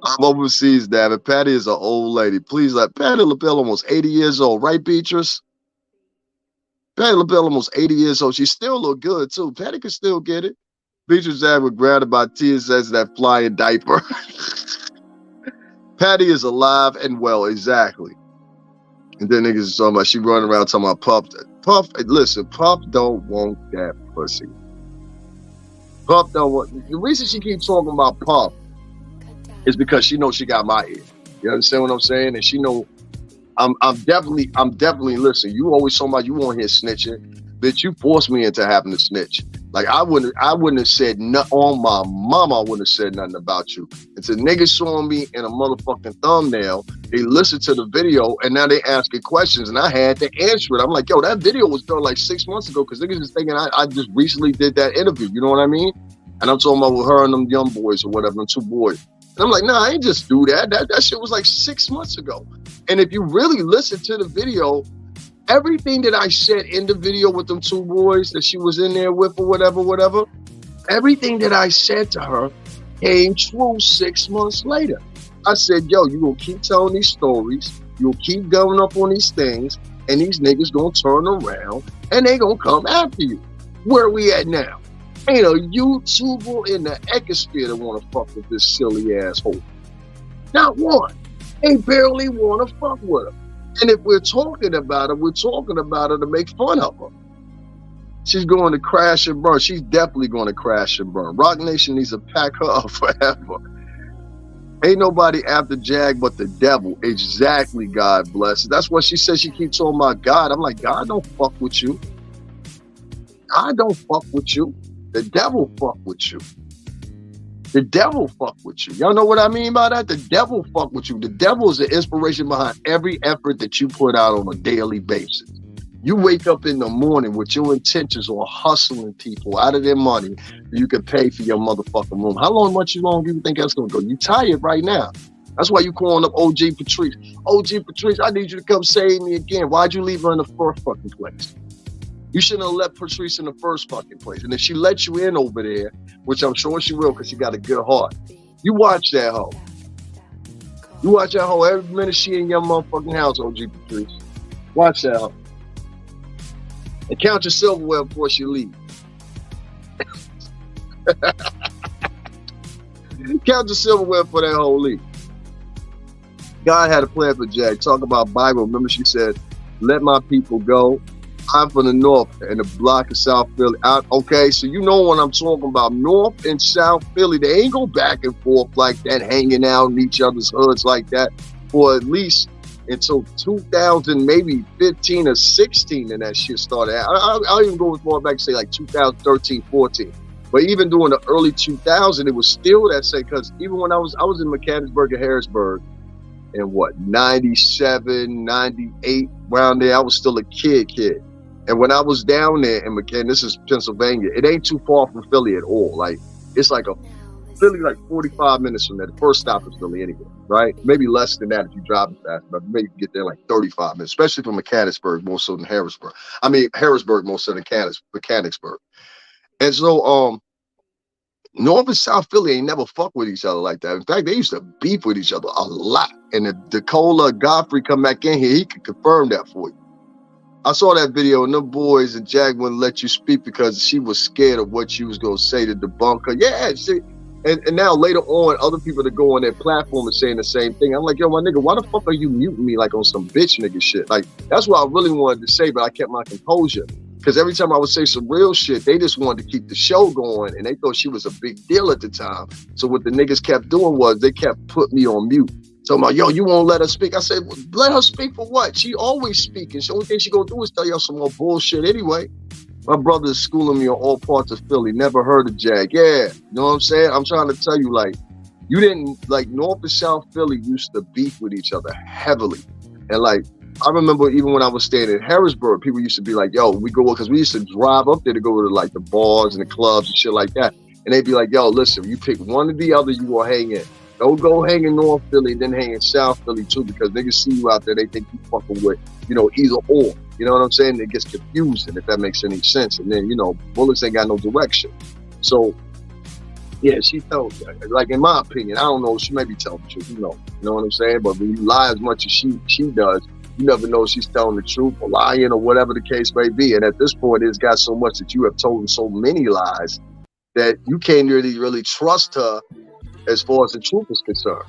I'm overseas, David. Patty is an old lady. Please, like, Patti LaBelle almost 80 years old, right, Beatrice? Patti LaBelle almost 80 years old. She still look good, too. Patty could still get it. Beatrice Dad was grounded by tears as that flying diaper. Patty is alive and well, exactly. And then niggas is talking about, she running around talking about Puff. Listen, Puff don't want that pussy. Puff don't want, the reason she keeps talking about Puff is because she knows she got my ear. You understand what I'm saying? And she know I'm definitely, listen, you always talking about you won't hear snitching. Bitch, you forced me into having to snitch. Like I wouldn't have said nothing on my mama. I wouldn't have said nothing about you. It's a nigga showing me in a motherfucking thumbnail. They listened to the video and now they asking questions and I had to answer it. I'm like, yo, that video was done like 6 months ago because niggas is thinking I just recently did that interview. You know what I mean? And I'm talking about with her and them young boys or whatever, them 2 boys. And I'm like, nah, I ain't just do that. That shit was like 6 months ago. And if you really listen to the video, everything that I said in the video with them 2 boys that she was in there with or whatever, everything that I said to her came true 6 months later. I said, yo, you gonna keep telling these stories, you'll keep going up on these things, and these niggas gonna turn around and they gonna come after you. Where are we at now? Ain't a YouTuber in the ecosphere that wanna fuck with this silly asshole. Not one. They barely want to fuck with her. And if we're talking about her, we're talking about her to make fun of her. She's going to crash and burn. She's definitely going to crash and burn. Rock Nation needs to pack her up forever. Ain't nobody after Jag but the devil. Exactly, God bless. That's what she says. She keeps talking about God. I'm like, God don't fuck with you. God don't fuck with you. The devil fuck with you. The devil fuck with you. Y'all know what I mean by that? The devil fuck with you. The devil is the inspiration behind every effort that you put out on a daily basis. You wake up in the morning with your intentions on hustling people out of their money you can pay for your motherfucking room. How much long do you think that's going to go? You tired right now. That's why you calling up OG Patrice. OG Patrice, I need you to come save me again. Why'd you leave her in the first fucking place? You shouldn't have left Patrice in the first fucking place. And if she let you in over there, which I'm sure she will because she got a good heart, you watch that hoe. You watch that hoe every minute she in your motherfucking house, OG Patrice. Watch that hoe. And count your silverware before she leaves. Count your silverware for that whole league. God had a plan for Jag. Talk about Bible. Remember she said, let my people go. I'm from the north and the block of South Philly. Okay, so you know what I'm talking about. North and South Philly, they ain't go back and forth like that, hanging out in each other's hoods like that for at least until 2000, maybe 15 or 16, and that shit started. I'll even go as far back to say like 2013, 14. But even during the early 2000s, it was still that same, because even when I was in Mechanicsburg and Harrisburg in 97, 98, around there, I was still a kid. And when I was down there in this is Pennsylvania, it ain't too far from Philly at all. Like, it's like Philly, like 45 minutes from there. The first stop is Philly anyway, right? Maybe less than that if you drive fast, but maybe get there in like 35 minutes, especially from Mechanicsburg more so than Harrisburg. I mean, Harrisburg more so than Mechanicsburg. And so, North and South Philly ain't never fuck with each other like that. In fact, they used to beef with each other a lot. And if DeCola Godfrey come back in here, he could confirm that for you. I saw that video, and them boys and Jag wouldn't let you speak because she was scared of what you was going to say to debunk her. Yeah, and now later on, other people that go on their platform are saying the same thing. I'm like, yo, my nigga, why the fuck are you muting me like on some bitch nigga shit? Like, that's what I really wanted to say, but I kept my composure. Because every time I would say some real shit, they just wanted to keep the show going, and they thought she was a big deal at the time. So what the niggas kept doing was they kept putting me on mute. Talking about, yo, you won't let her speak. I said, let her speak for what? She always speaking. The only thing she gonna do is tell y'all some more bullshit anyway. My brother is schooling me on all parts of Philly. Never heard of Jag. Yeah, you know what I'm saying? I'm trying to tell you, like, you didn't, like, North and South Philly used to beef with each other heavily. And, like, I remember even when I was staying in Harrisburg, people used to be like, yo, we go, because we used to drive up there to go to, like, the bars and the clubs and shit like that. And they'd be like, yo, listen, you pick one or the other, you will hang in. Don't go hang in North Philly, then hang in South Philly too, because niggas see you out there, they think you fucking with, either or. You know what I'm saying? It gets confusing, if that makes any sense. And then, bullets ain't got no direction. So, yeah, she told, like, in my opinion, I don't know, she may be telling the truth, you know what I'm saying? But when you lie as much as she does, you never know if she's telling the truth or lying or whatever the case may be. And at this point, it's got so much that you have told so many lies that you can't really trust her as far as the truth is concerned.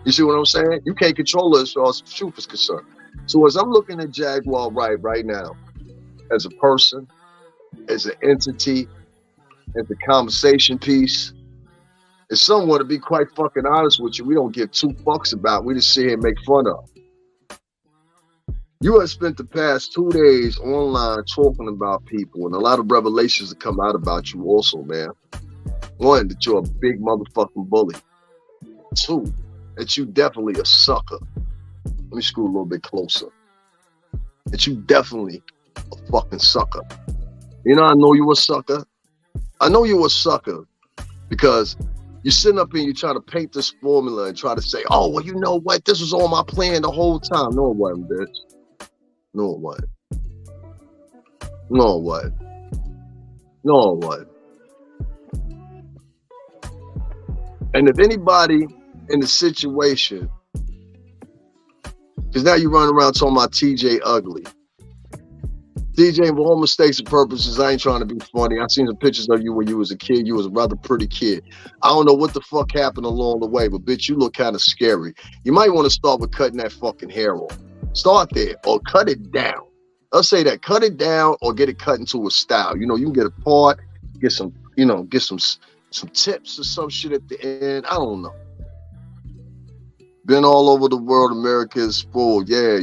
You see what I'm saying? You can't control her as far as the truth is concerned. So as I'm looking at Jaguar Wright right now, as a person, as an entity, as a conversation piece, as someone, to be quite fucking honest with you, we don't give two fucks about. We just sit here and make fun of. You have spent the past 2 days online talking about people, and a lot of revelations have come out about you also, man. One, that you're a big motherfucking bully. Two, that you definitely a sucker. Let me screw a little bit closer. That you definitely a fucking sucker. I know you a sucker. I know you a sucker because you're sitting up and you try to paint this formula and try to say, oh, well, you know what? This was all my plan the whole time. No, it wasn't, bitch. No, it wasn't. No, it wasn't. No, it wasn't. And if anybody in the situation, because now you run around talking about TJ ugly. DJ, for all mistakes and purposes, I ain't trying to be funny. I seen some pictures of you when you was a kid. You was a rather pretty kid. I don't know what the fuck happened along the way, but bitch, you look kind of scary. You might want to start with cutting that fucking hair off. Start there, or cut it down. Let's say that. Cut it down, or get it cut into a style. You know, you can get a part, get some, get some tips or some shit at the end. I don't know. Been all over the world. America is full. Yeah,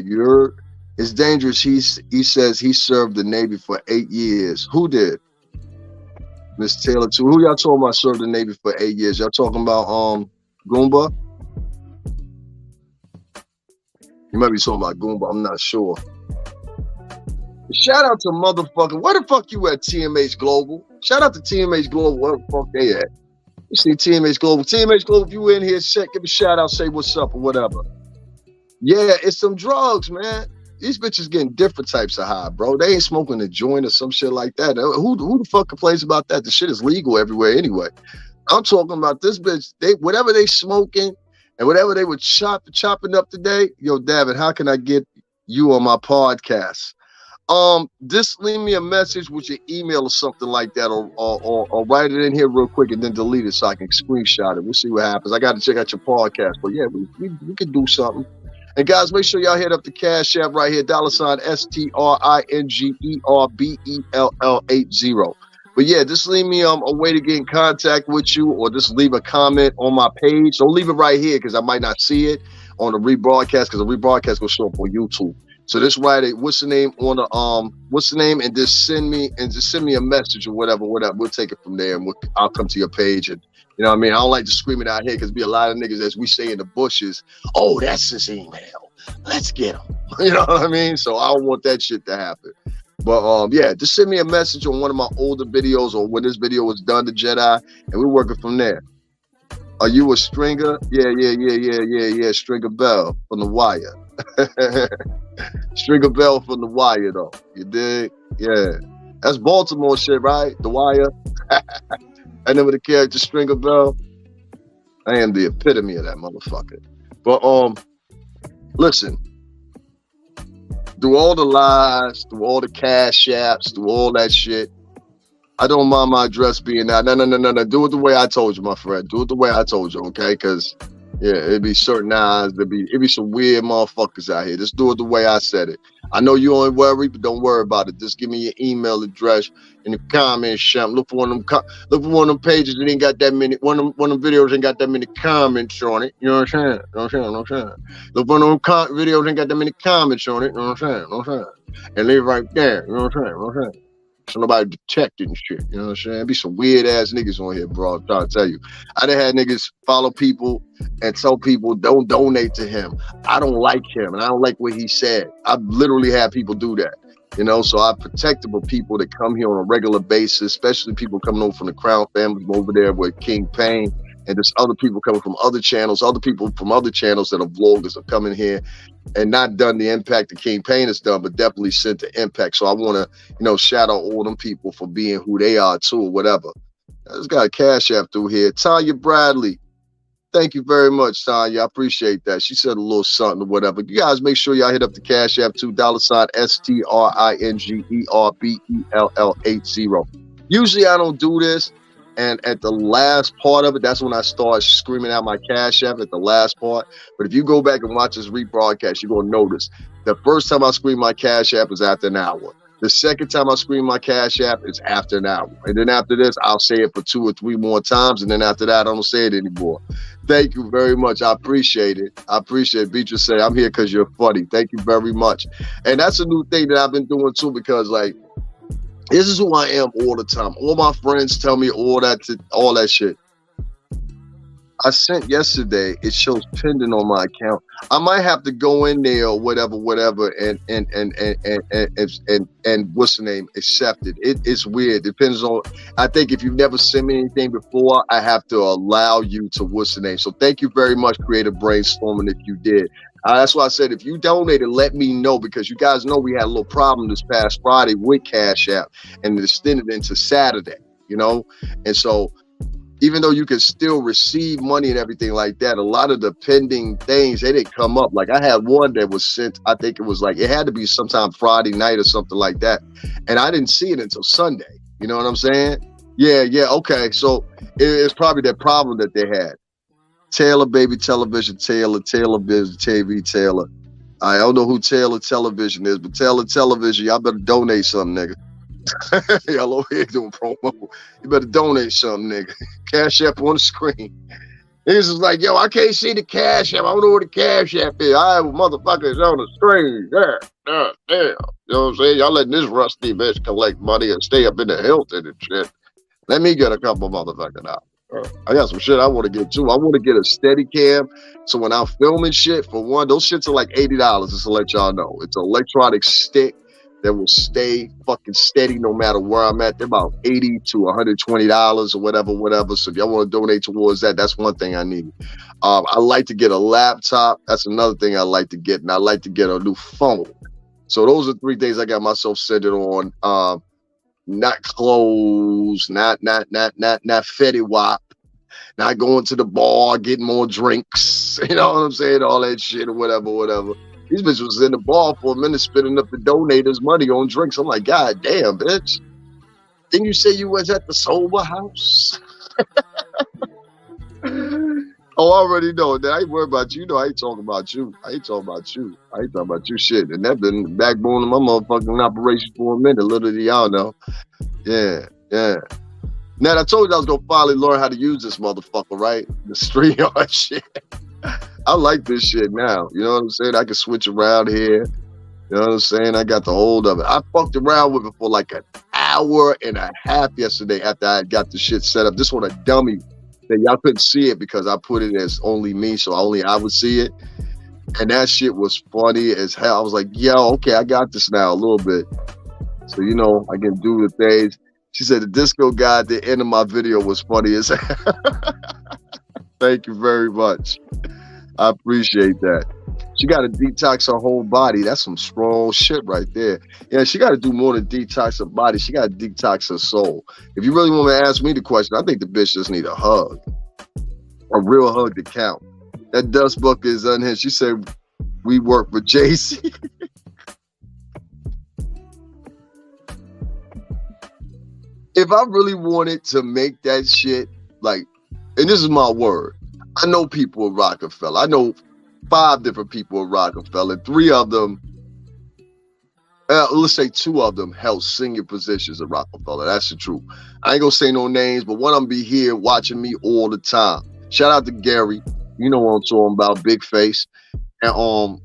it's dangerous. He says he served the Navy for 8 years. Who did? Miss Taylor too. Who y'all talking about served the Navy for 8 years? Y'all talking about Goomba? You might be talking about Goomba. I'm not sure. Shout out to motherfucking. Where the fuck you at, TMH Global? Shout out to TMH Global. Where the fuck they at? You see TMH Global. TMH Global, if you in here, give a shout out, say what's up or whatever. Yeah, it's some drugs, man. These bitches getting different types of high, bro. They ain't smoking a joint or some shit like that. Who the fuck complains about that? The shit is legal everywhere anyway. I'm talking about this bitch. Whatever they smoking and whatever they were chopping up today. Yo, David, how can I get you on my podcast? Just leave me a message with your email or something like that, or write it in here real quick and then delete it so I can screenshot it. We'll see what happens. I got to check out your podcast, but yeah, we can do something. And guys, make sure y'all hit up the Cash App right here, $STRINGERBELL80. But yeah, just leave me a way to get in contact with you, or just leave a comment on my page. Don't leave it right here because I might not see it on the rebroadcast, because the rebroadcast will show up on YouTube. So just write it, what's the name on the and just send me a message or whatever. We'll take it from there, and I'll come to your page. And you know what I mean? I don't like to scream it out here because be a lot of niggas, as we say in the bushes, oh, that's his email. Let's get him. You know what I mean? So I don't want that shit to happen. But yeah, just send me a message on one of my older videos or when this video was done to Jedi, and we're working from there. Are you a stringer? Yeah. Stringer Bell from The Wire. Stringer Bell from The Wire, though. You dig? Yeah. That's Baltimore shit, right? The Wire. I never the character Stringer Bell. I am the epitome of that motherfucker. But listen. Through all the lies, through all the cash apps, through all that shit, I don't mind my address being that. No. Do it the way I told you, my friend. Do it the way I told you, okay? Because yeah, it'd be certain eyes. It'd be some weird motherfuckers out here. Just do it the way I said it. I know you ain't worried, but don't worry about it. Just give me your email address in the comments. Look for one of them pages that ain't got that many. One of them videos ain't got that many comments on it. You know what I'm saying? Look for one of them videos ain't got that many comments on it. You know what I'm saying? And leave it right there. You know what I'm saying? So nobody detecting shit, you know what I'm saying? Be some weird ass niggas on here, bro. I'm trying to tell you. I done had niggas follow people and tell people don't donate to him. I don't like him and I don't like what he said. I've literally had people do that, you know? So I protectable people that come here on a regular basis, especially people coming over from the Crown family over there with King Payne, and there's other people coming from other channels, other people from other channels that are vloggers have come in here and not done the impact that King Payne has done, but definitely sent the impact. So I want to, shout out all them people for being who they are too, or whatever. I just got a cash app through here. Tanya Bradley. Thank you very much, Tanya. I appreciate that. She said a little something or whatever. You guys make sure y'all hit up the cash app too, $STRINGERBELL80. Usually I don't do this. And at the last part of it, that's when I start screaming out my cash app at the last part. But if you go back and watch this rebroadcast, you're going to notice the first time I scream my cash app is after an hour. The second time I scream my cash app is after an hour. And then after this, I'll say it for 2 or 3 more times. And then after that, I don't say it anymore. Thank you very much. I appreciate it. Beatrice say, I'm here because you're funny. Thank you very much. And that's a new thing that I've been doing too, because this is who I am all the time. All my friends tell me all that shit. I sent yesterday, it shows pending on my account. I might have to go in there or whatever, and what's the name, accept it. It's weird. Depends on, I think if you've never sent me anything before, I have to allow you to what's the name. So thank you very much, Creative Brainstorming, if you did. That's why I said, if you donated, let me know, because you guys know we had a little problem this past Friday with Cash App and it extended into Saturday, And so even though you can still receive money and everything like that, a lot of the pending things, they didn't come up. Like I had one that was sent, I think it was like, it had to be sometime Friday night or something like that. And I didn't see it until Sunday. You know what I'm saying? Yeah, okay. So it's probably that problem that they had. Taylor Baby Television, Taylor Biz TV, Taylor. I don't know who Taylor Television is, but Taylor Television, y'all better donate something, nigga. Y'all over here doing promo. You better donate something, nigga. Cash App on the screen. Niggas is like, yo, I can't see the Cash App. I don't know where the Cash App is. I have motherfuckers on the screen. There. You know what I'm saying? Y'all letting this rusty bitch collect money and stay up in the Hilton and shit. Let me get a couple motherfucking out. I got some shit I want to get too. I want to get a steady cam. So when I'm filming shit, for one, those shits are like $80, just to let y'all know. It's an electronic stick that will stay fucking steady no matter where I'm at. They're about $80 to $120 or whatever. So if y'all want to donate towards that, that's one thing I need. I like to get a laptop. That's another thing I like to get. And I like to get a new phone. So those are three things I got myself centered on. Not clothes, not Fetty Wap, not going to the bar, getting more drinks. You know what I'm saying? All that shit or whatever. These bitches was in the bar for a minute spending up the donators' money on drinks. I'm like, God damn, bitch. Didn't you say you was at the sober house? Oh, I already know that. I ain't worried about you. You know, I ain't talking about you. I ain't talking about you shit. And that been the backbone of my motherfucking operation for a minute. Little do y'all know. Yeah. Now, I told you I was going to finally learn how to use this motherfucker, right? The StreamYard shit. I like this shit now. You know what I'm saying? I can switch around here. You know what I'm saying? I got the hold of it. I fucked around with it for like an hour and a half yesterday after I got the shit set up. This one a dummy. That y'all couldn't see it because I put it as only me, so only I would see it. And that shit was funny as hell. I was like, yo, okay, I got this now a little bit. So, you know, I can do the things. She said the disco guy at the end of my video was funny as hell. Thank you very much. I appreciate that. She got to detox her whole body. That's some strong shit right there. Yeah, she got to do more than detox her body. She got to detox her soul. If you really want to ask me the question, I think the bitch just need a hug. A real hug to count. That dust bucket is unhinged. She said, we work with JC. If I really wanted to make that shit, like, and this is my word, I know people at Rockefeller. I know 5 different people at Rockefeller. 3 of them, let's say 2 of them held senior positions at Rockefeller. That's the truth. I ain't gonna say no names, but one of them be here watching me all the time. Shout out to Gary. You know what I'm talking about, big face. And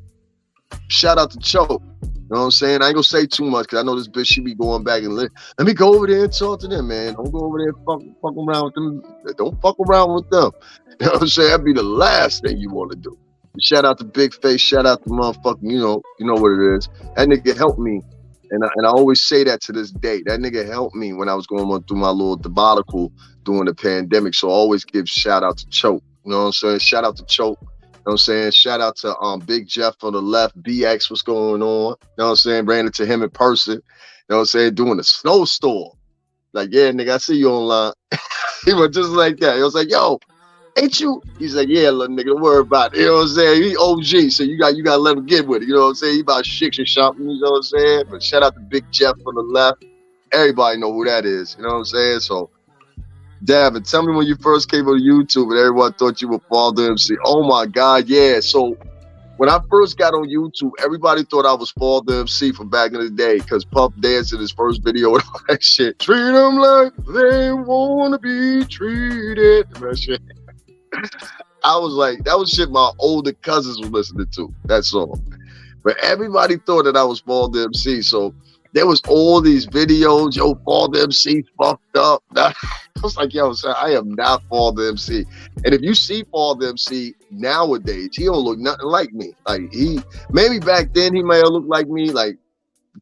shout out to Choke. You know what I'm saying? I ain't gonna say too much because I know this bitch, she be going back and let me go over there and talk to them, man. Don't go over there and fuck around with them. Don't fuck around with them. You know what I'm saying? That'd be the last thing you want to do. Shout out to Big Face. Shout out to motherfucking, you know what it is. That nigga helped me. And I always say that to this day. That nigga helped me when I was going through my little debacle during the pandemic. So I always give shout out to Choke. You know what I'm saying? Shout out to Choke. You know what I'm saying? Shout out to Big Jeff on the left. BX, what's going on? You know what I'm saying? Ran into him in person. You know what I'm saying? Doing a snowstorm. Like, yeah, nigga, I see you online. He was just like that. He was like, yo, ain't you? He's like, yeah, little nigga, don't worry about it. You know what I'm saying? He OG, so you got to let him get with it. You know what I'm saying? He about shit or something. You know what I'm saying? But shout out to Big Jeff on the left. Everybody know who that is. You know what I'm saying? So, Davin, tell me when you first came on YouTube and everyone thought you were Father MC. Oh my God, yeah. So when I first got on YouTube, everybody thought I was Father MC from back in the day because Puff danced in his first video and all that shit. Treat them like they want to be treated. That shit. I was like, that was shit my older cousins were listening to, that song. But everybody thought that I was Father MC. So there was all these videos, yo, Father MC fucked up. I was like, yo, son, I am not Father MC. And if you see Father MC nowadays, he don't look nothing like me. Like maybe back then he may have looked like me, like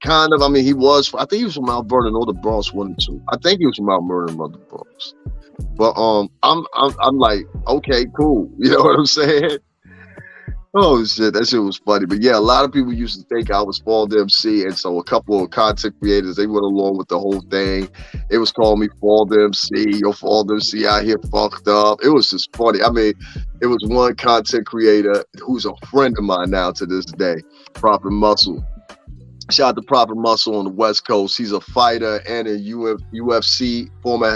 kind of. I mean, I think he was from Mount Vernon or the Bronx 1 and 2. I think he was from Mount Vernon or the Bronx. But I'm like, okay, cool. You know what I'm saying? Oh shit, that shit was funny. But yeah, a lot of people used to think I was Fall MC, and so a couple of content creators they went along with the whole thing. It was calling me Fall MC, yo Fall MC out here fucked up. It was just funny. I mean, it was one content creator who's a friend of mine now to this day, Prophet Muscle. Shout out to Proper Muscle on the West Coast. He's a fighter and a UFC former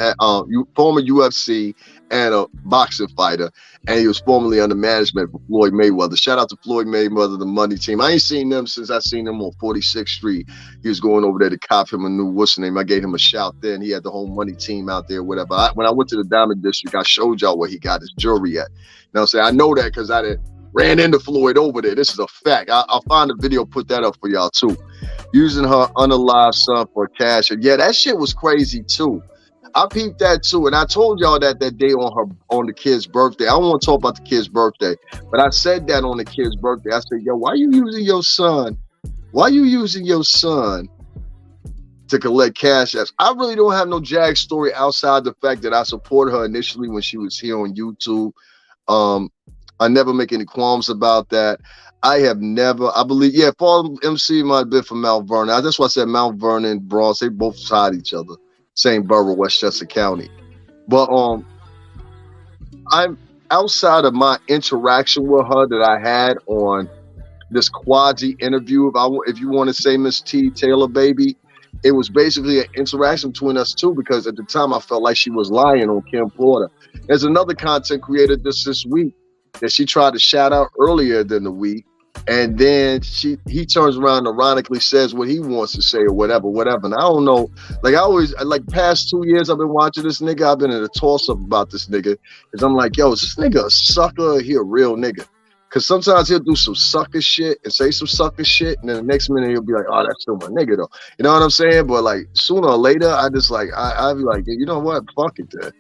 UFC and a boxing fighter, and he was formerly under management for Floyd Mayweather. Shout out to Floyd Mayweather, the money team. I ain't seen them since I seen them on 46th Street. He was going over there to cop him a new what's the name. I gave him a shout then. He had the whole money team out there, whatever. When I went to the Diamond District, I showed y'all where he got his jewelry at. Now I'm saying I know that because I ran into Floyd over there. This is a fact. I'll find a video, put that up for y'all too. Using her unalive son for cash. And yeah, that shit was crazy too. I peeped that too. And I told y'all that day on the kid's birthday. I don't want to talk about the kid's birthday, but I said that on the kid's birthday. I said, yo, why you using your son? Why you using your son to collect cash apps? I really don't have no Jag story outside the fact that I supported her initially when she was here on YouTube. I never make any qualms about that. I believe, yeah, Fall MC might have been from Mount Vernon. That's why I said Mount Vernon, Bronx, they both side each other. Same borough, Westchester County. But I'm outside of my interaction with her that I had on this quasi interview, if you want to say Miss T Taylor baby, it was basically an interaction between us two because at the time I felt like she was lying on Kim Porter. There's another content creator this week that she tried to shout out earlier than the week, and then he turns around and ironically says what he wants to say or whatever. And I don't know, like past 2 years I've been watching this nigga. I've been in a toss-up about this nigga because I'm like, yo, is this nigga a sucker or he a real nigga? Because sometimes he'll do some sucker shit and say some sucker shit, and then the next minute he'll be like, oh, that's still my nigga though. You know what I'm saying? But like sooner or later, I just like, I'll be like, you know what? Fuck it then.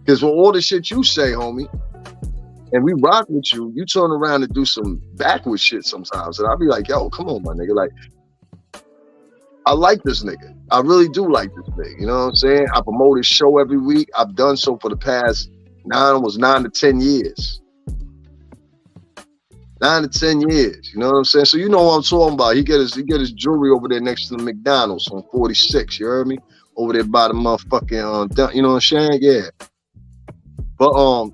Because for all the shit you say, homie, and we rock with you, you turn around and do some backwards shit sometimes. And I'll be like, yo, come on, my nigga. Like, I like this nigga. I really do like this nigga. You know what I'm saying? I promote his show every week. I've done so for the past 9 to 10 years. 9 to 10 years. You know what I'm saying? So you know what I'm talking about. He get his jewelry over there next to the McDonald's on 46. You heard me? Over there by the motherfucking, you know what I'm saying? Yeah. But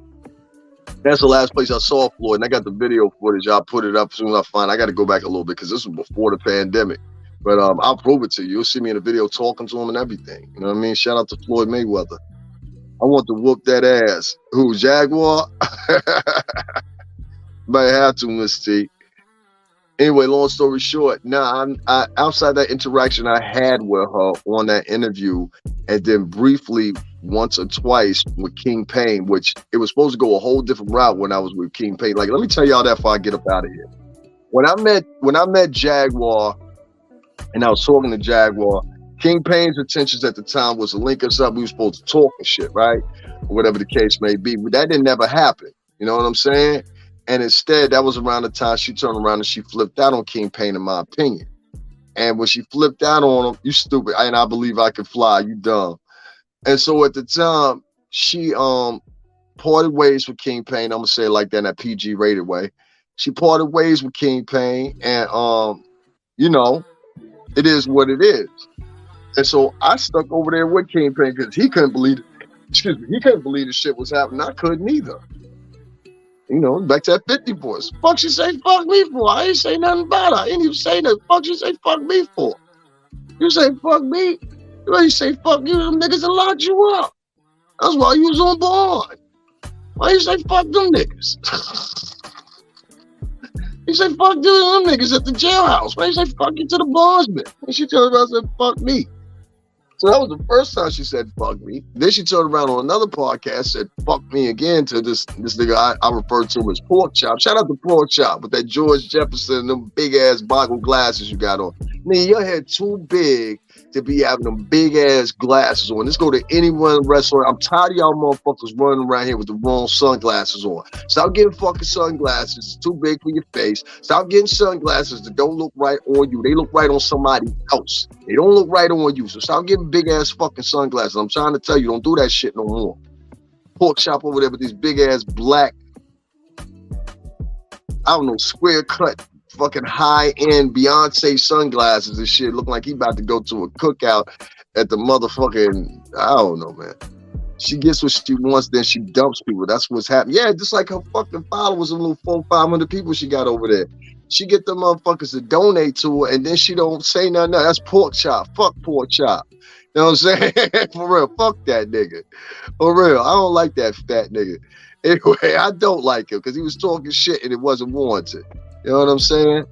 that's the last place I saw Floyd, and I got the video footage. I'll put it up as soon as I find it. I got to go back a little bit because this was before the pandemic. But I'll prove it to you. You'll see me in the video talking to him and everything. You know what I mean? Shout out to Floyd Mayweather. I want to whoop that ass. Who, Jaguar? Might have to, Miss T. Anyway, long story short, I outside that interaction I had with her on that interview, and then briefly once or twice with King Payne, which it was supposed to go a whole different route when I was with King Payne. Like, let me tell y'all that before I get up out of here. When I met Jaguar, and I was talking to Jaguar, King Payne's intentions at the time was to link us up. We were supposed to talk and shit, right? Or whatever the case may be. But that didn't ever happen. You know what I'm saying? And instead, that was around the time she turned around and she flipped out on King Payne, in my opinion. And when she flipped out on him, you stupid, and I believe I can fly, you dumb. And so at the time, she parted ways with King Payne. I'm gonna say it like that in that PG rated way. She parted ways with King Payne, and you know, it is what it is. And so I stuck over there with King Payne because he couldn't believe it. Excuse me, he couldn't believe the shit was happening. I couldn't either. You know, back to that 50 voice. Fuck she say fuck me for? I ain't say nothing about her. I ain't even say that. Fuck she say fuck me for? You say fuck me? You say fuck you, them niggas that locked you up. That's why you was on bond. Why you say fuck them niggas? You say fuck them niggas at the jailhouse. Why you say fuck you to the bondsman? And she turned around and said fuck me. So that was the first time she said fuck me. Then she turned around on another podcast, said fuck me again to this nigga I referred to him as Pork Chop. Shout out to Pork Chop with that George Jefferson and them big ass boggle glasses you got on. Nigga, your head too big to be having them big ass glasses on. Let's go to any one restaurant. I'm tired of y'all motherfuckers running around here with the wrong sunglasses on. Stop getting fucking sunglasses. It's too big for your face. Stop getting sunglasses that don't look right on you. They look right on somebody else. They don't look right on you. So stop getting big ass fucking sunglasses. I'm trying to tell you, don't do that shit no more. Pork Chop over there with these big ass black I don't know, square cut, fucking high end Beyonce sunglasses and shit. Look like he about to go to a cookout at the motherfucking, I don't know, man. She gets what she wants, then she dumps people. That's what's happening. Yeah, just like her fucking followers, a little 400-500 people she got over there. She get the motherfuckers to donate to her, and then she don't say nothing. That's pork chop. Fuck pork chop. You know what I'm saying? For real. Fuck that nigga. For real. I don't like that fat nigga. Anyway, I don't like him because he was talking shit and it wasn't warranted. You know what I'm saying?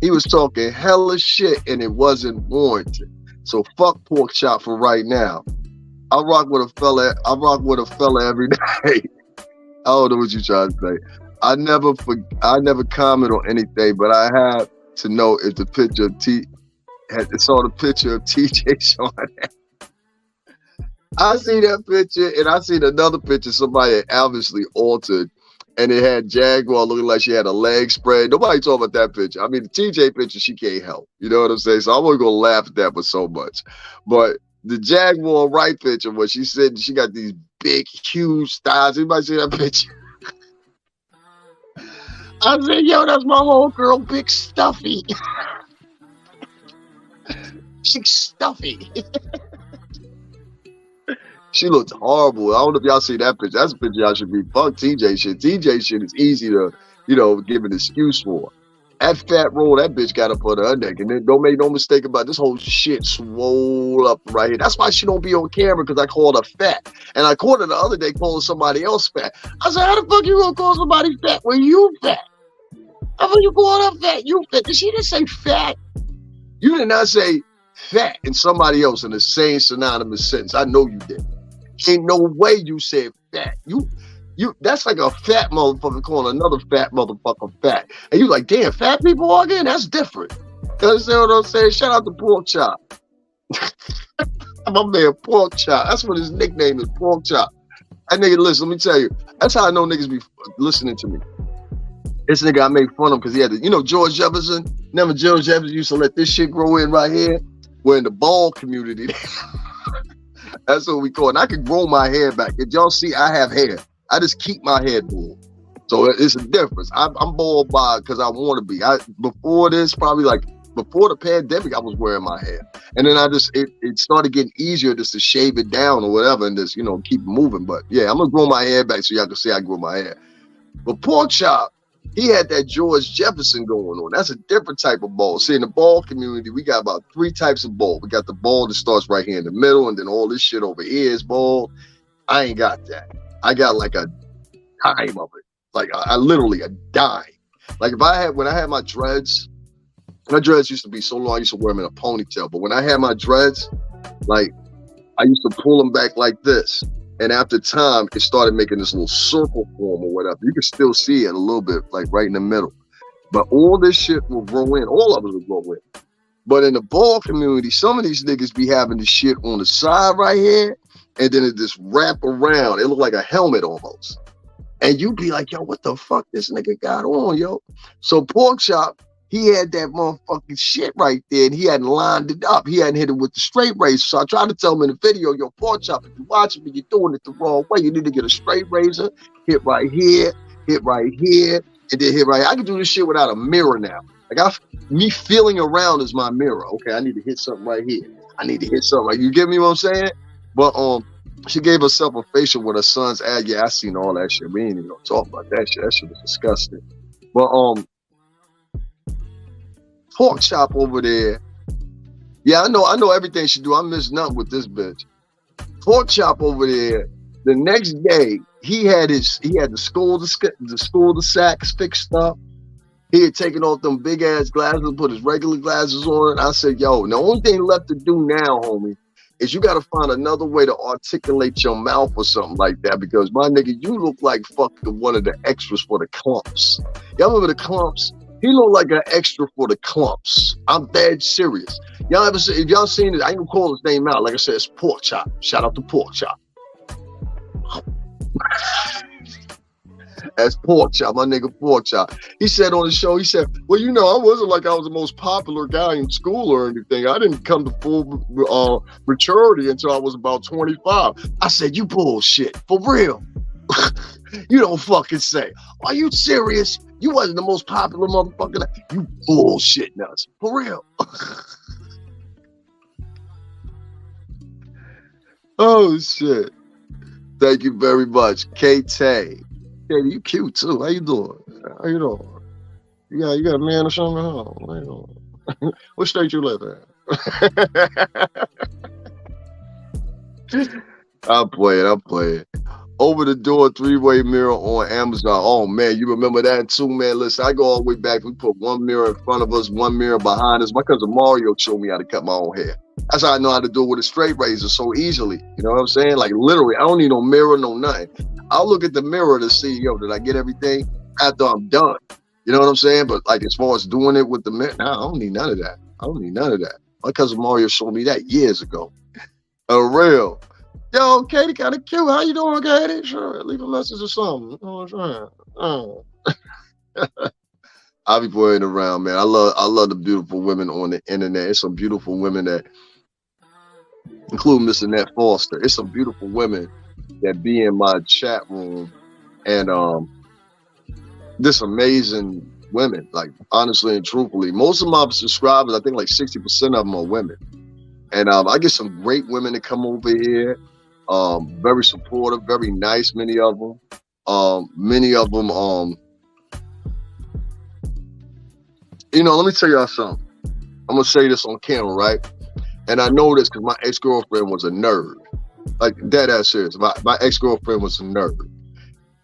He was talking hella shit and it wasn't warranted. So fuck pork chop for right now. I rock with a fella every day. I don't know what you trying to say. I never comment on anything, but I have to know if the picture of saw the picture of TJ showing that. I see that picture and I seen another picture somebody had obviously altered, and it had Jaguar looking like she had a leg spread. Nobody talking about that picture. I mean, the TJ picture she can't help. You know what I'm saying? So I wasn't gonna laugh at that, but so much. But the Jaguar Wright picture where she said she got these big, huge thighs. Anybody see that picture? I said, yo, that's my whole girl, big stuffy. Big stuffy. She looked horrible. I don't know if y'all see that picture. That's a picture y'all should be. Fuck TJ shit. TJ shit is easy to, give an excuse for. That fat roll, that bitch got up on her neck. And then don't make no mistake about it, this whole shit swole up right here. That's why she don't be on camera, because I called her fat. And I called her the other day calling somebody else fat. I said, how the fuck you gonna call somebody fat when you fat? How about you call her fat? You fat. She didn't say fat. You did not say fat and somebody else in the same synonymous sentence. I know you did. Ain't no way you said fat. You that's like a fat motherfucker calling another fat motherfucker fat. And you like, damn, fat people arguing? That's different. You understand what I'm saying? Shout out to Pork Chop. My man Pork Chop. That's what his nickname is, Pork Chop. That nigga, listen, let me tell you. That's how I know niggas be listening to me. This nigga, I made fun of him because he had to, George Jefferson. Remember George Jefferson used to let this shit grow in right here? We're in the bald community. That's what we call it. And I can grow my hair back. If y'all see, I have hair. I just keep my head bald. So it's a difference. I'm bald because I want to be. Before this, probably like before the pandemic, I was wearing my hair. And then it started getting easier just to shave it down or whatever and just, keep moving. But yeah, I'm going to grow my hair back so y'all can see I grow my hair. But Pork Chop, he had that George Jefferson going on. That's a different type of bald. See, in the bald community, we got about 3 types of bald. We got the bald that starts right here in the middle, and then all this shit over here is bald. I ain't got that. I got like a dime of it. Like I literally a dime. Like when I had my dreads used to be so long, I used to wear them in a ponytail. But when I had my dreads, like I used to pull them back like this. And after time, it started making this little circle form or whatever. You can still see it a little bit, like right in the middle. But all this shit will grow in. All of it will grow in. But in the bald community, some of these niggas be having the shit on the side right here, and then it just wrap around. It look like a helmet almost. And you be like, yo, what the fuck this nigga got on, yo? So Pork Chop, he had that motherfucking shit right there, and he hadn't lined it up. He hadn't hit it with the straight razor. So I tried to tell him in the video, yo, Pork Chop, if you're watching me, you're doing it the wrong way. You need to get a straight razor, hit right here, and then hit right here. I can do this shit without a mirror now. Like me feeling around is my mirror. Okay, I need to hit something right here. I need to hit something right. You get me what I'm saying? But she gave herself a facial with her son's ad. Yeah, I seen all that shit. We ain't even gonna talk about that shit. That shit was disgusting. But Pork Chop over there. Yeah, I know everything she do. I miss nothing with this bitch. Pork Chop over there. The next day, he had the school sacks fixed up. He had taken off them big ass glasses, put his regular glasses on. I said, yo, the only thing left to do now, homie, is you got to find another way to articulate your mouth or something like that, because my nigga, you look like fucking one of the extras for the Clumps. Y'all remember the Clumps? He looked like an extra for the Clumps. I'm dead serious. Y'all ever see? If y'all seen it, I ain't gonna call his name out. Like I said, it's Pork Chop. Shout out to Pork Chop. That's Pork Chop, my nigga Pork Chop. He said on the show, he said, well, I wasn't like I was the most popular guy in school or anything. I didn't come to full maturity until I was about 25. I said, you bullshit, for real. You don't fucking say. Are you serious? You wasn't the most popular motherfucker. You bullshitting us. For real. Oh, shit. Thank you very much. K-Tay. Katie, you cute, too. How you doing? How you doing? You got a man or something at home? How you doing? What state you live in? I'm playing. Over the door 3-way mirror on Amazon. Oh man, you remember that too, man? Listen, I go all the way back. We put one mirror in front of us, one mirror behind us. My cousin Mario showed me how to cut my own hair. That's how I know how to do it with a straight razor so easily. You know what I'm saying? Like literally, I don't need no mirror, no nothing. I'll look at the mirror to see, yo, did I get everything after I'm done? You know what I'm saying? But like as far as doing it with the mirror, nah, I don't need none of that. My cousin Mario showed me that years ago. Real. Yo, Katie kind of cute. How you doing, Katie? Sure, leave a message or something. You know what I'm saying? I'll be playing around, man. I love the beautiful women on the internet. It's some beautiful women that, including Miss Annette Foster. It's some beautiful women that be in my chat room, and this amazing women. Like honestly and truthfully, most of my subscribers, I think like 60% of them are women, and I get some great women that come over here. Very supportive, very nice. Many of them. You know, let me tell y'all something. I'm gonna say this on camera, right? And I know this because my ex-girlfriend was a nerd. Like dead ass serious. My ex-girlfriend was a nerd.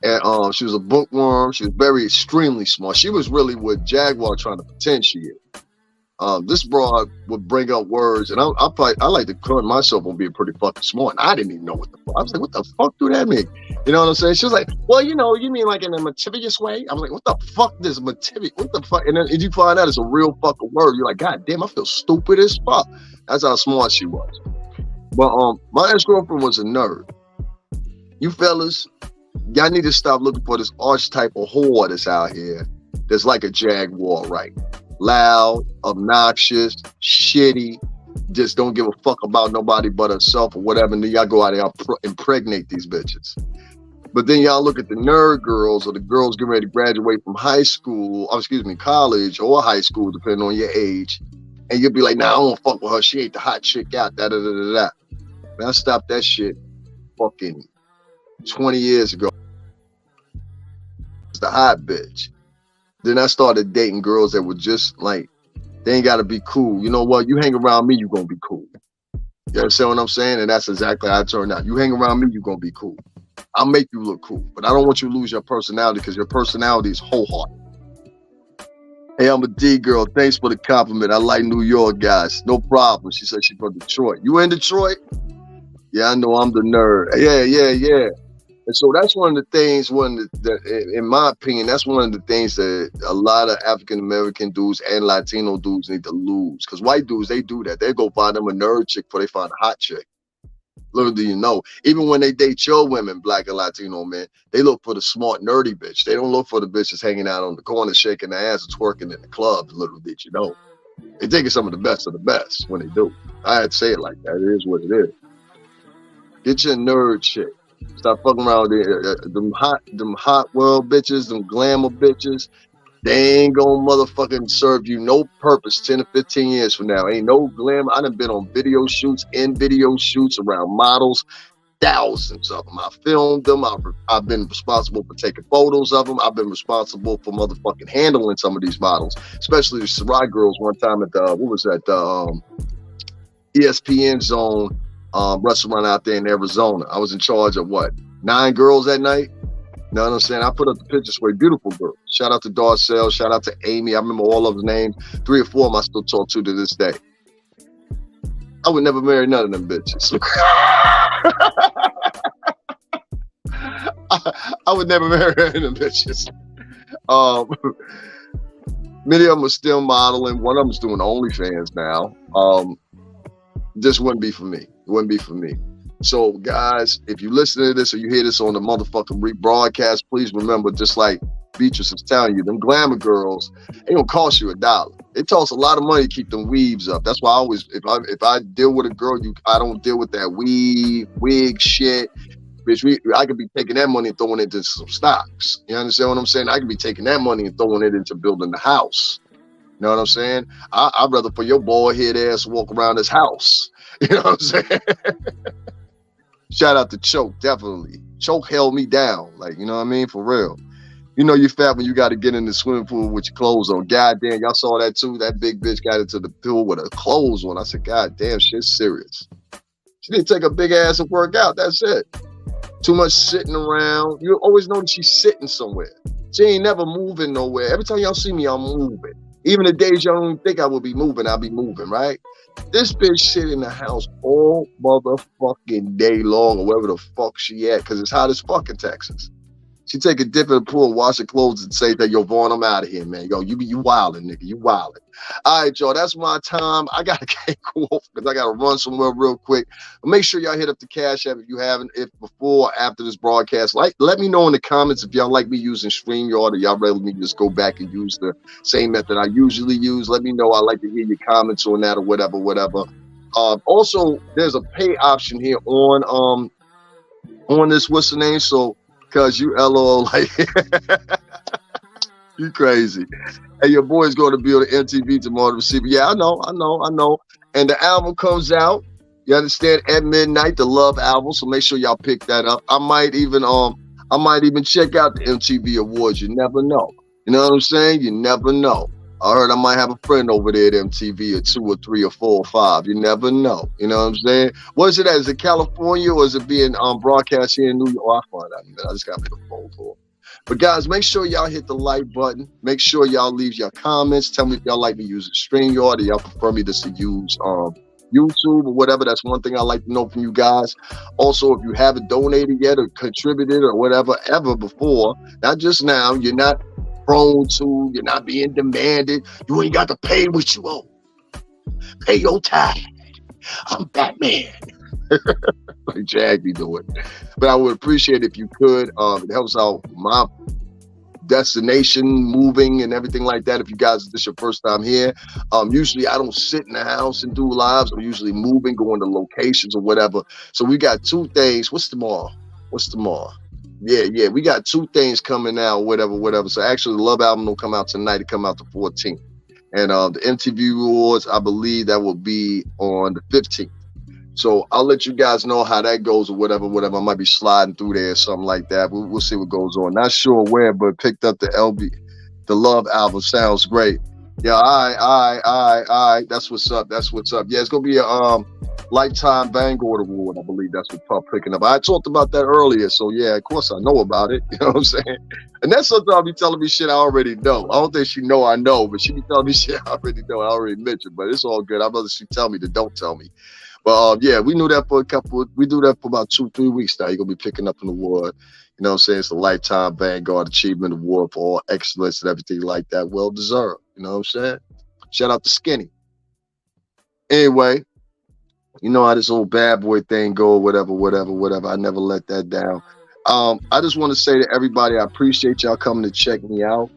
And she was a bookworm. She was very extremely smart. She was really what Jaguar trying to pretend she is. This broad would bring up words, and I like to call myself on being pretty fucking smart. And I didn't even know what the fuck. I was like, what the fuck do that mean? You know what I'm saying? She was like, well, you know, you mean like in a mischievous way? I was like, what the fuck is mischievous? What the fuck? And then you find out it's a real fucking word. You're like, God damn, I feel stupid as fuck. That's how smart she was. But my ex-girlfriend was a nerd. You fellas, y'all need to stop looking for this archetype of whore that's out here that's like a Jaguar, right? Loud, obnoxious, shitty, just don't give a fuck about nobody but herself or whatever. And then y'all go out there and impregnate these bitches. But then y'all look at the nerd girls or the girls getting ready to graduate from college or high school, depending on your age. And you'll be like, nah, I don't fuck with her. She ain't the hot chick out. Man, I stopped that shit fucking 20 years ago. It's the hot bitch. Then I started dating girls that were just like, they ain't got to be cool. You know what? You hang around me, you going to be cool. You understand what I'm saying? And that's exactly how it turned out. You hang around me, you going to be cool. I'll make you look cool. But I don't want you to lose your personality because your personality is wholehearted. Hey, I'm a D girl. Thanks for the compliment. I like New York guys. No problem. She said she's from Detroit. You in Detroit? Yeah, I know I'm the nerd. Yeah. And so that's one of the things, in my opinion, that's one of the things that a lot of African-American dudes and Latino dudes need to lose. Because white dudes, they do that. They go find them a nerd chick before they find a hot chick. Little do you know. Even when they date your women, black and Latino men, they look for the smart, nerdy bitch. They don't look for the bitches hanging out on the corner, shaking their ass and twerking in the club, little did you know. They think it's some of the best when they do. I had to say it like that. It is what it is. Get your nerd chick. Stop fucking around with them hot world bitches, them glamour bitches. They ain't gonna motherfucking serve you no purpose 10 to 15 years from now. Ain't no glamour. I done been on video shoots around models, thousands of them. I filmed them. I've been responsible for taking photos of them. I've been responsible for motherfucking handling some of these models, especially the Sarai girls one time at the ESPN Zone restaurant out there in Arizona. I was in charge of 9 girls that night. You know what I'm saying? I put up the pictures for a beautiful girl. Shout out to Darcel. Shout out to Amy. I remember all of the names. 3 or 4 of them I still talk to this day. I would never marry none of them bitches. I would never marry any of them bitches. Many of them are still modeling. One of them's doing OnlyFans now. This wouldn't be for me. It wouldn't be for me. So, guys, if you listen to this or you hear this on the motherfucking rebroadcast, please remember, just like Beatrice is telling you, them glamour girls, ain't gonna cost you $1. It costs a lot of money to keep them weaves up. That's why I always, if I deal with a girl, I don't deal with that wig shit. bitch, I could be taking that money and throwing it into some stocks. You understand what I'm saying? I could be taking that money and throwing it into building the house. You know what I'm saying? I'd rather for your bald head ass walk around this house. You know what I'm saying? Shout out to Choke, definitely. Choke held me down. Like, you know what I mean? For real. You know you fat when you got to get in the swimming pool with your clothes on. God damn, y'all saw that too? That big bitch got into the pool with her clothes on. I said, God damn, shit's serious. She didn't take a big ass and work out. That's it. Too much sitting around. You always know that she's sitting somewhere. She ain't never moving nowhere. Every time y'all see me, I'm moving. Even the days y'all don't think I will be moving, I'll be moving, right? This bitch sit in the house all motherfucking day long or wherever the fuck she at, because it's hot as fuck in Texas. She take a dip in the pool, wash her clothes, and say that, yo, Vaughn, I'm out of here, man. Yo, you wildin', nigga. You wildin'. All right, y'all, that's my time. I got to get off because I got to run somewhere real quick. But make sure y'all hit up the Cash App if you haven't, if before or after this broadcast. Let me know in the comments if y'all like me using StreamYard or y'all rather me just go back and use the same method I usually use. Let me know. I like to hear your comments on that or whatever. Also, there's a pay option here on this, what's the name? So, because you LOL like you crazy. Hey, your boy's going to be on the MTV tomorrow to receive it. Yeah, I know. And the album comes out, you understand, at midnight, the Love album. So make sure y'all pick that up. I might even check out the MTV Awards. You never know. You know what I'm saying? You never know. I heard I might have a friend over there at MTV, or 2 or 3 or 4 or 5. You never know. You know what I'm saying? What is it at? Is it California or is it being broadcast here in New York? Oh, I find out. I just got to make a phone call. But guys, make sure y'all hit the like button. Make sure y'all leave your comments. Tell me if y'all like me using StreamYard or y'all prefer me just to use YouTube or whatever. That's one thing I like to know from you guys. Also, if you haven't donated yet or contributed or whatever ever before, not just now, you're not prone to, you're not being demanded. You ain't got to pay what you owe. Pay your tithe. I'm Batman. Like Jag be doing. But I would appreciate if you could. It helps out my destination, moving and everything like that. If you guys, this is your first time here, usually I don't sit in the house and do lives. I'm usually moving, going to locations or whatever. So we got 2 things. What's tomorrow? Yeah, we got 2 things coming out, whatever. So actually, the Love album will come out tonight. It come out the 14th. And the MTV Awards, I believe that will be on the 15th. So I'll let you guys know how that goes or whatever. I might be sliding through there or something like that. We'll see what goes on. Not sure where, but picked up the Love album. Sounds great. Yeah, all right. That's what's up. Yeah, it's gonna be a Lifetime Vanguard Award. I believe that's what Pup picking up. I talked about that earlier, so yeah, of course I know about it. You know what I'm saying? And that's something I'll be telling me shit I already know. I don't think she know I know, but she be telling me shit I already know. I already mentioned, but it's all good. I'd rather she tell me than don't tell me. But yeah, we knew that we do that for about 2-3 weeks now. You're gonna be picking up an award. You know what I'm saying? It's the Lifetime Vanguard Achievement Award for all excellence and everything like that. Well deserved. You know what I'm saying? Shout out to Skinny. Anyway, you know how this old bad boy thing go, whatever. I never let that down. I just want to say to everybody, I appreciate y'all coming to check me out.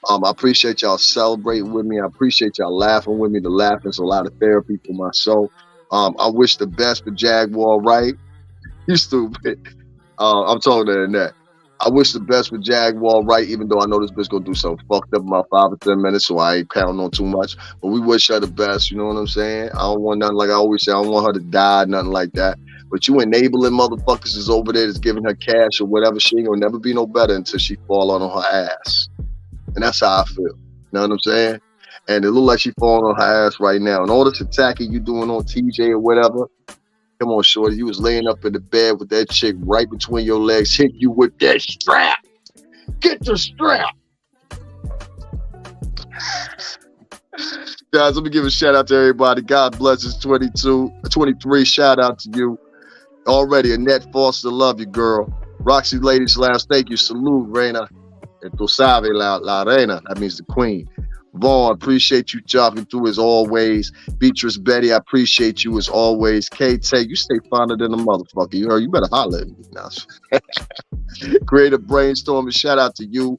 I appreciate y'all celebrating with me. I appreciate y'all laughing with me. The laughing's a lot of therapy for my soul. I wish the best for Jaguar, Wright. You stupid. I'm talking to that. I wish the best for Jaguar, Wright, even though I know this bitch gonna do something fucked up in about 5 or 10 minutes, so I ain't counting on too much. But we wish her the best, you know what I'm saying? I don't want nothing, like I always say, I don't want her to die, nothing like that. But you enabling motherfuckers is over there that's giving her cash or whatever. She ain't gonna never be no better until she fall on her ass. And that's how I feel. You know what I'm saying? And it look like she falling on her ass right now. And all this attacking you doing on TJ or whatever, come on, shorty. You was laying up in the bed with that chick right between your legs, hit you with that strap. Get the strap. Guys, let me give a shout out to everybody. God bless us. 23. Shout out to you. Already, Annette Foster, love you, girl. Roxy Ladies Lounge, thank you. Salute, Reina. And tu sabe, la reina. That means the queen. Vaughn, appreciate you chopping through as always. Beatrice Betty, I appreciate you as always. K-Tay, you stay finer than a motherfucker. You better holler at me now. Creative Brainstorming, shout out to you.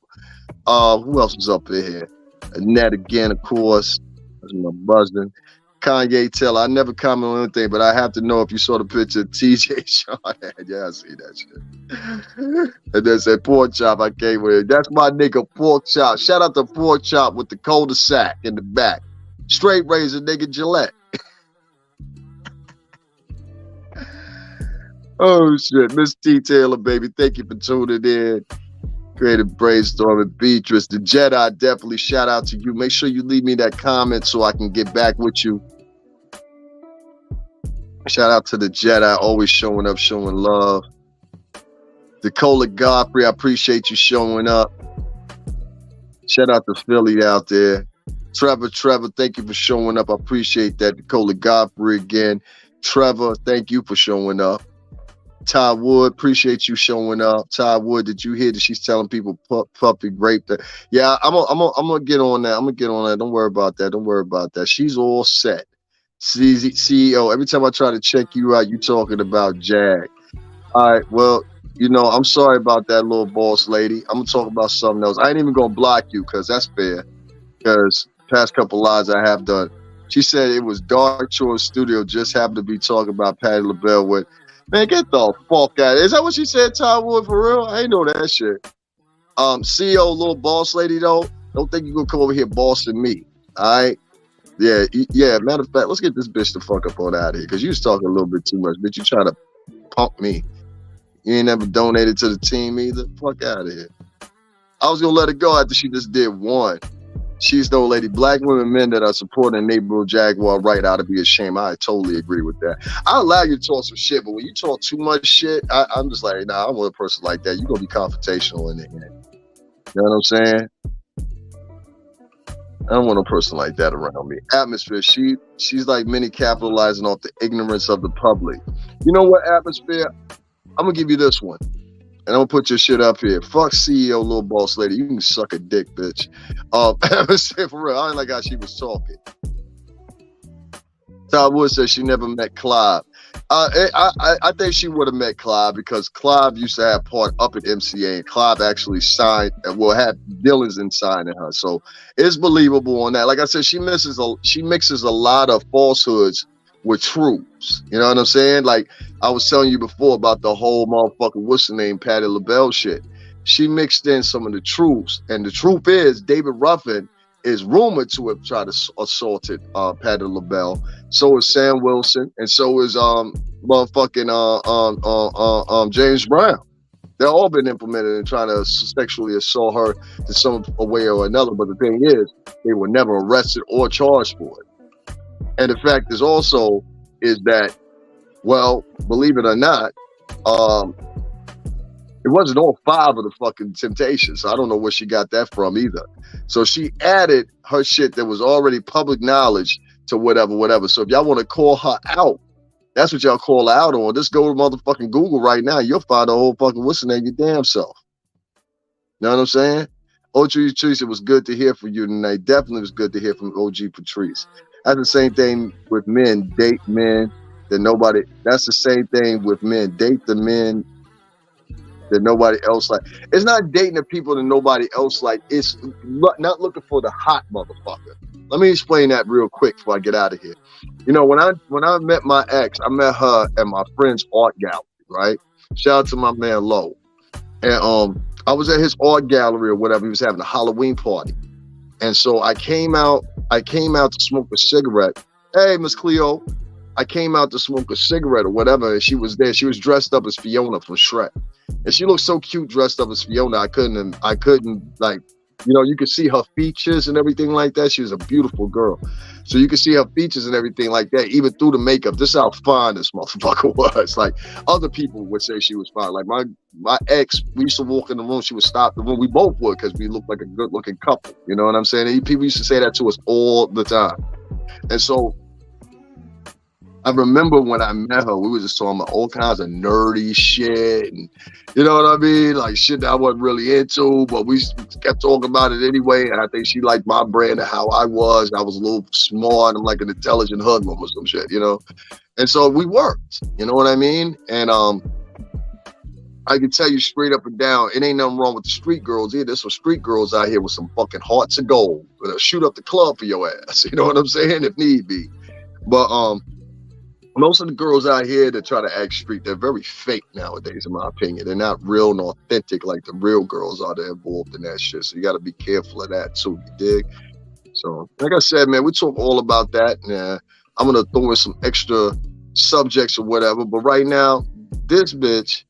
Who else is up in here? Annette again, of course. That's my buzzing. Kanye Taylor, I never comment on anything, but I have to know if you saw the picture of TJ Shaw had. Yeah, I see that shit. And then said pork chop, I came with it. That's my nigga Pork Chop. Shout out to Pork Chop with the cul-de-sac in the back. Straight razor nigga Gillette. Oh shit. Miss T Taylor, baby. Thank you for tuning in. Creative brainstorming. Beatrice, the Jedi, definitely shout out to you. Make sure you leave me that comment so I can get back with you. Shout out to the Jedi, always showing up, showing love. Dakota Godfrey, I appreciate you showing up. Shout out to Philly out there. Trevor, thank you for showing up. I appreciate that. Dakota Godfrey again. Trevor, thank you for showing up. Ty Wood, appreciate you showing up. Ty Wood, did you hear that she's telling people puppy rape? Yeah, I'm gonna get on that. Don't worry about that. She's all set. CEO, every time I try to check you out, you talking about Jag. All right, well, I'm sorry about that little boss lady. I'm gonna talk about something else. I ain't even gonna block you because that's fair. Because past couple lives I have done. She said it was Dark Shore Studio, just happened to be talking about Patti LaBelle with. Man, get the fuck out. Is that what she said, Ty Wood, for real? I ain't know that shit. CEO, little boss lady, though, don't think you gonna come over here bossing me. All right? Yeah. Matter of fact, let's get this bitch the fuck up on out of here, because you was talking a little bit too much, bitch. You trying to pump me. You ain't never donated to the team either. Fuck out of here. I was gonna let her go after she just did one. She's the old lady. Black women, men that are supporting neighborhood Jaguar right ought to be ashamed. I totally agree with that. I allow you to talk some shit, but when you talk too much shit, I'm just like, nah, I don't want a person like that. You're going to be confrontational in the end. You know what I'm saying? I don't want a person like that around me. Atmosphere, she's like many capitalizing off the ignorance of the public. You know what, Atmosphere? I'm going to give you this one. And I'm gonna put your shit up here. Fuck CEO, little boss lady. You can suck a dick, bitch. For real, I ain't like how she was talking. Todd Wood said she never met Clive. I think she would have met Clive because Clive used to have part up at MCA, and Clive actually signed, had Dylan's in signing her. So it's believable on that. Like I said, she mixes a lot of falsehoods with truths. You know what I'm saying? Like I was telling you before about the whole motherfucking what's the name Patti LaBelle shit. She mixed in some of the truths, and the truth is David Ruffin is rumored to have tried to assaulted Patti LaBelle. So is Sam Wilson, and so is James Brown. They've all been implemented in trying to sexually assault her to some way or another. But the thing is, they were never arrested or charged for it. And the fact is also is that, well, believe it or not, it wasn't all 5 of the fucking Temptations. So I don't know where she got that from either. So she added her shit that was already public knowledge to whatever. So if y'all want to call her out, that's what y'all call her out on. Just go to motherfucking Google right now. You'll find the whole fucking what's the name your damn self. You know what I'm saying? OG Patrice, it was good to hear from you tonight. Definitely was good to hear from OG Patrice. That's the same thing with men. Date men that nobody. That's the same thing with men. Date the men that nobody else like. It's not dating the people that nobody else like. It's not looking for the hot motherfucker. Let me explain that real quick before I get out of here. You know, when I met my ex, I met her at my friend's art gallery, right? Shout out to my man Lowe. And I was at his art gallery or whatever. He was having a Halloween party. And so I came out to smoke a cigarette. Hey, Miss Cleo. I came out to smoke a cigarette or whatever, and she was there. She was dressed up as Fiona from Shrek. And she looked so cute dressed up as Fiona. I couldn't like, you know, you could see her features and everything like that. She was a beautiful girl. So you could see her features and everything like that, even through the makeup. This is how fine this motherfucker was. Like, other people would say she was fine. Like, my ex, we used to walk in the room, she would stop the room. We both would, because we looked like a good-looking couple. You know what I'm saying? And people used to say that to us all the time. And so I remember when I met her, we were just talking about all kinds of nerdy shit, and you know what I mean? Like shit that I wasn't really into, but we kept talking about it anyway. And I think she liked my brand and how I was. I was a little smart. I'm like an intelligent hoodlum or some shit, you know? And so we worked, you know what I mean? And I can tell you straight up and down, it ain't nothing wrong with the street girls either. There's some street girls out here with some fucking hearts of gold. They'll shoot up the club for your ass, you know what I'm saying? If need be. But most of the girls out here that try to act street, they're very fake nowadays, in my opinion. They're not real and authentic like the real girls are that involved in that shit. So you got to be careful of that too. You dig? So, like I said, man, we talk all about that. And I'm gonna throw in some extra subjects or whatever. But right now, this bitch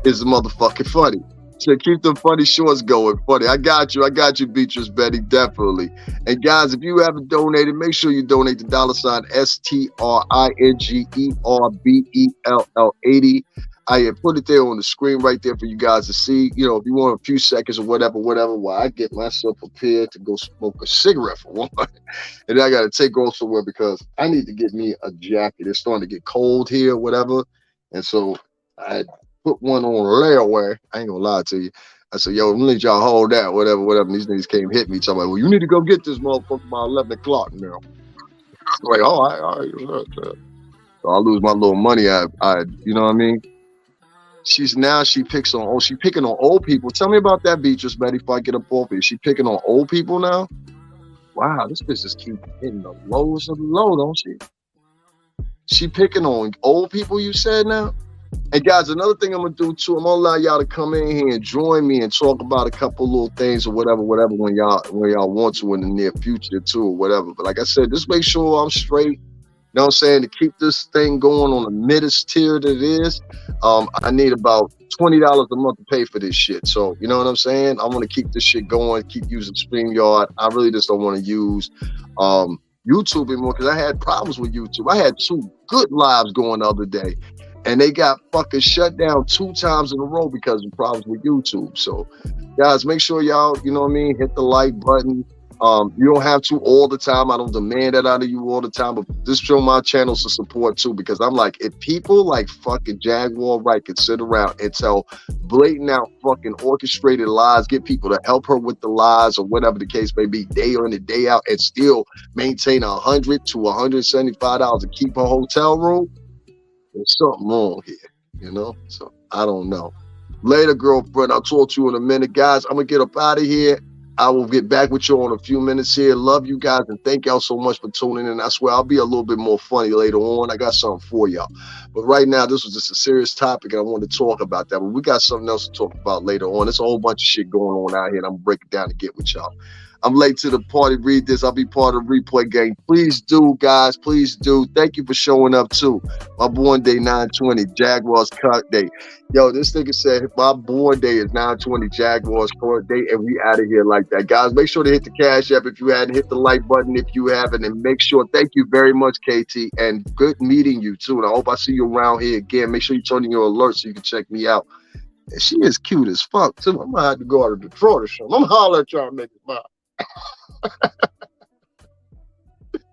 is motherfucking funny. So keep the funny shorts going. Funny. I got you, Beatrice Betty, definitely. And guys, if you haven't donated, make sure you donate the $STRINGERBELL80. I have put it there on the screen right there for you guys to see. You know, if you want a few seconds or whatever, while I get myself prepared to go smoke a cigarette for one. And then I got to take off somewhere because I need to get me a jacket. It's starting to get cold here, whatever. And so I put one on layaway. I ain't gonna lie to you. I said, yo, I'm gonna let y'all hold that, whatever. And these niggas came hit me. So I'm like, well, you need to go get this motherfucker by 11 o'clock now. I'm like, all right. So I'll lose my little money. I you know what I mean? She picking on old people. Tell me about that, Beatrice Betty, if I get up off it. She picking on old people now? Wow, this bitch just keep hitting the lows of the low, don't she? She picking on old people, you said now? And guys, another thing I'm gonna do too, I'm gonna allow y'all to come in here and join me and talk about a couple little things or whatever when y'all want to in the near future too, or whatever. But like I said, just make sure I'm straight. You know what I'm saying? To keep this thing going on the middest tier that it is, I need about $20 a month to pay for this shit. So, you know what I'm saying? I want to keep this shit going, keep using StreamYard. I really just don't want to use YouTube anymore because I had problems with YouTube. I had 2 good lives going the other day, and they got fucking shut down 2 times in a row because of problems with YouTube. So, guys, make sure y'all, you know what I mean, hit the like button. You don't have to all the time. I don't demand that out of you all the time, but just show my channels to support too, because I'm like, if people like fucking Jaguar Wright could sit around and tell blatant out fucking orchestrated lies, get people to help her with the lies or whatever the case may be, day in and day out, and still maintain $100 to $175 to keep her hotel room, there's something wrong here, you know? So I don't know. Later, girlfriend. I'll talk to you in a minute, guys. I'm gonna get up out of here. I will get back with you in a few minutes here. Love you guys, and thank y'all so much for tuning in. I swear I'll be a little bit more funny later on. I got something for y'all. But right now, this was just a serious topic, and I want to talk about that. But we got something else to talk about later on. There's a whole bunch of shit going on out here, and I'm going to break it down to get with y'all. I'm late to the party. Read this. I'll be part of the replay game. Please do, guys. Please do. Thank you for showing up, too. My born day, 9/20, Jaguars cut day. Yo, this nigga said my born day is 9/20, Jaguars court day, and we out of here like that. Guys, make sure to hit the Cash App if you hadn't, hit the like button if you haven't, and make sure, thank you very much, KT, and good meeting you, too. And I hope I see you around here again. Make sure you turn on your alerts so you can check me out. And she is cute as fuck, too. I'm going to have to go out to Detroit or something. I'm hollering at y'all niggas. Bye.